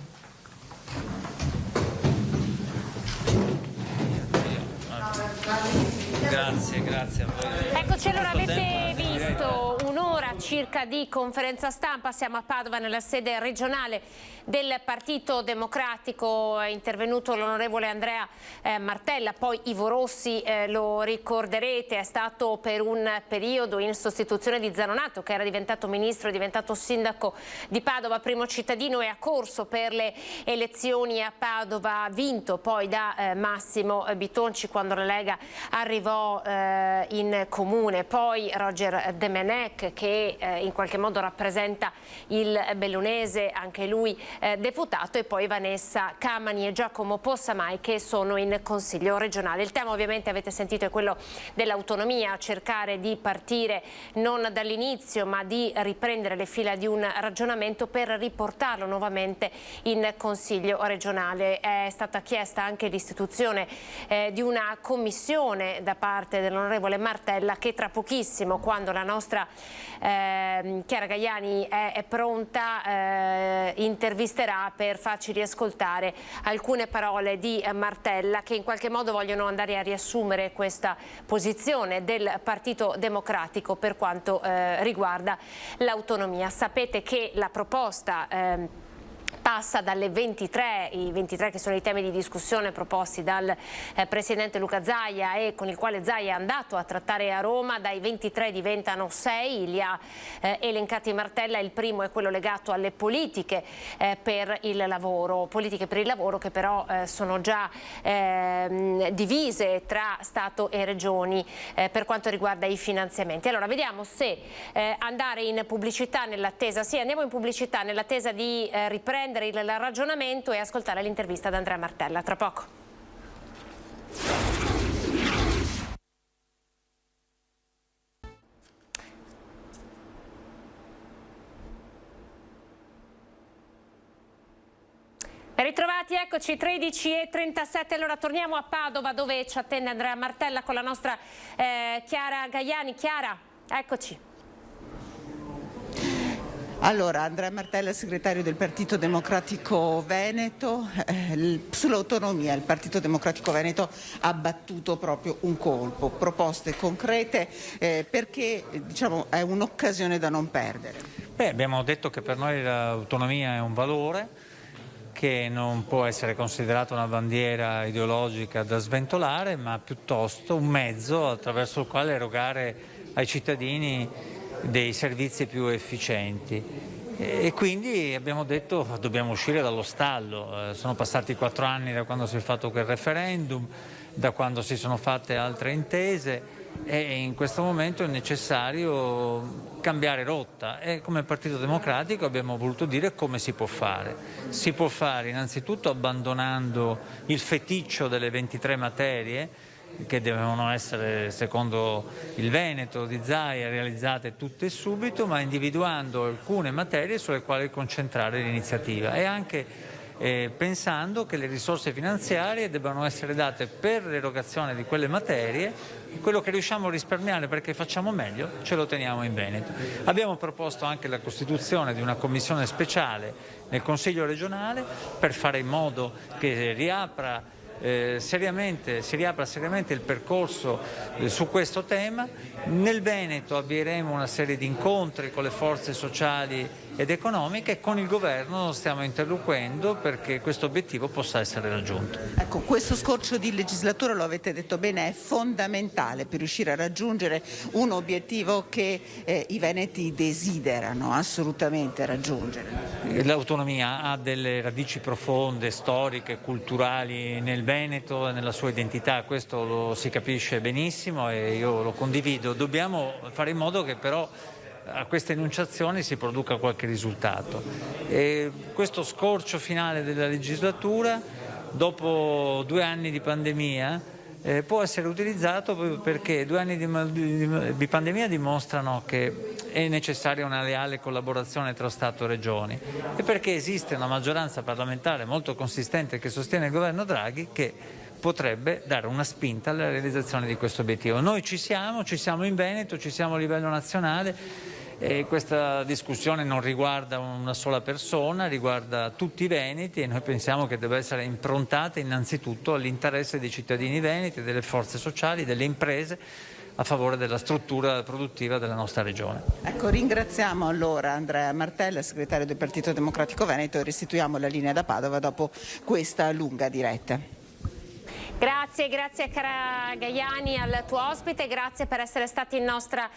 Grazie a voi. Eccoci, allora avete visto un'ora circa di conferenza stampa, siamo a Padova nella sede regionale del Partito Democratico, è intervenuto l'onorevole Andrea Martella, poi Ivo Rossi, lo ricorderete, è stato per un periodo in sostituzione di Zanonato, che era diventato ministro, è diventato sindaco di Padova, primo cittadino, e ha corso per le elezioni a Padova, vinto poi da Massimo Bitonci quando la Lega arrivò in comune, poi Roger Demenec che in qualche modo rappresenta il bellunese, anche lui deputato, e poi Vanessa Camani e Giacomo Possamai che sono in Consiglio regionale. Il tema, ovviamente avete sentito, è quello dell'autonomia, cercare di partire non dall'inizio ma di riprendere le fila di un ragionamento per riportarlo nuovamente in Consiglio regionale. È stata chiesta anche l'istituzione di una commissione da parte dell'onorevole Martella, che tra pochissimo, quando la nostra Chiara Gaiani è pronta, intervisterà per farci riascoltare alcune parole di Martella, che in qualche modo vogliono andare a riassumere questa posizione del Partito Democratico per quanto riguarda l'autonomia. Sapete che la proposta passa dalle 23, i 23 che sono i temi di discussione proposti dal Presidente Luca Zaia e con il quale Zaia è andato a trattare a Roma, dai 23 diventano 6, li ha elencati Martella. Il primo è quello legato alle politiche per il lavoro che però sono già divise tra Stato e Regioni per quanto riguarda i finanziamenti. Allora vediamo se andare in pubblicità nell'attesa, sì, andiamo in pubblicità nell'attesa di riprendere il ragionamento e ascoltare l'intervista ad Andrea Martella. Tra poco. Ritrovati, eccoci, 13:37. Allora torniamo a Padova dove ci attende Andrea Martella con la nostra Chiara Gaiani. Chiara, eccoci. Allora, Andrea Martella, segretario del Partito Democratico Veneto, sull'autonomia il Partito Democratico Veneto ha battuto proprio un colpo, proposte concrete perché diciamo è un'occasione da non perdere. Abbiamo detto che per noi l'autonomia è un valore che non può essere considerata una bandiera ideologica da sventolare, ma piuttosto un mezzo attraverso il quale erogare ai cittadini dei servizi più efficienti. E quindi abbiamo detto che dobbiamo uscire dallo stallo. Sono passati 4 anni da quando si è fatto quel referendum, da quando si sono fatte altre intese e in questo momento è necessario cambiare rotta e come Partito Democratico abbiamo voluto dire come si può fare. Si può fare innanzitutto abbandonando il feticcio delle 23 materie che devono essere, secondo il Veneto di Zaia, realizzate tutte subito, ma individuando alcune materie sulle quali concentrare l'iniziativa e anche pensando che le risorse finanziarie debbano essere date per l'erogazione di quelle materie, quello che riusciamo a risparmiare perché facciamo meglio ce lo teniamo in Veneto. Abbiamo proposto anche la costituzione di una commissione speciale nel Consiglio regionale per fare in modo che si riapra seriamente il percorso su questo tema. Nel Veneto avvieremo una serie di incontri con le forze sociali ed economiche e con il governo stiamo interloquendo perché questo obiettivo possa essere raggiunto. Ecco, questo scorcio di legislatura, lo avete detto bene, è fondamentale per riuscire a raggiungere un obiettivo che i veneti desiderano assolutamente raggiungere. L'autonomia ha delle radici profonde, storiche, culturali nel Veneto e nella sua identità, questo lo si capisce benissimo e io lo condivido. Dobbiamo fare in modo che però a queste enunciazioni si produca qualche risultato. E questo scorcio finale della legislatura, dopo 2 anni di pandemia, può essere utilizzato perché 2 anni di pandemia dimostrano che è necessaria una leale collaborazione tra Stato e Regioni e perché esiste una maggioranza parlamentare molto consistente che sostiene il governo Draghi che potrebbe dare una spinta alla realizzazione di questo obiettivo. Noi ci siamo in Veneto, ci siamo a livello nazionale e questa discussione non riguarda una sola persona, riguarda tutti i veneti e noi pensiamo che debba essere improntata innanzitutto all'interesse dei cittadini veneti, delle forze sociali, delle imprese a favore della struttura produttiva della nostra regione. Ecco, ringraziamo allora Andrea Martella, segretario del Partito Democratico Veneto e restituiamo la linea da Padova dopo questa lunga diretta. Grazie cara Gaiani al tuo ospite, grazie per essere stati in nostra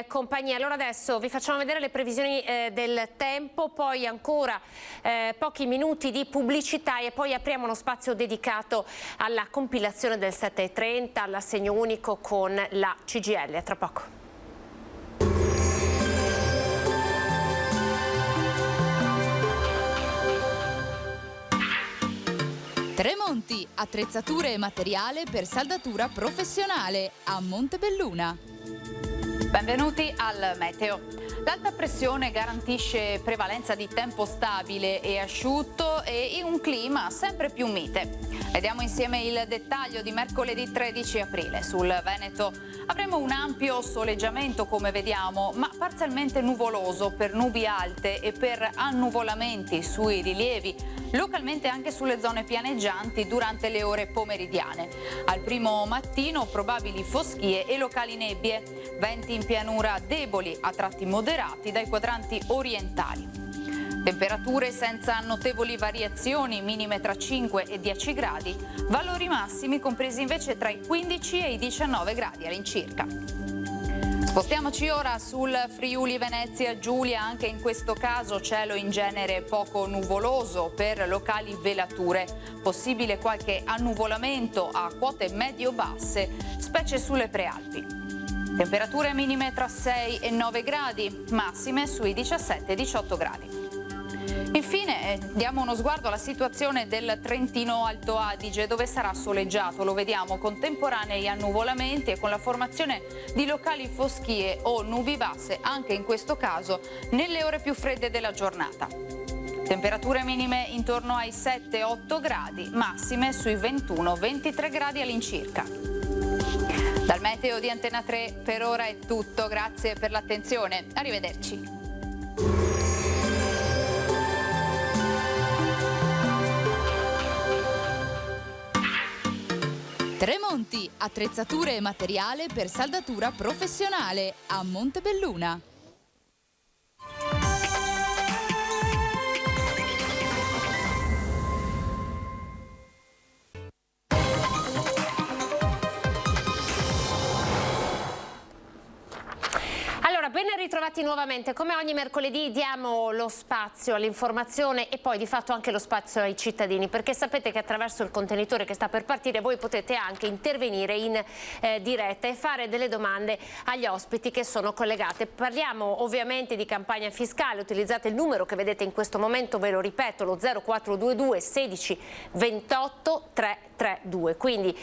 compagnia. Allora adesso vi facciamo vedere le previsioni del tempo, poi ancora pochi minuti di pubblicità e poi apriamo uno spazio dedicato alla compilazione del 7:30, all'assegno unico con la CGIL. A tra poco. Tremonti, attrezzature e materiale per saldatura professionale a Montebelluna. Benvenuti al meteo. L'alta pressione garantisce prevalenza di tempo stabile e asciutto e in un clima sempre più mite. Vediamo insieme il dettaglio di mercoledì 13 aprile. Sul Veneto avremo un ampio soleggiamento come vediamo, ma parzialmente nuvoloso per nubi alte e per annuvolamenti sui rilievi, localmente anche sulle zone pianeggianti durante le ore pomeridiane. Al primo mattino probabili foschie e locali nebbie, venti in pianura deboli a tratti moderati dai quadranti orientali. Temperature senza notevoli variazioni, minime tra 5 e 10 gradi, valori massimi compresi invece tra i 15 e i 19 gradi all'incirca. Spostiamoci ora sul Friuli Venezia Giulia, anche in questo caso cielo in genere poco nuvoloso per locali velature, possibile qualche annuvolamento a quote medio-basse, specie sulle prealpi. Temperature minime tra 6 e 9 gradi, massime sui 17 e 18 gradi. Infine diamo uno sguardo alla situazione del Trentino Alto Adige, dove sarà soleggiato, lo vediamo, con temporanei annuvolamenti e con la formazione di locali foschie o nubi basse, anche in questo caso nelle ore più fredde della giornata. Temperature minime intorno ai 7-8 gradi, massime sui 21-23 gradi all'incirca. Dal meteo di Antena 3 per ora è tutto, grazie per l'attenzione, arrivederci. Tremonti, attrezzature e materiale per saldatura professionale a Montebelluna. Ben ritrovati nuovamente. Come ogni mercoledì diamo lo spazio all'informazione e poi di fatto anche lo spazio ai cittadini, perché sapete che attraverso il contenitore che sta per partire voi potete anche intervenire in diretta e fare delle domande agli ospiti che sono collegate. Parliamo ovviamente di campagna fiscale, utilizzate il numero che vedete in questo momento, ve lo ripeto, lo 0422 16 28 332. Quindi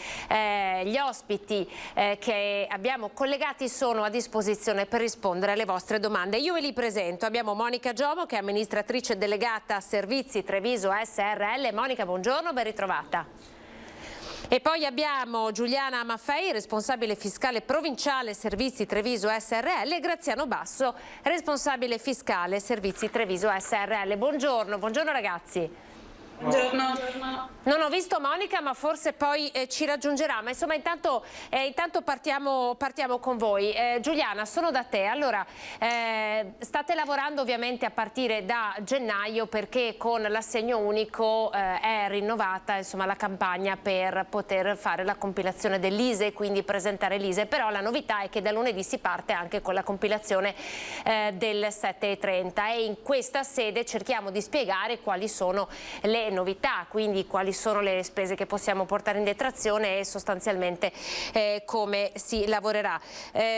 gli ospiti che abbiamo collegati sono a disposizione per rispondere alle vostre domande. Io ve li presento. Abbiamo Monica Giomo, che è amministratrice delegata Servizi Treviso SRL. Monica, buongiorno, ben ritrovata. E poi abbiamo Giuliana Maffei, responsabile fiscale provinciale Servizi Treviso SRL, e Graziano Basso, responsabile fiscale Servizi Treviso SRL. Buongiorno, buongiorno ragazzi. Buongiorno. Non ho visto Monica, ma forse poi ci raggiungerà, ma insomma intanto partiamo con voi. Giuliana, sono da te. Allora, state lavorando ovviamente a partire da gennaio, perché con l'assegno unico è rinnovata insomma la campagna per poter fare la compilazione dell'ISEE, quindi presentare l'ISEE, però la novità è che da lunedì si parte anche con la compilazione del 7,30 e in questa sede cerchiamo di spiegare quali sono le novità, quindi quali sono le spese che possiamo portare in detrazione e sostanzialmente come si lavorerà.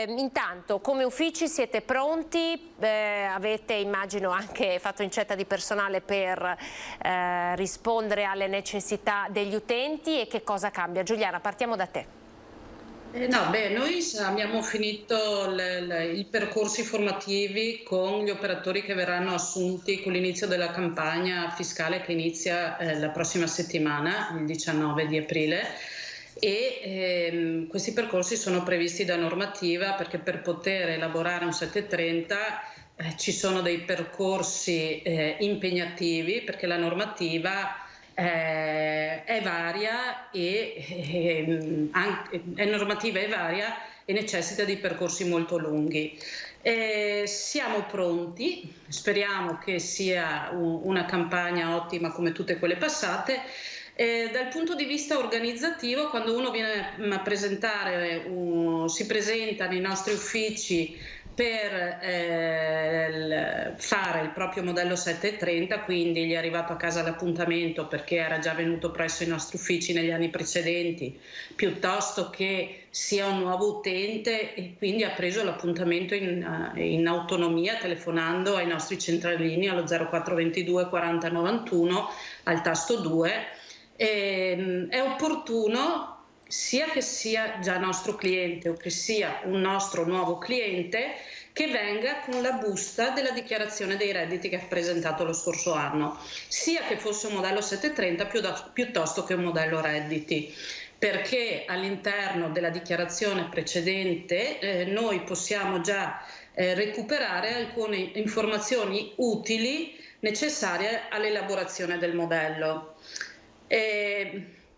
Intanto, come uffici siete pronti? Avete, immagino, anche fatto incetta di personale per rispondere alle necessità degli utenti, e che cosa cambia? Giuliana, partiamo da te. Noi abbiamo finito i percorsi formativi con gli operatori che verranno assunti con l'inizio della campagna fiscale che inizia la prossima settimana, il 19 di aprile, e questi percorsi sono previsti da normativa, perché per poter elaborare un 730 ci sono dei percorsi impegnativi, perché la normativa è varia è normativa e varia e necessita di percorsi molto lunghi. Siamo pronti, speriamo che sia una campagna ottima come tutte quelle passate. Dal punto di vista organizzativo, quando uno viene a presentare, si presenta nei nostri uffici per fare il proprio modello 730, quindi gli è arrivato a casa l'appuntamento perché era già venuto presso i nostri uffici negli anni precedenti, piuttosto che sia un nuovo utente e quindi ha preso l'appuntamento in autonomia telefonando ai nostri centralini allo 0422 40 91 al tasto 2. È opportuno, sia che sia già nostro cliente o che sia un nostro nuovo cliente, che venga con la busta della dichiarazione dei redditi che ha presentato lo scorso anno, sia che fosse un modello 730 piuttosto che un modello redditi, perché all'interno della dichiarazione precedente noi possiamo già recuperare alcune informazioni utili necessarie all'elaborazione del modello.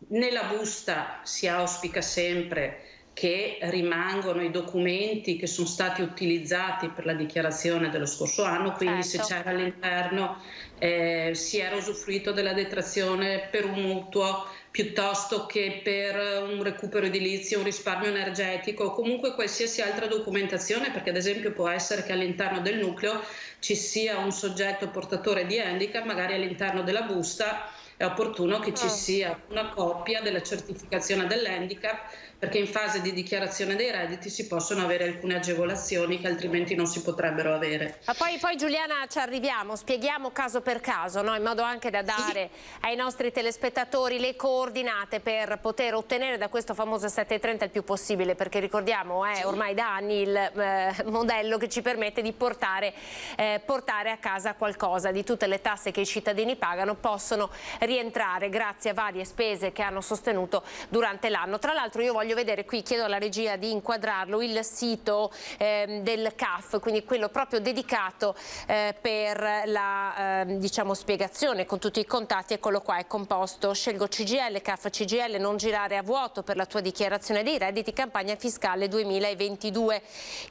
Nella busta si auspica sempre che rimangono i documenti che sono stati utilizzati per la dichiarazione dello scorso anno, quindi se c'era all'interno si era usufruito della detrazione per un mutuo piuttosto che per un recupero edilizio, un risparmio energetico o comunque qualsiasi altra documentazione, perché ad esempio può essere che all'interno del nucleo ci sia un soggetto portatore di handicap, magari all'interno della busta è opportuno che ci sia una copia della certificazione dell'handicap, perché in fase di dichiarazione dei redditi si possono avere alcune agevolazioni che altrimenti non si potrebbero avere. Ma poi Giuliana ci arriviamo, spieghiamo caso per caso, no? In modo anche da dare ai nostri telespettatori le coordinate per poter ottenere da questo famoso 730 il più possibile, perché ricordiamo è ormai da anni il modello che ci permette di portare a casa qualcosa, di tutte le tasse che i cittadini pagano possono rientrare grazie a varie spese che hanno sostenuto durante l'anno. Tra l'altro io voglio vedere qui, chiedo alla regia di inquadrarlo, il sito del CAF, quindi quello proprio dedicato per la diciamo spiegazione con tutti i contatti. Eccolo qua, è composto: scelgo CGIL, CAF CGIL, non girare a vuoto per la tua dichiarazione dei redditi, campagna fiscale 2022.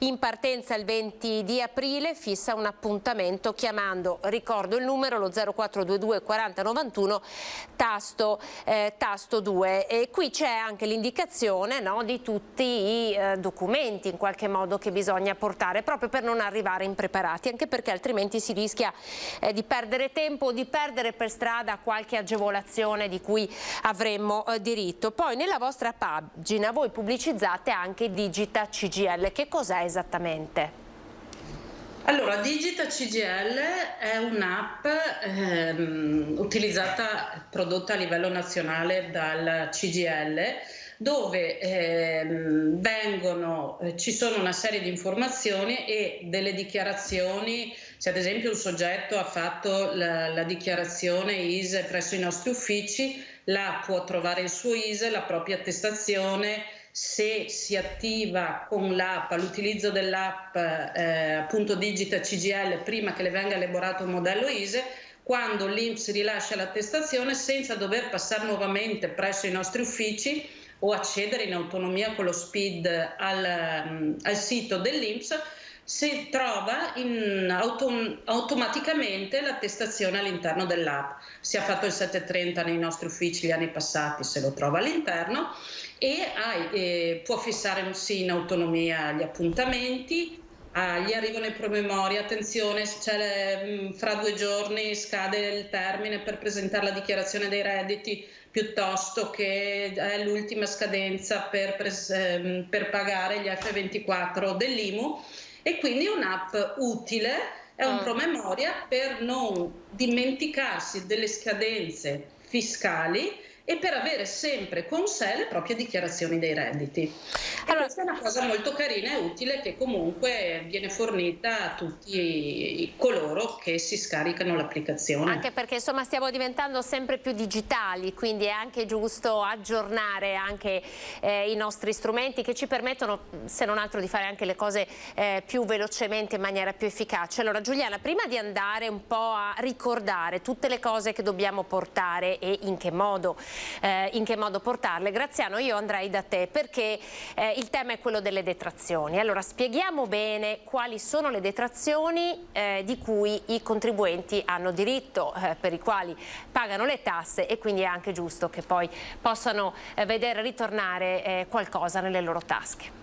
In partenza il 20 di aprile, fissa un appuntamento chiamando, ricordo il numero, lo 0422 40 91 tasto 2, e qui c'è anche l'indicazione, no, di tutti i documenti in qualche modo che bisogna portare, proprio per non arrivare impreparati, anche perché altrimenti si rischia di perdere tempo o di perdere per strada qualche agevolazione di cui avremmo diritto. Poi nella vostra pagina voi pubblicizzate anche Digita CGIL, che cos'è esattamente? Allora, Digita CGIL è un'app utilizzata, prodotta a livello nazionale dal CGIL, dove ci sono una serie di informazioni e delle dichiarazioni. Se ad esempio un soggetto ha fatto la dichiarazione ISEE presso i nostri uffici, là può trovare il suo ISEE, la propria attestazione. Se si attiva con l'app, all'utilizzo dell'app appunto Digita CGIL, prima che le venga elaborato un modello ISEE, quando l'INPS rilascia l'attestazione, senza dover passare nuovamente presso i nostri uffici o accedere in autonomia con lo SPID al sito dell'INPS, si trova automaticamente l'attestazione all'interno dell'app. Si è fatto il 730 nei nostri uffici gli anni passati, se lo trova all'interno, e può fissare in autonomia gli appuntamenti. Gli arrivano i promemori, attenzione, fra 2 giorni scade il termine per presentare la dichiarazione dei redditi, piuttosto che è l'ultima scadenza per pagare gli F24 dell'IMU, e quindi è un'app utile, è un promemoria per non dimenticarsi delle scadenze fiscali e per avere sempre con sé le proprie dichiarazioni dei redditi. Allora, questa è una cosa molto carina e utile, che comunque viene fornita a tutti coloro che si scaricano l'applicazione. Anche perché insomma stiamo diventando sempre più digitali, quindi è anche giusto aggiornare anche i nostri strumenti, che ci permettono, se non altro, di fare anche le cose più velocemente, in maniera più efficace. Allora Giuliana, prima di andare un po' a ricordare tutte le cose che dobbiamo portare e in che modo portarle, Graziano, io andrei da te, perché il tema è quello delle detrazioni. Allora spieghiamo bene quali sono le detrazioni di cui i contribuenti hanno diritto, per i quali pagano le tasse, e quindi è anche giusto che poi possano vedere ritornare qualcosa nelle loro tasche.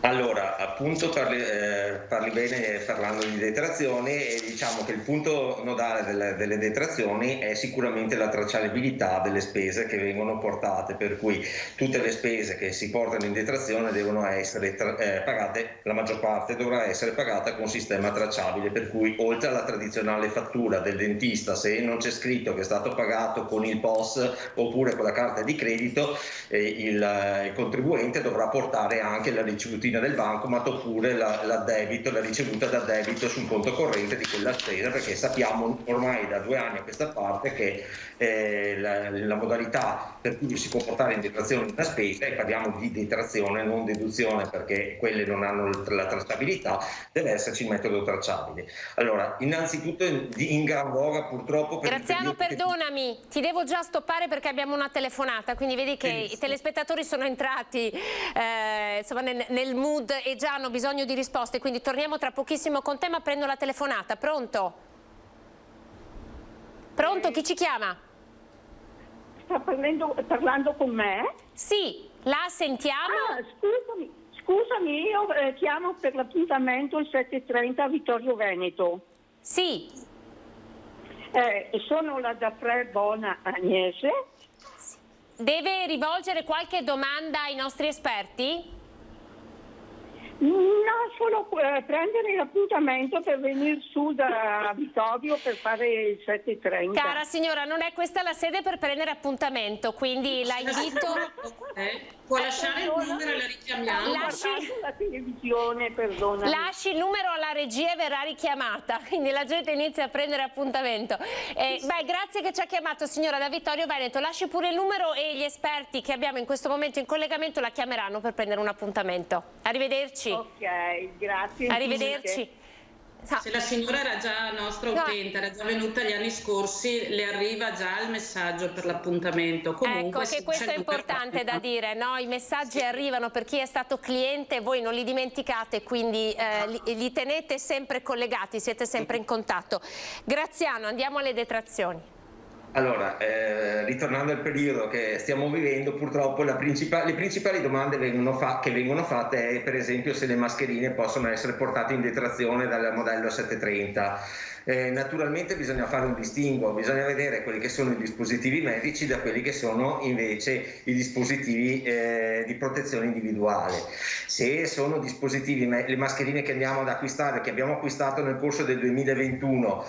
Allora, appunto parli bene parlando di detrazioni, e diciamo che il punto nodale delle detrazioni è sicuramente la tracciabilità delle spese che vengono portate, per cui tutte le spese che si portano in detrazione devono essere pagate, la maggior parte dovrà essere pagata con sistema tracciabile, per cui oltre alla tradizionale fattura del dentista, se non c'è scritto che è stato pagato con il POS oppure con la carta di credito, il contribuente dovrà portare anche la ricevuta sedutina del bancomat oppure la ricevuta da debito sul conto corrente di quella spesa, perché sappiamo ormai da 2 anni a questa parte che la modalità per cui si può portare in detrazione una spesa, e parliamo di detrazione, non deduzione, perché quelle non hanno la tracciabilità, deve esserci il metodo tracciabile. Allora, innanzitutto in gran voga purtroppo... Graziano, perdonami, ti devo già stoppare perché abbiamo una telefonata, quindi vedi che i telespettatori sono entrati insomma, nel mood e già hanno bisogno di risposte, quindi torniamo tra pochissimo con te, ma prendo la telefonata. Pronto? Pronto? Chi ci chiama? Sta parlando con me? Sì, la sentiamo. Scusami, io chiamo per l'appuntamento il 7:30 a Vittorio Veneto. Sì. Sono la Daffrè Bona Agnese. Deve rivolgere qualche domanda ai nostri esperti? No, solo prendere l'appuntamento per venire su da Vittorio per fare il 7:30. Cara signora, non è questa la sede per prendere appuntamento, quindi la invito... Può lasciare il numero e la richiamiamo? Lasci la televisione, perdona. Lasci il numero alla regia e verrà richiamata, quindi la gente inizia a prendere appuntamento. Grazie che ci ha chiamato signora da Vittorio Veneto, lasci pure il numero e gli esperti che abbiamo in questo momento in collegamento la chiameranno per prendere un appuntamento. Arrivederci. Ok, grazie. Arrivederci. Se la signora era già nostra utente, era già venuta gli anni scorsi, le arriva già il messaggio per l'appuntamento. Comunque, ecco che questo è importante da dire, no? I messaggi arrivano per chi è stato cliente, voi non li dimenticate, quindi li tenete sempre collegati, siete sempre in contatto. Graziano, andiamo alle detrazioni. Allora, ritornando al periodo che stiamo vivendo, purtroppo le principali domande che vengono fatte è, per esempio, se le mascherine possono essere portate in detrazione dal modello 730. Naturalmente bisogna fare un distinguo, bisogna vedere quelli che sono i dispositivi medici da quelli che sono invece i dispositivi di protezione individuale. Se sono dispositivi, le mascherine che andiamo ad acquistare, che abbiamo acquistato nel corso del 2021,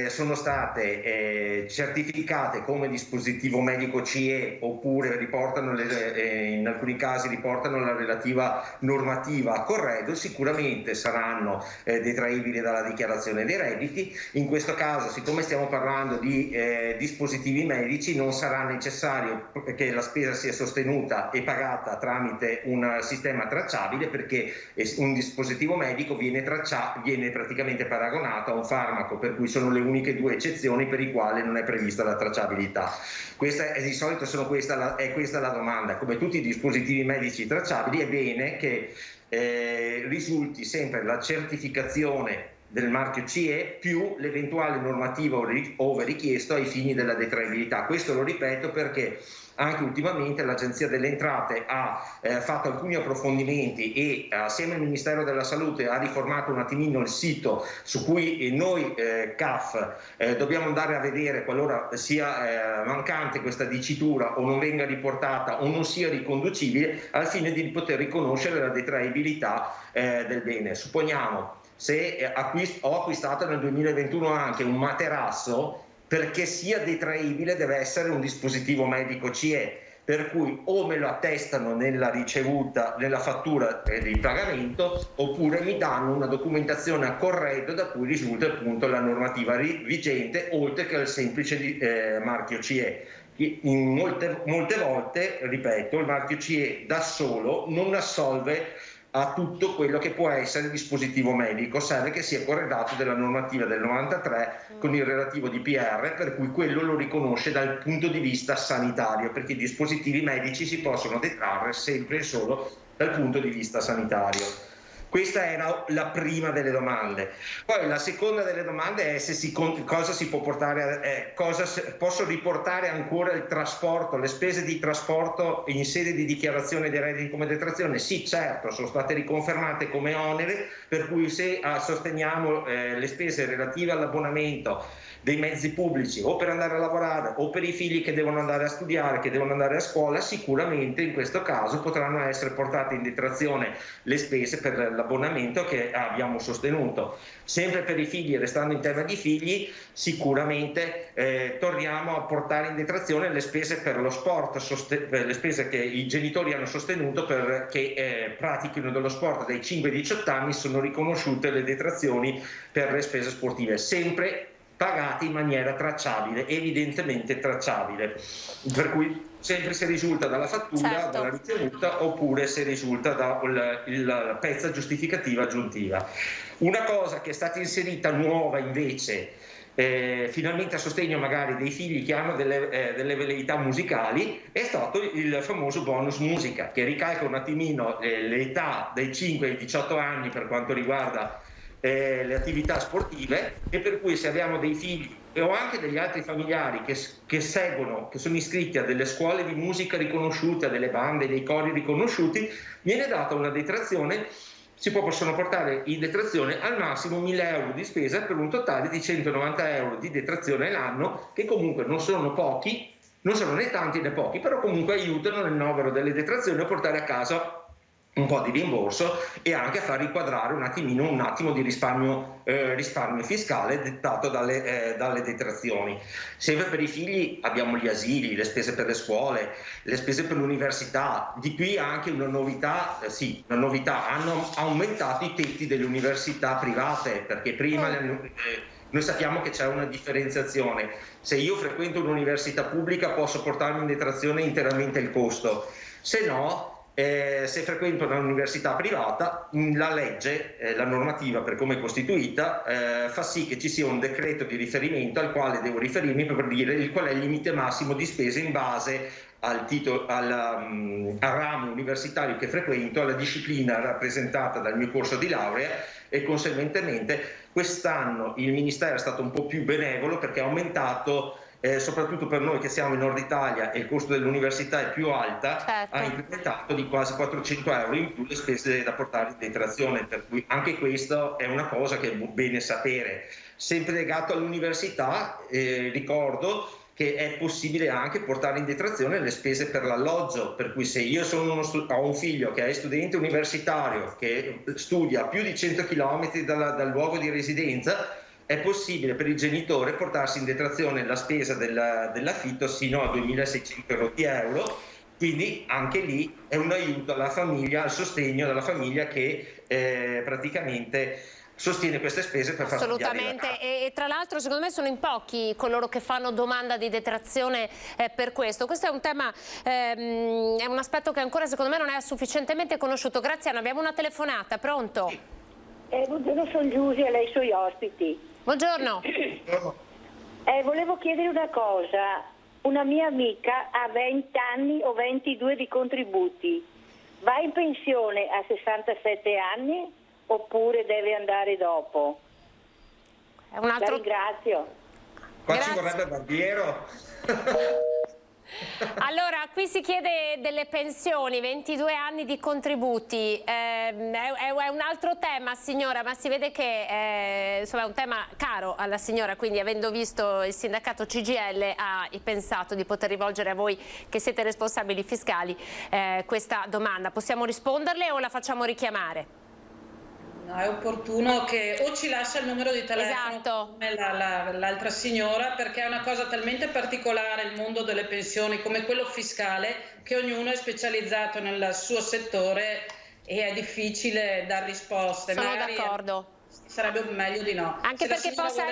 sono state certificate come dispositivo medico CE, oppure in alcuni casi riportano la relativa normativa a corredo, sicuramente saranno detraibili dalla dichiarazione dei redditi. In questo caso, siccome stiamo parlando di dispositivi medici, non sarà necessario che la spesa sia sostenuta e pagata tramite un sistema tracciabile, perché un dispositivo medico viene praticamente paragonato a un farmaco, per cui sono le uniche 2 eccezioni per i quali non è prevista la tracciabilità. Di solito è questa la domanda. Come tutti i dispositivi medici tracciabili, è bene che risulti sempre la certificazione del marchio CE più l'eventuale normativa ove richiesto ai fini della detraibilità. Questo lo ripeto perché anche ultimamente l'Agenzia delle Entrate ha fatto alcuni approfondimenti e assieme al Ministero della Salute ha riformato un attimino il sito su cui noi CAF dobbiamo andare a vedere qualora sia mancante questa dicitura o non venga riportata o non sia riconducibile, al fine di poter riconoscere la detraibilità del bene. Supponiamo, se ho acquistato nel 2021 anche un materasso, perché sia detraibile deve essere un dispositivo medico CE, per cui o me lo attestano nella ricevuta, nella fattura di pagamento, oppure mi danno una documentazione a corredo da cui risulta appunto la normativa vigente, oltre che il semplice marchio CE. Molte volte, ripeto, il marchio CE da solo non assolve a tutto quello che può essere dispositivo medico, serve che sia corredato della normativa del 93 con il relativo DPR, per cui quello lo riconosce dal punto di vista sanitario, perché i dispositivi medici si possono detrarre sempre e solo dal punto di vista sanitario. Questa era la prima delle domande. Poi la seconda delle domande è cosa si può portare, posso riportare ancora il trasporto, le spese di trasporto in sede di dichiarazione dei redditi come detrazione? Sì, certo, sono state riconfermate come onere, per cui se sosteniamo le spese relative all'abbonamento dei mezzi pubblici o per andare a lavorare o per i figli che devono andare a studiare, che devono andare a scuola, sicuramente in questo caso potranno essere portate in detrazione le spese per dell'abbonamento che abbiamo sostenuto. Sempre per i figli, restando in tema di figli, sicuramente torniamo a portare in detrazione le spese per lo sport, le spese che i genitori hanno sostenuto perché pratichino dello sport dai 5 ai 18 anni, sono riconosciute le detrazioni per le spese sportive, sempre pagate in maniera tracciabile, evidentemente tracciabile, per cui sempre se risulta dalla fattura, certo, dalla ricevuta, oppure se risulta dalla pezza giustificativa aggiuntiva. Una cosa che è stata inserita nuova invece, finalmente a sostegno magari dei figli che hanno delle velleità musicali, è stato il famoso bonus musica, che ricalca un attimino l'età dai 5 ai 18 anni per quanto riguarda le attività sportive, e per cui se abbiamo dei figli o anche degli altri familiari che seguono, che sono iscritti a delle scuole di musica riconosciute, a delle bande, dei cori riconosciuti, viene data una detrazione, possono portare in detrazione al massimo 1.000 euro di spesa per un totale di 190 euro di detrazione l'anno, che comunque non sono pochi, non sono né tanti né pochi, però comunque aiutano nel novero delle detrazioni a portare a casa un po' di rimborso e anche a far riquadrare un attimo di risparmio fiscale dettato dalle detrazioni. Sempre per i figli abbiamo gli asili, le spese per le scuole, le spese per l'università. Di qui anche una novità, hanno aumentato i tetti delle università private, perché prima noi sappiamo che c'è una differenziazione. Se io frequento un'università pubblica posso portarmi in detrazione interamente il costo, se no se frequento un'università privata, la legge, la normativa per come è costituita, fa sì che ci sia un decreto di riferimento al quale devo riferirmi per dire qual è il limite massimo di spese in base al ramo universitario che frequento, alla disciplina rappresentata dal mio corso di laurea, e conseguentemente quest'anno il Ministero è stato un po' più benevolo perché ha aumentato, soprattutto per noi che siamo in Nord Italia e il costo dell'università è più alta, certo, ha incrementato di quasi 400 euro in più le spese da portare in detrazione, per cui anche questo è una cosa che è bene sapere. Sempre legato all'università, ricordo che è possibile anche portare in detrazione le spese per l'alloggio, per cui se io ho un figlio che è studente universitario che studia a più di 100 km dal luogo di residenza, è possibile per il genitore portarsi in detrazione la spesa dell'affitto sino a 2.600 euro, quindi anche lì è un aiuto alla famiglia, al sostegno della famiglia che praticamente sostiene queste spese per far studiare. Assolutamente, e tra l'altro secondo me sono in pochi coloro che fanno domanda di detrazione per questo. Questo è un tema, è un aspetto che ancora secondo me non è sufficientemente conosciuto. Graziano, abbiamo una telefonata, pronto? Buongiorno, sono Giulia, lei sui ospiti. Buongiorno. Volevo chiedere una cosa. Una mia amica ha 20 anni o 22 di contributi. Va in pensione a 67 anni oppure deve andare dopo? È un altro... La ringrazio. Qua ci vorrebbe Barbiero. Allora, qui si chiede delle pensioni, 22 anni di contributi, è un altro tema, signora, ma si vede che insomma, è un tema caro alla signora, quindi avendo visto il sindacato CGIL ha pensato di poter rivolgere a voi che siete responsabili fiscali questa domanda. Possiamo risponderle o la facciamo richiamare? No, è opportuno che o ci lascia il numero di telefono, esatto, come l'altra signora, perché è una cosa talmente particolare il mondo delle pensioni come quello fiscale che ognuno è specializzato nel suo settore e è difficile dar risposte. Sono d'accordo. Sarebbe meglio di no. Anche perché possa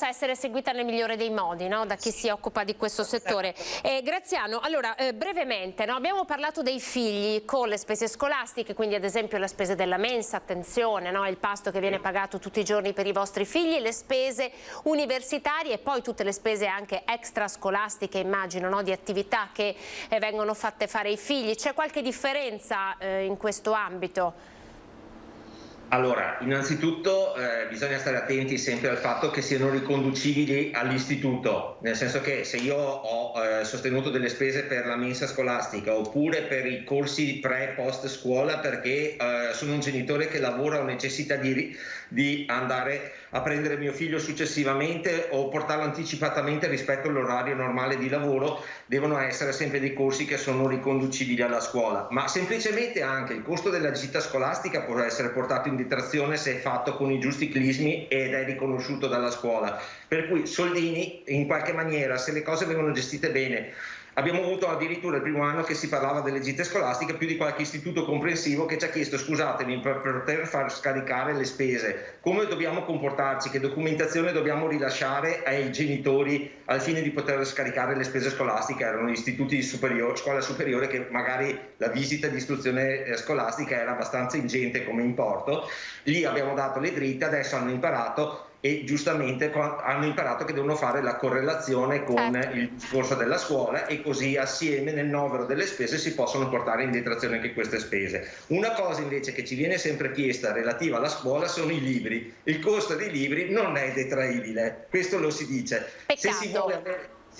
essere seguita nel migliore dei modi, no? Da chi si occupa di questo settore. Graziano, allora brevemente, no? Abbiamo parlato dei figli con le spese scolastiche, quindi ad esempio le spese della mensa, attenzione, no? Il pasto che viene pagato tutti i giorni per i vostri figli, le spese universitarie e poi tutte le spese anche extrascolastiche, immagino, no? Di attività che vengono fatte fare ai figli. C'è qualche differenza in questo ambito? Allora, innanzitutto bisogna stare attenti sempre al fatto che siano riconducibili all'istituto, nel senso che se io ho sostenuto delle spese per la mensa scolastica oppure per i corsi pre-post scuola perché sono un genitore che lavora o necessita di andare a prendere mio figlio successivamente o portarlo anticipatamente rispetto all'orario normale di lavoro, devono essere sempre dei corsi che sono riconducibili alla scuola, ma semplicemente anche il costo della gita scolastica può essere portato in detrazione se è fatto con i giusti crismi ed è riconosciuto dalla scuola, per cui soldini in qualche maniera, se le cose vengono gestite bene. Abbiamo avuto addirittura il primo anno che si parlava delle gite scolastiche, più di qualche istituto comprensivo che ci ha chiesto scusatemi per poter far scaricare le spese, come dobbiamo comportarci, che documentazione dobbiamo rilasciare ai genitori al fine di poter scaricare le spese scolastiche. Erano istituti superiori, scuola superiore, che magari la visita di istruzione scolastica era abbastanza ingente come importo. Lì abbiamo dato le dritte, adesso hanno imparato e giustamente hanno imparato che devono fare la correlazione con il discorso della scuola e così assieme nel novero delle spese si possono portare in detrazione anche queste spese. Una cosa invece che ci viene sempre chiesta relativa alla scuola sono i libri. Il costo dei libri non è detraibile, questo lo si dice. Se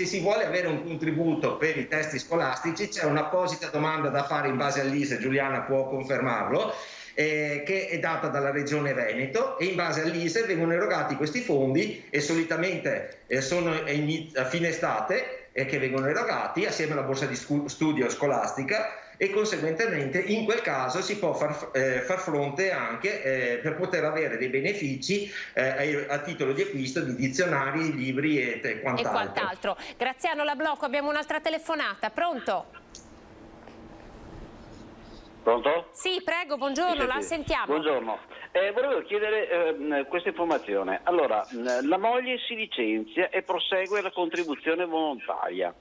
si vuole avere un contributo per i testi scolastici c'è un'apposita domanda da fare in base all'ISEE, Giuliana può confermarlo, che è data dalla Regione Veneto, e in base all'ISEE vengono erogati questi fondi e solitamente sono a fine estate che vengono erogati assieme alla borsa di studio scolastica e conseguentemente in quel caso si può far fronte anche per poter avere dei benefici a titolo di acquisto di dizionari, libri e quant'altro. Graziano, la blocco, abbiamo un'altra telefonata, pronto? Pronto? Sì, prego, buongiorno, Sì. la sentiamo. Buongiorno. Volevo chiedere questa informazione. Allora, la moglie si licenzia e prosegue la contribuzione volontaria.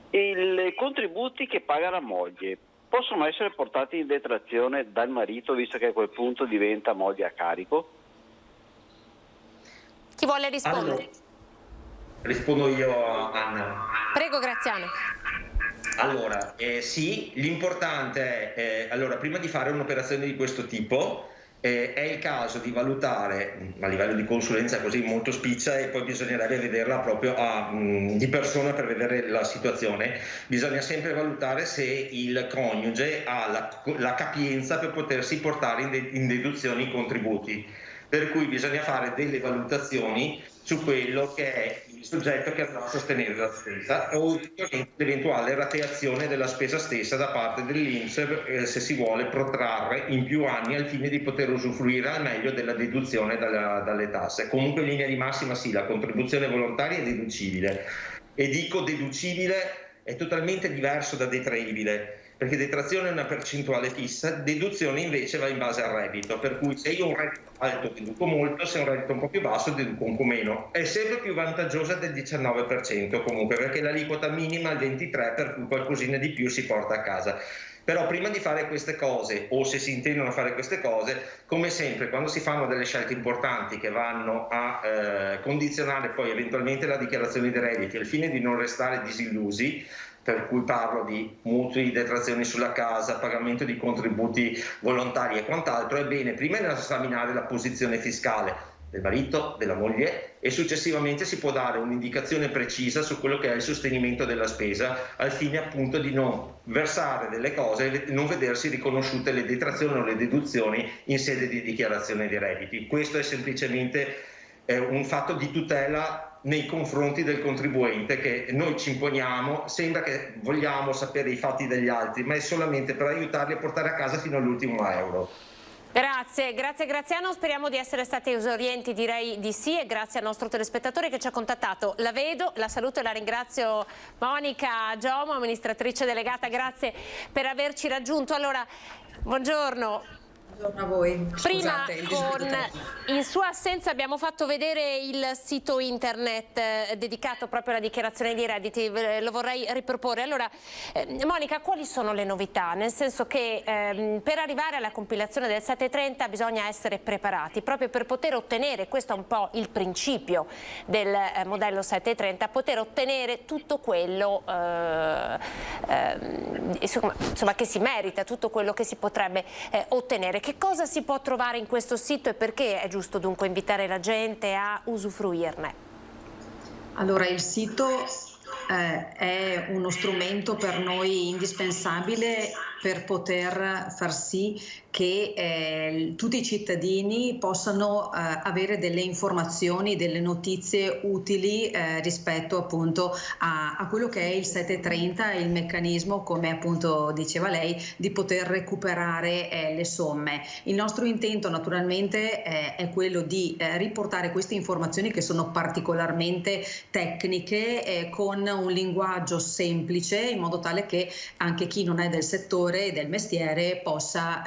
I contributi che paga la moglie possono essere portati in detrazione dal marito, visto che a quel punto diventa moglie a carico? Chi vuole rispondere? Allora, rispondo io, Anna. Prego, Graziano. Allora, sì, l'importante è, allora, prima di fare un'operazione di questo tipo, è il caso di valutare, a livello di consulenza così molto spiccia, e poi bisognerebbe vederla proprio di persona per vedere la situazione, bisogna sempre valutare se il coniuge ha la capienza per potersi portare in deduzione i contributi, per cui bisogna fare delle valutazioni su quello che è il soggetto che andrà a sostenere la spesa o l'eventuale rateazione della spesa stessa da parte dell'INPS se si vuole protrarre in più anni al fine di poter usufruire al meglio della deduzione dalle tasse. Comunque in linea di massima sì, la contribuzione volontaria è deducibile, e dico deducibile è totalmente diverso da detraibile, perché detrazione è una percentuale fissa, deduzione invece va in base al reddito, per cui se io ho un reddito alto deduco molto, se ho un reddito un po' più basso deduco un po' meno. È sempre più vantaggiosa del 19% comunque, perché l'aliquota minima è il 23%, per cui qualcosina di più si porta a casa. Però prima di fare queste cose, o se si intendono fare queste cose, come sempre quando si fanno delle scelte importanti che vanno a condizionare poi eventualmente la dichiarazione dei redditi al fine di non restare disillusi, per cui parlo di mutui, detrazioni sulla casa, pagamento di contributi volontari e quant'altro, è bene prima esaminare la posizione fiscale del marito, della moglie, e successivamente si può dare un'indicazione precisa su quello che è il sostenimento della spesa, al fine appunto di non versare delle cose e non vedersi riconosciute le detrazioni o le deduzioni in sede di dichiarazione dei redditi. Questo è semplicemente un fatto di tutela nei confronti del contribuente che noi ci imponiamo. Sembra che vogliamo sapere i fatti degli altri, ma è solamente per aiutarli a portare a casa fino all'ultimo euro. Grazie Graziano, speriamo di essere stati esaurienti, direi di sì, e grazie al nostro telespettatore che ci ha contattato. La vedo, la saluto e la ringrazio. Monica Giomo, amministratrice delegata, grazie per averci raggiunto. Allora, buongiorno. Buongiorno a voi. Prima in sua assenza abbiamo fatto vedere il sito internet dedicato proprio alla dichiarazione dei redditi, lo vorrei riproporre. Allora, Monica, quali sono le novità? Nel senso che per arrivare alla compilazione del 730 bisogna essere preparati, proprio per poter ottenere, questo è un po' il principio del modello 730, poter ottenere tutto quello insomma, che si merita, tutto quello che si potrebbe ottenere. Che cosa si può trovare in questo sito e perché è giusto dunque invitare la gente a usufruirne? Allora, il sito è uno strumento per noi indispensabile per poter far sì che tutti i cittadini possano avere delle informazioni, delle notizie utili rispetto appunto a quello che è il 730 e il meccanismo, come appunto diceva lei, di poter recuperare le somme. Il nostro intento naturalmente è quello di riportare queste informazioni che sono particolarmente tecniche con un linguaggio semplice, in modo tale che anche chi non è del settore e del mestiere possa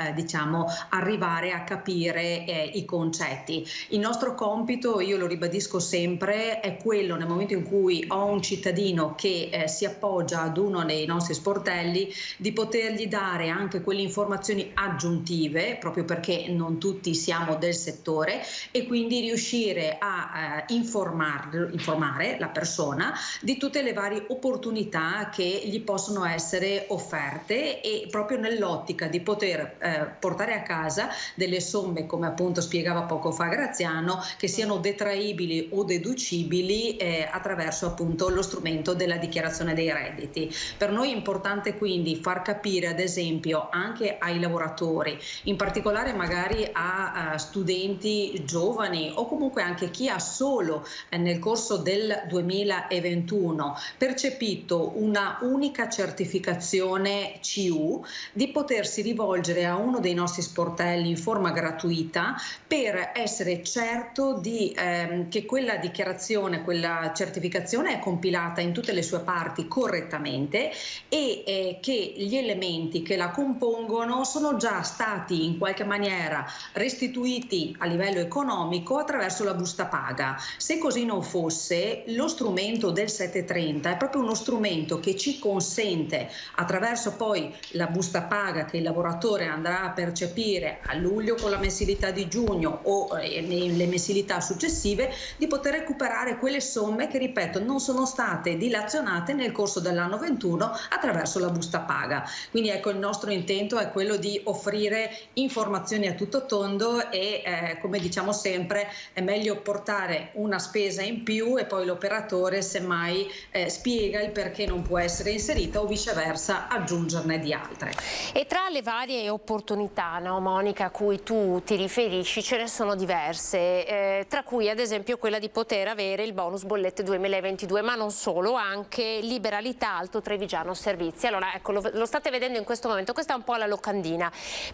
arrivare a capire i concetti. Il nostro compito, io lo ribadisco sempre, è quello, nel momento in cui ho un cittadino che si appoggia ad uno dei nostri sportelli, di potergli dare anche quelle informazioni aggiuntive, proprio perché non tutti siamo del settore, e quindi riuscire a informare la persona di tutte le varie opportunità che gli possono essere offerte, e proprio nell'ottica di poter portare a casa delle somme, come appunto spiegava poco fa Graziano, che siano detraibili o deducibili attraverso appunto lo strumento della dichiarazione dei redditi. Per noi è importante quindi far capire, ad esempio, anche ai lavoratori, in particolare magari a studenti giovani o comunque anche chi ha solo nel corso del 2021 percepito una unica certificazione CU, di potersi rivolgere a uno dei nostri sportelli in forma gratuita per essere certo che quella dichiarazione, quella certificazione è compilata in tutte le sue parti correttamente e che gli elementi che la compongono sono già stati in qualche maniera restituiti a livello economico attraverso la busta paga. Se così non fosse, lo strumento del 730 è proprio uno strumento che ci consente, attraverso poi la busta paga che il lavoratore andrà a percepire a luglio con la mensilità di giugno o nelle mensilità successive, di poter recuperare quelle somme che, ripeto, non sono state dilazionate nel corso dell'anno 21 attraverso la busta paga. Quindi ecco, il nostro intento è quello di offrire informazioni a tutto tondo e come diciamo sempre, è meglio portare una spesa in più e poi l'operatore semmai spiega il perché non può essere inserita o viceversa aggiungerne di altre. E tra le varie opportunità, no, Monica, a cui tu ti riferisci, ce ne sono diverse, tra cui ad esempio quella di poter avere il bonus bollette 2022, ma non solo, anche liberalità Alto Trevigiano Servizi. Allora ecco, lo state vedendo in questo momento, questa è un po' la locandina.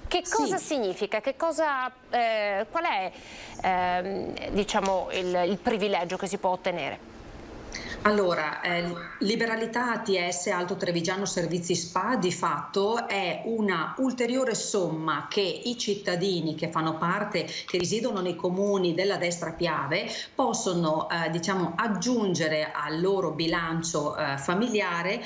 Che cosa significa? Che cosa, qual è diciamo il privilegio che si può ottenere? Allora, liberalità ATS Alto Trevigiano Servizi SPA di fatto è una ulteriore somma che i cittadini che fanno parte, che risiedono nei comuni della destra Piave, possono aggiungere al loro bilancio familiare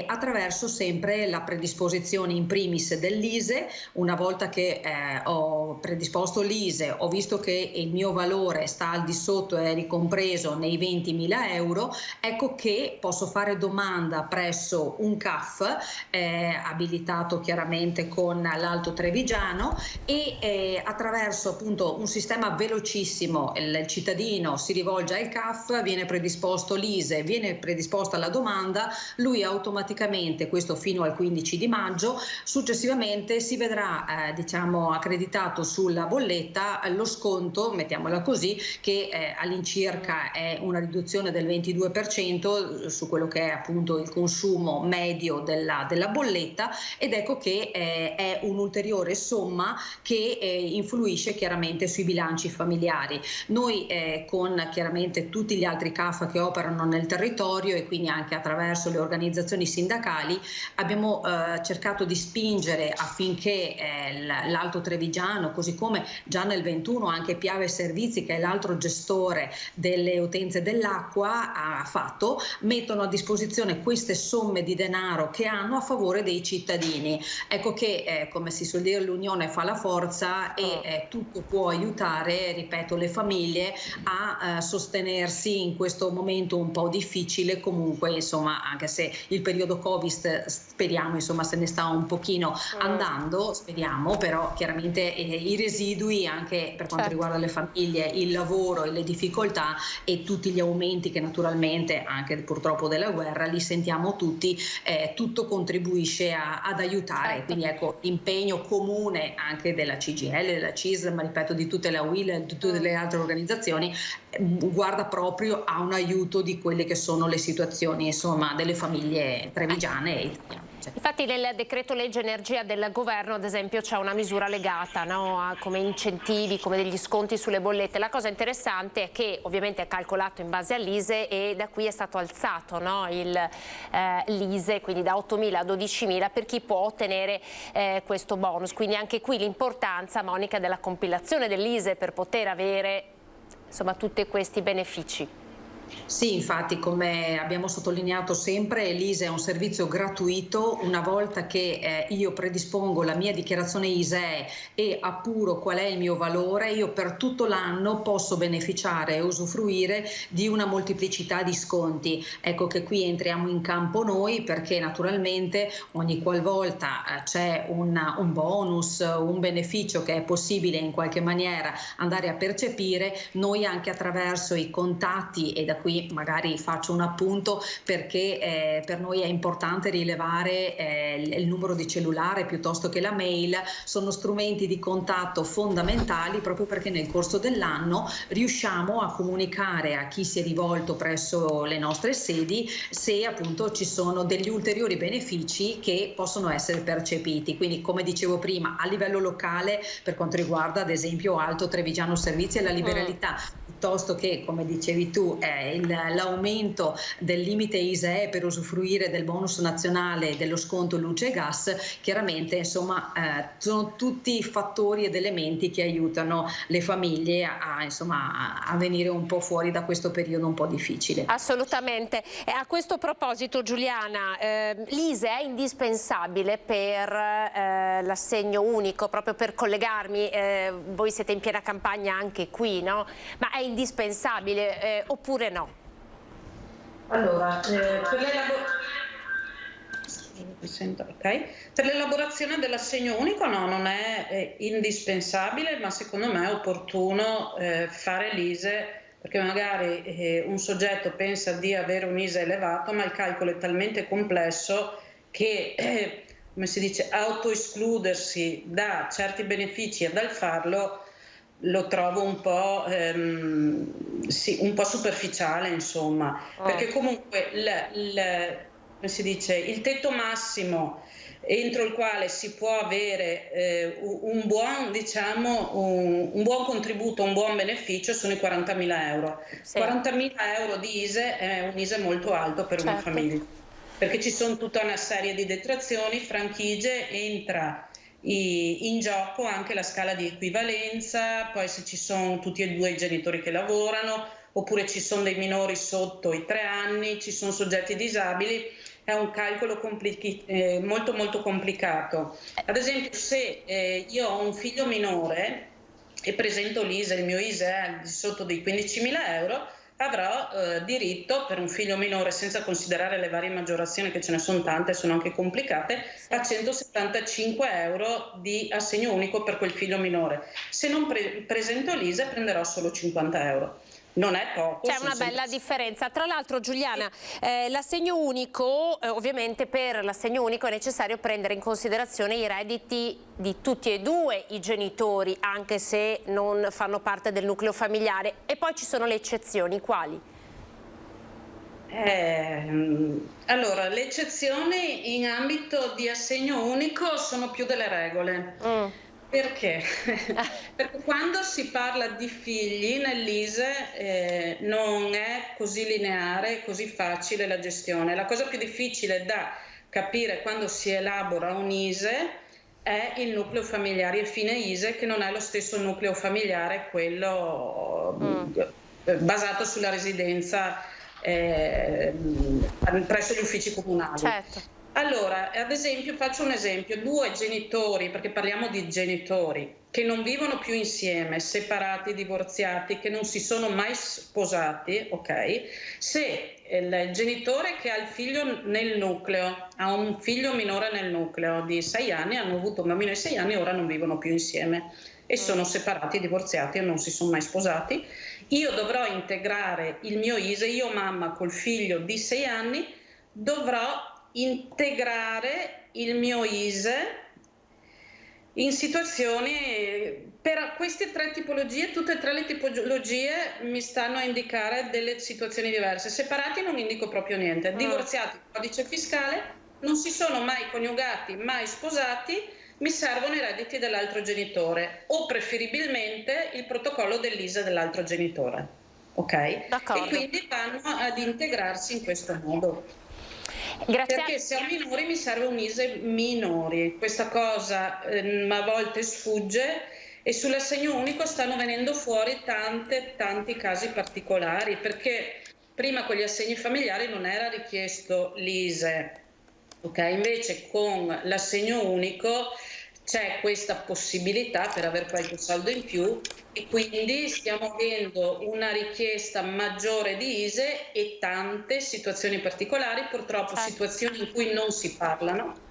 attraverso sempre la predisposizione in primis dell'ISEE. Una volta che ho predisposto l'ISEE, ho visto che il mio valore sta al di sotto, è ricompreso nei 20.000 euro, ecco che posso fare domanda presso un CAF abilitato chiaramente con l'Alto Trevigiano e attraverso appunto un sistema velocissimo il cittadino si rivolge al CAF, viene predisposto l'ISEE, viene predisposta la domanda, lui automaticamente, questo fino al 15 di maggio, successivamente si vedrà accreditato sulla bolletta lo sconto, mettiamola così, che all'incirca è una riduzione del 22% su quello che è appunto il consumo medio della bolletta, ed ecco che è un'ulteriore somma che influisce chiaramente sui bilanci familiari. Noi con chiaramente tutti gli altri CAF che operano nel territorio e quindi anche attraverso le organizzazioni sindacali abbiamo cercato di spingere affinché l'Alto Trevigiano, così come già nel 21 anche Piave Servizi, che è l'altro gestore delle utenze dell'acqua, ha fatto mettono a disposizione queste somme di denaro che hanno a favore dei cittadini. Ecco che, come si suol dire, l'unione fa la forza e tutto può aiutare, ripeto, le famiglie a sostenersi in questo momento un po' difficile. Comunque, insomma, anche se il periodo Covid speriamo, insomma, se ne sta un pochino andando, speriamo, però chiaramente i residui anche per quanto riguarda le famiglie, il lavoro e le difficoltà e tutti gli aumenti che naturalmente anche purtroppo della guerra li sentiamo tutti, tutto contribuisce ad aiutare. Quindi ecco, l'impegno comune anche della CGIL, della CISL, ma ripeto di tutte le UIL e di tutte le altre organizzazioni, guarda proprio a un aiuto di quelle che sono le situazioni, insomma, delle famiglie trevigiane e italiane. Infatti nel decreto legge energia del governo, ad esempio, c'è una misura legata, no, a come incentivi, come degli sconti sulle bollette. La cosa interessante è che ovviamente è calcolato in base all'ISEE e da qui è stato alzato, no, l'ISEE, quindi da 8.000 a 12.000 per chi può ottenere questo bonus. Quindi anche qui l'importanza, Monica, della compilazione dell'ISEE per poter avere, insomma, tutti questi benefici. Sì, infatti, come abbiamo sottolineato sempre, l'ISEE è un servizio gratuito. Una volta che io predispongo la mia dichiarazione ISEE e appuro qual è il mio valore, io per tutto l'anno posso beneficiare e usufruire di una molteplicità di sconti. Ecco che qui entriamo in campo noi, perché naturalmente ogni qualvolta c'è un bonus, un beneficio che è possibile in qualche maniera andare a percepire, noi anche attraverso i contatti, e da qui magari faccio un appunto perché per noi è importante rilevare il numero di cellulare piuttosto che la mail, sono strumenti di contatto fondamentali proprio perché nel corso dell'anno riusciamo a comunicare a chi si è rivolto presso le nostre sedi se appunto ci sono degli ulteriori benefici che possono essere percepiti. Quindi, come dicevo prima, a livello locale per quanto riguarda ad esempio Alto Trevigiano Servizi e la liberalità, piuttosto che, come dicevi tu, l'aumento del limite ISEE per usufruire del bonus nazionale dello sconto luce e gas, chiaramente insomma sono tutti fattori ed elementi che aiutano le famiglie a venire un po' fuori da questo periodo un po' difficile. Assolutamente. E a questo proposito, Giuliana, l'ISEE è indispensabile per l'assegno unico, proprio per collegarmi, voi siete in piena campagna anche qui, no? Ma è indispensabile oppure no? Allora, per l'elaborazione dell'assegno unico no, non è indispensabile, ma secondo me è opportuno fare l'ISEE, perché magari un soggetto pensa di avere un ISEE elevato, ma il calcolo è talmente complesso che, come si dice, autoescludersi da certi benefici e dal farlo lo trovo un po' superficiale, insomma, perché comunque come si dice, il tetto massimo entro il quale si può avere un buon contributo, un buon beneficio sono i 40.000 euro. Sì. 40.000 euro di ISEE è un ISEE molto alto per una famiglia, perché ci sono tutta una serie di detrazioni, franchigie, entra in gioco anche la scala di equivalenza, poi se ci sono tutti e due i genitori che lavorano, oppure ci sono dei minori sotto i 3 anni, ci sono soggetti disabili, è un calcolo molto molto complicato. Ad esempio, se io ho un figlio minore e presento l'ISEE, il mio ISEE è al di sotto dei 15.000 euro, avrò diritto, per un figlio minore, senza considerare le varie maggiorazioni che ce ne sono tante, sono anche complicate, a 175 euro di assegno unico per quel figlio minore. Se non presento l'ISEE prenderò solo 50 euro. Non è poco. C'è una bella differenza. Tra l'altro, Giuliana, l'assegno unico, ovviamente per l'assegno unico è necessario prendere in considerazione i redditi di tutti e due i genitori, anche se non fanno parte del nucleo familiare. E poi ci sono le eccezioni, quali? Allora, le eccezioni in ambito di assegno unico sono più delle regole. Perché? Perché quando si parla di figli nell'ISEE non è così lineare, così facile la gestione. La cosa più difficile da capire quando si elabora un ISEE è il nucleo familiare e fine ISEE, che non è lo stesso nucleo familiare, quello basato sulla residenza presso gli uffici comunali. Certo. Allora, ad esempio, faccio un esempio, 2 genitori, perché parliamo di genitori, che non vivono più insieme, separati, divorziati, che non si sono mai sposati, ok? Se il genitore che ha il figlio nel nucleo, ha un figlio minore nel nucleo di 6 anni, hanno avuto un bambino di 6 anni e ora non vivono più insieme e sono separati, divorziati e non si sono mai sposati, io dovrò integrare il mio ISEE, io mamma col figlio di 6 anni, dovrò integrare il mio ISEE in situazioni, per queste 3 tipologie, tutte e 3 le tipologie mi stanno a indicare delle situazioni diverse. Separati non indico proprio niente, divorziati, codice fiscale, non si sono mai coniugati, mai sposati, mi servono i redditi dell'altro genitore o preferibilmente il protocollo dell'ISEE dell'altro genitore, ok? D'accordo. E quindi vanno ad integrarsi in questo modo. Grazie. Perché se ho minori mi serve un ISEE minori, questa cosa a volte sfugge e sull'assegno unico stanno venendo fuori tanti casi particolari, perché prima con gli assegni familiari non era richiesto l'ISEE, ok? Invece con l'assegno unico c'è questa possibilità per avere qualche soldo in più e quindi stiamo avendo una richiesta maggiore di ISEE e tante situazioni particolari, purtroppo situazioni in cui non si parlano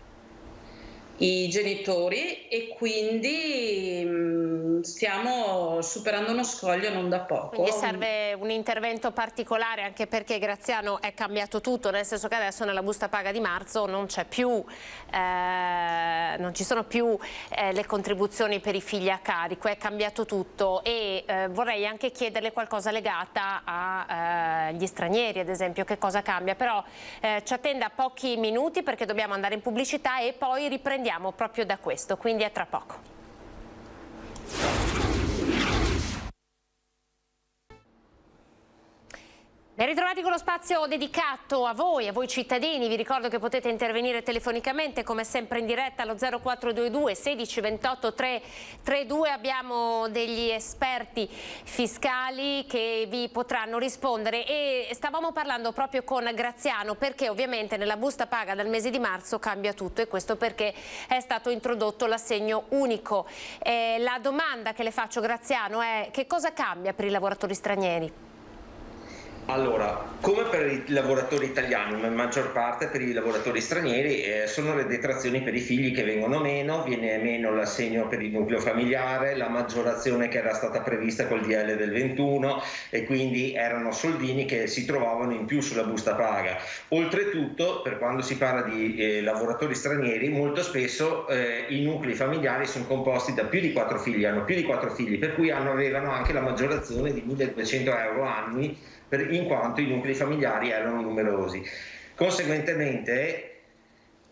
i genitori e quindi stiamo superando uno scoglio non da poco. Quindi serve un intervento particolare, anche perché, Graziano, è cambiato tutto, nel senso che adesso nella busta paga di marzo non c'è più, non ci sono più le contribuzioni per i figli a carico, è cambiato tutto e vorrei anche chiederle qualcosa legata agli stranieri, ad esempio, che cosa cambia, però ci attenda pochi minuti perché dobbiamo andare in pubblicità e poi riprendiamo proprio da questo, quindi è tra poco. Ben ritrovati con lo spazio dedicato a voi cittadini. Vi ricordo che potete intervenire telefonicamente come sempre in diretta allo 0422 16 28 332. Abbiamo degli esperti fiscali che vi potranno rispondere e stavamo parlando proprio con Graziano perché ovviamente nella busta paga dal mese di marzo cambia tutto e questo perché è stato introdotto l'assegno unico. La domanda che le faccio, Graziano, è: che cosa cambia per i lavoratori stranieri? Allora, come per i lavoratori italiani, ma in maggior parte per i lavoratori stranieri, sono le detrazioni per i figli che vengono meno, viene meno l'assegno per il nucleo familiare, la maggiorazione che era stata prevista col DL del 21 e quindi erano soldini che si trovavano in più sulla busta paga. Oltretutto, per quando si parla di lavoratori stranieri, molto spesso i nuclei familiari sono composti da più di 4 figli, hanno più di 4 figli, per cui avevano anche la maggiorazione di 1.200 euro annui, in quanto i nuclei familiari erano numerosi. Conseguentemente,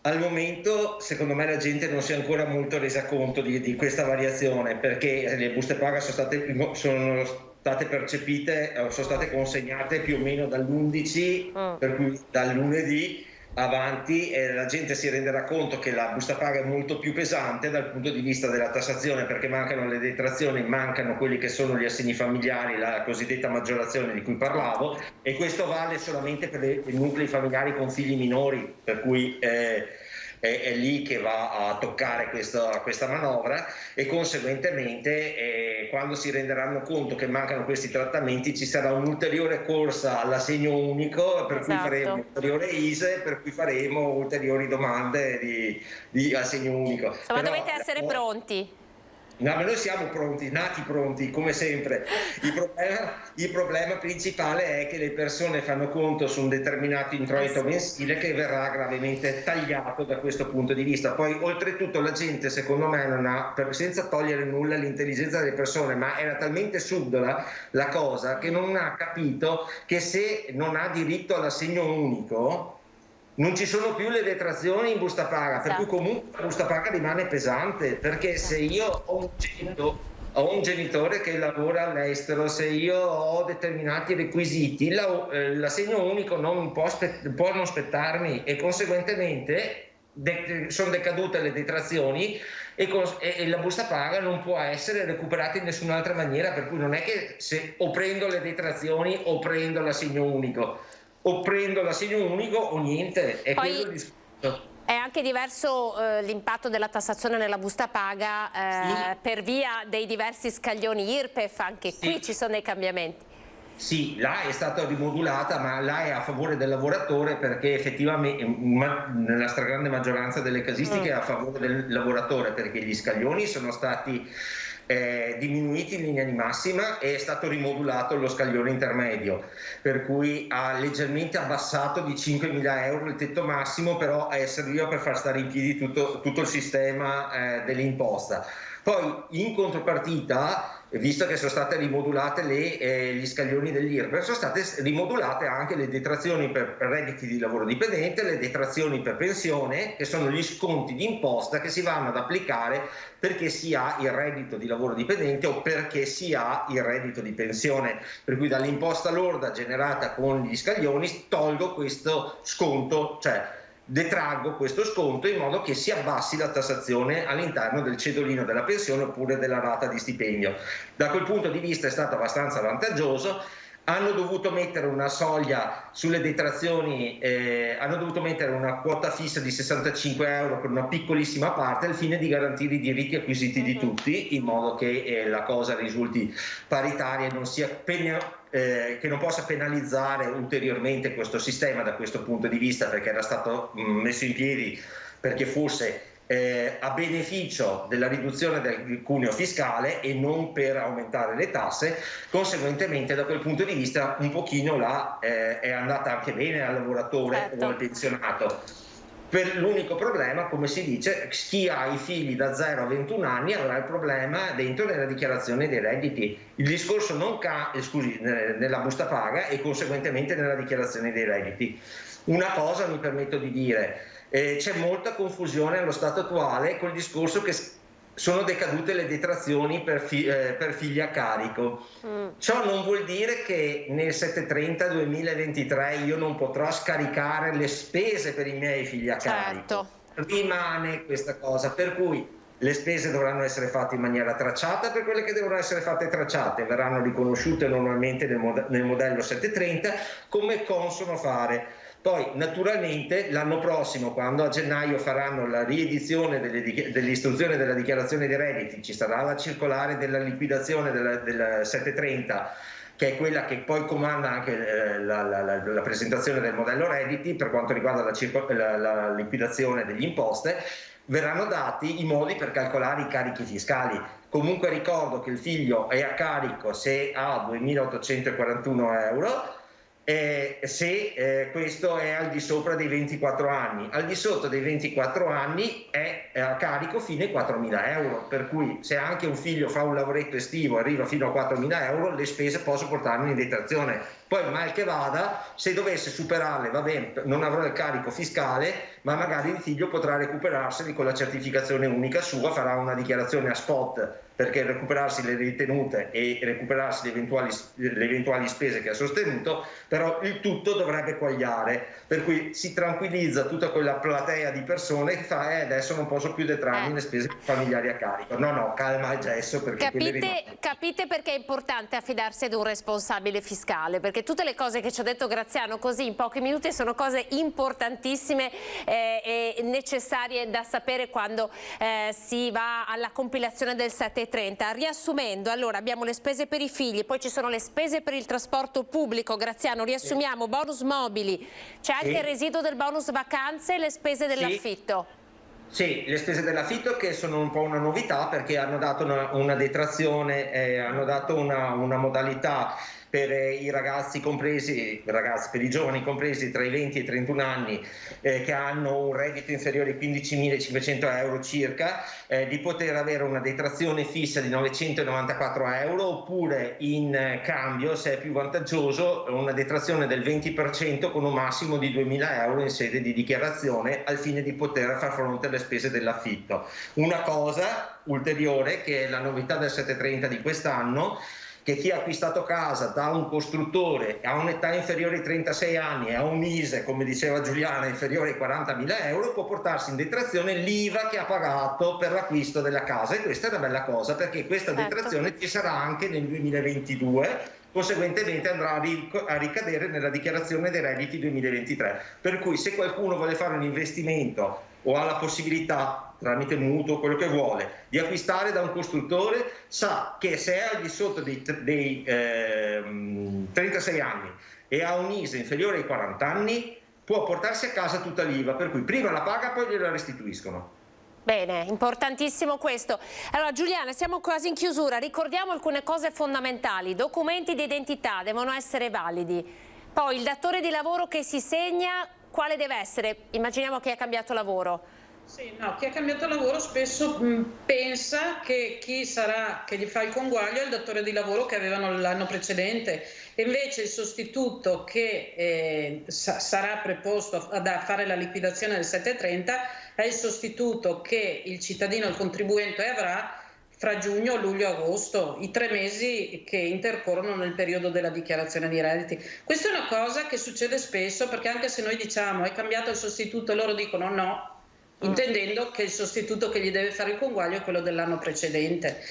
al momento, secondo me, la gente non si è ancora molto resa conto di questa variazione, perché le buste paga sono state percepite, sono state consegnate più o meno dall'11, per cui dal lunedì avanti, e la gente si renderà conto che la busta paga è molto più pesante dal punto di vista della tassazione, perché mancano le detrazioni, mancano quelli che sono gli assegni familiari, la cosiddetta maggiorazione di cui parlavo, e questo vale solamente per i nuclei familiari con figli minori, per cui è lì che va a toccare questa manovra e conseguentemente quando si renderanno conto che mancano questi trattamenti ci sarà un'ulteriore corsa all'assegno unico, per cui faremo ulteriore ISEE, per cui faremo ulteriori domande di assegno unico. Insomma, dovete essere pronti. No, ma noi siamo pronti, nati pronti, come sempre. Il problema principale è che le persone fanno conto su un determinato introito mensile che verrà gravemente tagliato da questo punto di vista. Poi, oltretutto, la gente, secondo me, non ha, senza togliere nulla all'intelligenza delle persone, ma era talmente subdola la cosa che non ha capito che se non ha diritto all'assegno unico non ci sono più le detrazioni in busta paga, per cui comunque la busta paga rimane pesante, perché se io ho un genitore che lavora all'estero, se io ho determinati requisiti, l'assegno unico non può non spettarmi e conseguentemente sono decadute le detrazioni e la busta paga non può essere recuperata in nessun'altra maniera, per cui non è che se o prendo le detrazioni o prendo l'assegno unico. o prendo l'assegno unico o niente, è quello il discorso. È anche diverso l'impatto della tassazione nella busta paga per via dei diversi scaglioni IRPEF, anche qui ci sono dei cambiamenti. Sì, là è stata rimodulata, ma là è a favore del lavoratore, perché effettivamente nella stragrande maggioranza delle casistiche è a favore del lavoratore, perché gli scaglioni sono stati diminuiti in linea di massima e è stato rimodulato lo scaglione intermedio, per cui ha leggermente abbassato di 5.000 euro il tetto massimo, però serviva per far stare in piedi tutto il sistema dell'imposta. Poi in contropartita, visto che sono state rimodulate gli scaglioni dell'IRPEF, sono state rimodulate anche le detrazioni per redditi di lavoro dipendente, le detrazioni per pensione, che sono gli sconti di imposta che si vanno ad applicare perché si ha il reddito di lavoro dipendente o perché si ha il reddito di pensione. Per cui dall'imposta lorda generata con gli scaglioni tolgo questo sconto, cioè detraggo questo sconto in modo che si abbassi la tassazione all'interno del cedolino della pensione oppure della rata di stipendio. Da quel punto di vista è stato abbastanza vantaggioso. Hanno dovuto mettere una soglia sulle detrazioni, hanno dovuto mettere una quota fissa di 65 euro per una piccolissima parte al fine di garantire i diritti acquisiti di tutti, in modo che la cosa risulti paritaria e non sia che non possa penalizzare ulteriormente questo sistema da questo punto di vista, perché era stato messo in piedi perché fosse a beneficio della riduzione del cuneo fiscale e non per aumentare le tasse. Conseguentemente da quel punto di vista un pochino è andata anche bene al lavoratore o al pensionato. Per l'unico problema, come si dice, chi ha i figli da 0 a 21 anni avrà il problema dentro nella dichiarazione dei redditi. Il discorso nella busta paga e conseguentemente nella dichiarazione dei redditi. Una cosa mi permetto di dire, c'è molta confusione allo stato attuale col discorso che sono decadute le detrazioni per figli a carico. Ciò non vuol dire che nel 730-2023 io non potrò scaricare le spese per i miei figli a carico. Rimane questa cosa, per cui le spese dovranno essere fatte in maniera tracciata, per quelle che devono essere fatte tracciate verranno riconosciute normalmente nel modello 730 come consono fare. Poi naturalmente l'anno prossimo, quando a gennaio faranno la riedizione dell'istruzione della dichiarazione dei redditi, ci sarà la circolare della liquidazione del 730, che è quella che poi comanda anche la presentazione del modello redditi per quanto riguarda la liquidazione delle imposte, verranno dati i modi per calcolare i carichi fiscali. Comunque ricordo che il figlio è a carico se ha 2.841 euro, se questo è al di sopra dei 24 anni. Al di sotto dei 24 anni è a carico fino ai 4.000 euro, per cui se anche un figlio fa un lavoretto estivo e arriva fino a 4.000 euro, le spese posso portarne in detrazione. Poi mal che vada, se dovesse superarle, va bene, non avrò il carico fiscale, ma magari il figlio potrà recuperarseli con la certificazione unica sua, farà una dichiarazione a spot perché recuperarsi le ritenute e recuperarsi le eventuali spese che ha sostenuto, però il tutto dovrebbe quagliare, per cui si tranquillizza tutta quella platea di persone che fa adesso non posso più detrarmi le spese familiari a carico. No, calma al gesso, perché capite perché è importante affidarsi ad un responsabile fiscale, perché tutte le cose che ci ha detto Graziano così in pochi minuti sono cose importantissime e necessarie da sapere quando si va alla compilazione del 730. Riassumendo, allora abbiamo le spese per i figli, poi ci sono le spese per il trasporto pubblico. Graziano, riassumiamo: bonus mobili, c'è anche il residuo del bonus vacanze e le spese dell'affitto. Sì, le spese dell'affitto che sono un po' una novità, perché hanno dato una detrazione, hanno dato una modalità per i ragazzi compresi, per i giovani compresi tra i 20 e i 31 anni che hanno un reddito inferiore ai 15.500 euro circa, di poter avere una detrazione fissa di 994 euro, oppure in cambio, se è più vantaggioso, una detrazione del 20% con un massimo di 2.000 euro in sede di dichiarazione, al fine di poter far fronte alle spese dell'affitto. Una cosa ulteriore, che è la novità del 730 di quest'anno, che chi ha acquistato casa da un costruttore a un'età inferiore ai 36 anni e a un ISE, come diceva Giuliana, inferiore ai 40.000 euro, può portarsi in detrazione l'IVA che ha pagato per l'acquisto della casa, e questa è una bella cosa, perché questa detrazione ci sarà anche nel 2022, conseguentemente andrà a ricadere nella dichiarazione dei redditi 2023. Per cui se qualcuno vuole fare un investimento o ha la possibilità, tramite mutuo, quello che vuole, di acquistare da un costruttore, sa che se è al di sotto dei 36 anni e ha un ISE inferiore ai 40 anni, può portarsi a casa tutta l'IVA, per cui prima la paga, poi gliela restituiscono. Bene, importantissimo questo. Allora Giuliana, siamo quasi in chiusura, ricordiamo alcune cose fondamentali. Documenti di identità devono essere validi, poi il datore di lavoro che si segna, quale deve essere? Immaginiamo che ha cambiato lavoro. Sì, no, chi ha cambiato lavoro spesso pensa che chi sarà, che gli fa il conguaglio è il datore di lavoro che avevano l'anno precedente, e invece il sostituto che sarà preposto a fare la liquidazione del 730 è il sostituto che il cittadino, il contribuente avrà fra giugno, luglio e agosto, i 3 mesi che intercorrono nel periodo della dichiarazione di redditi. Questa è una cosa che succede spesso, perché anche se noi diciamo è cambiato il sostituto, loro dicono no, intendendo che il sostituto che gli deve fare il conguaglio è quello dell'anno precedente.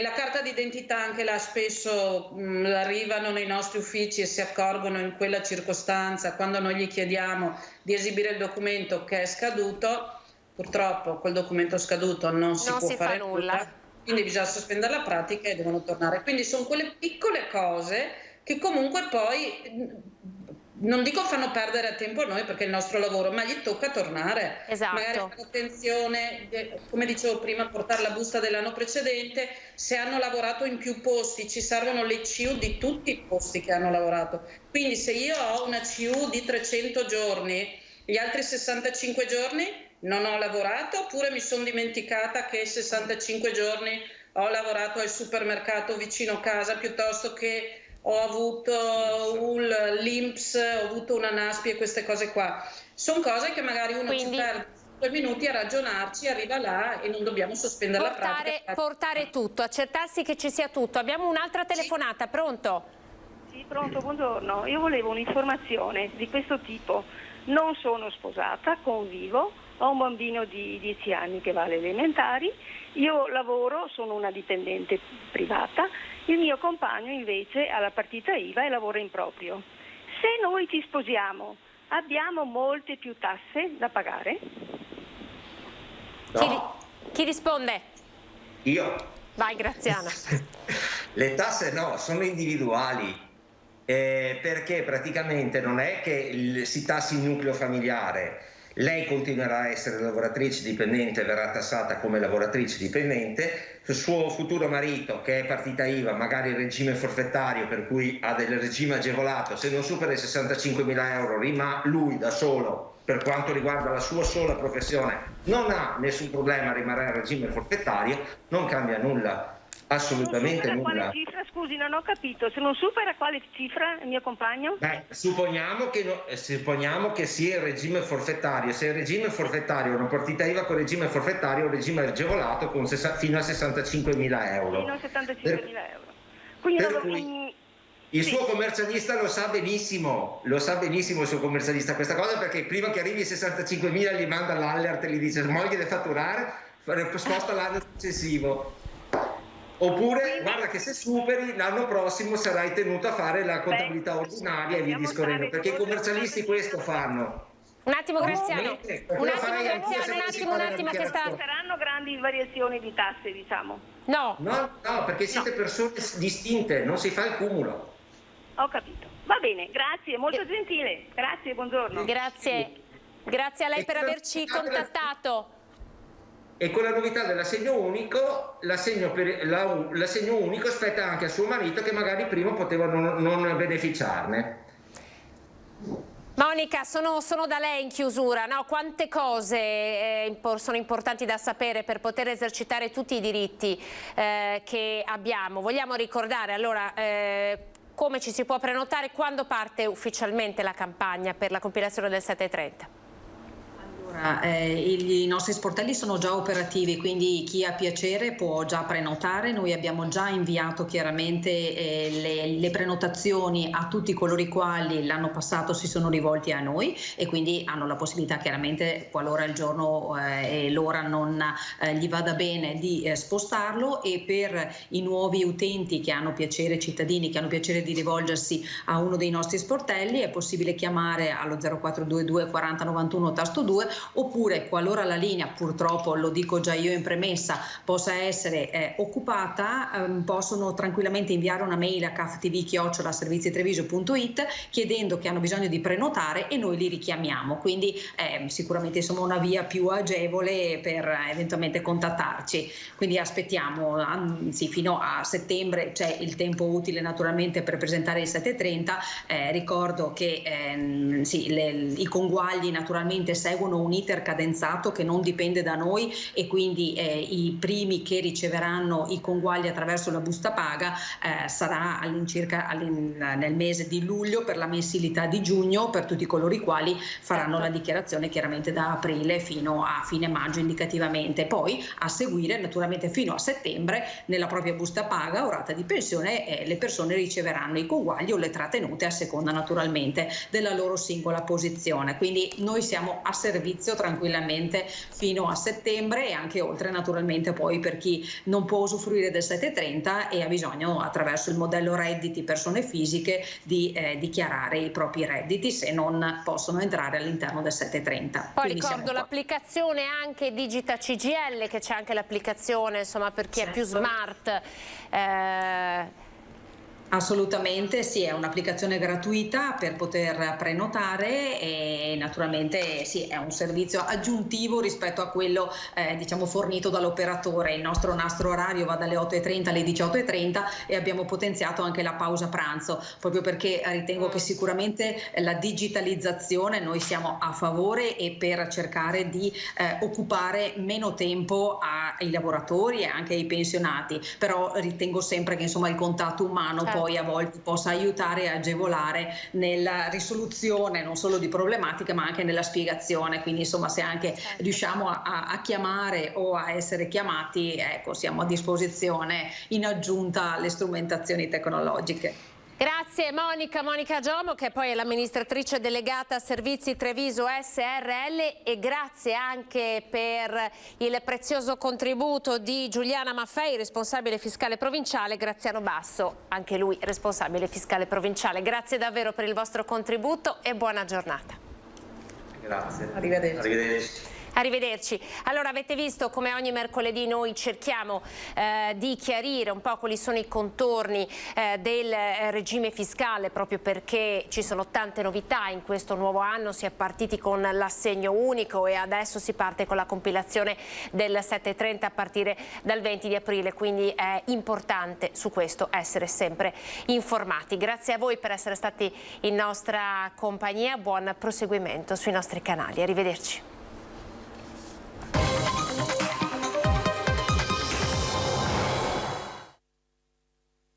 La carta d'identità anche là spesso arrivano nei nostri uffici e si accorgono in quella circostanza, quando noi gli chiediamo di esibire il documento che è scaduto, purtroppo quel documento scaduto non si può fare nulla, quindi bisogna sospendere la pratica e devono tornare. Quindi sono quelle piccole cose che comunque poi, non dico fanno perdere tempo a noi perché è il nostro lavoro, ma gli tocca tornare. Esatto. Magari attenzione, come dicevo prima, portare la busta dell'anno precedente, se hanno lavorato in più posti ci servono le CU di tutti i posti che hanno lavorato. Quindi se io ho una CU di 300 giorni, gli altri 65 giorni non ho lavorato, oppure mi sono dimenticata che 65 giorni ho lavorato al supermercato vicino casa, piuttosto che ho avuto l'INPS, ho avuto una NASPI e queste cose qua. Sono cose che magari uno ci perde 2 minuti a ragionarci, arriva là e non dobbiamo sospendere la pratica. Portare tutto, accertarsi che ci sia tutto. Abbiamo un'altra telefonata, pronto? Sì, pronto, buongiorno. Io volevo un'informazione di questo tipo. Non sono sposata, convivo, ho un bambino di 10 anni che va alle elementari, io lavoro, sono una dipendente privata, il mio compagno invece ha la partita IVA e lavora in proprio. Se noi ci sposiamo, abbiamo molte più tasse da pagare? No. Chi risponde? Io. Vai Graziana. Le tasse no, sono individuali. Perché praticamente non è che si tassi il nucleo familiare, lei continuerà a essere lavoratrice dipendente e verrà tassata come lavoratrice dipendente, il suo futuro marito che è partita IVA, magari in regime forfettario per cui ha del regime agevolato, se non supera i 65.000 euro lui da solo, per quanto riguarda la sua sola professione, non ha nessun problema a rimanere in regime forfettario, non cambia nulla. Assolutamente nulla. Quale cifra? Scusi, non ho capito. Se non supera quale cifra il mio compagno? Supponiamo che sia in regime forfettario. Se è in regime forfettario, una partita IVA con regime forfettario, un regime agevolato fino a 65.000 euro. Fino a 75.000 euro. Quindi il suo commercialista lo sa benissimo il suo commercialista questa cosa, perché prima che arrivi ai 65.000 gli manda l'allert e gli dice moglie deve fatturare, sposta l'anno successivo. Oppure guarda che se superi l'anno prossimo sarai tenuto a fare la contabilità ordinaria e via discorrendo, perché i commercialisti questo fanno. Un attimo Graziano, che sta... Saranno grandi variazioni di tasse, diciamo? No, perché siete persone distinte, non si fa il cumulo. Ho capito. Va bene, grazie, molto gentile. Grazie, buongiorno. Grazie a lei per averci contattato. E con la novità dell'assegno unico, l'assegno unico spetta anche al suo marito che magari prima poteva non beneficiarne. Monica, sono da lei in chiusura, no? Quante cose sono importanti da sapere per poter esercitare tutti i diritti che abbiamo. Vogliamo ricordare allora come ci si può prenotare, quando parte ufficialmente la campagna per la compilazione del 730? I nostri sportelli sono già operativi, quindi chi ha piacere può già prenotare. Noi abbiamo già inviato chiaramente le prenotazioni a tutti coloro i quali l'anno passato si sono rivolti a noi e quindi hanno la possibilità chiaramente, qualora il giorno e l'ora non gli vada bene, di spostarlo. E per i nuovi utenti che hanno piacere, cittadini che hanno piacere di rivolgersi a uno dei nostri sportelli, è possibile chiamare allo 0422 40 91 tasto 2, oppure qualora la linea, purtroppo lo dico già io in premessa, possa essere occupata, possono tranquillamente inviare una mail a caftv@servizietreviso.it chiedendo che hanno bisogno di prenotare e noi li richiamiamo, quindi sicuramente insomma una via più agevole per eventualmente contattarci. Quindi aspettiamo, anzi fino a settembre c'è il tempo utile naturalmente per presentare il 730. Ricordo che i conguagli naturalmente seguono un iter cadenzato che non dipende da noi e quindi i primi che riceveranno i conguagli attraverso la busta paga sarà all'incirca nel mese di luglio per la mensilità di giugno per tutti coloro i quali faranno la dichiarazione chiaramente da aprile fino a fine maggio indicativamente. Poi a seguire naturalmente fino a settembre nella propria busta paga o rata di pensione le persone riceveranno i conguagli o le trattenute a seconda naturalmente della loro singola posizione. Quindi noi siamo a servizio tranquillamente fino a settembre e anche oltre naturalmente poi per chi non può usufruire del 730 e ha bisogno attraverso il modello redditi persone fisiche di dichiarare i propri redditi se non possono entrare all'interno del 730. Poi quindi ricordo l'applicazione anche Digita CGL, che c'è anche l'applicazione insomma per chi è più smart. Assolutamente sì, è un'applicazione gratuita per poter prenotare e naturalmente sì, è un servizio aggiuntivo rispetto a quello diciamo fornito dall'operatore. Il nostro nastro orario va dalle 8:30 alle 18:30 e abbiamo potenziato anche la pausa pranzo, proprio perché ritengo che sicuramente la digitalizzazione noi siamo a favore e per cercare di occupare meno tempo ai lavoratori e anche ai pensionati, però ritengo sempre che insomma il contatto umano poi a volte possa aiutare e agevolare nella risoluzione non solo di problematiche ma anche nella spiegazione, quindi insomma se anche riusciamo a chiamare o a essere chiamati, ecco, siamo a disposizione in aggiunta alle strumentazioni tecnologiche. Grazie Monica Giomo, che poi è l'amministratrice delegata Servizi Treviso SRL, e grazie anche per il prezioso contributo di Giuliana Maffei, responsabile fiscale provinciale, Graziano Basso, anche lui responsabile fiscale provinciale. Grazie davvero per il vostro contributo e buona giornata. Grazie. Arrivederci. Arrivederci. Arrivederci. Allora, avete visto come ogni mercoledì noi cerchiamo di chiarire un po' quali sono i contorni del regime fiscale, proprio perché ci sono tante novità in questo nuovo anno. Si è partiti con l'assegno unico e adesso si parte con la compilazione del 730 a partire dal 20 di aprile, quindi è importante su questo essere sempre informati. Grazie a voi per essere stati in nostra compagnia, buon proseguimento sui nostri canali. Arrivederci.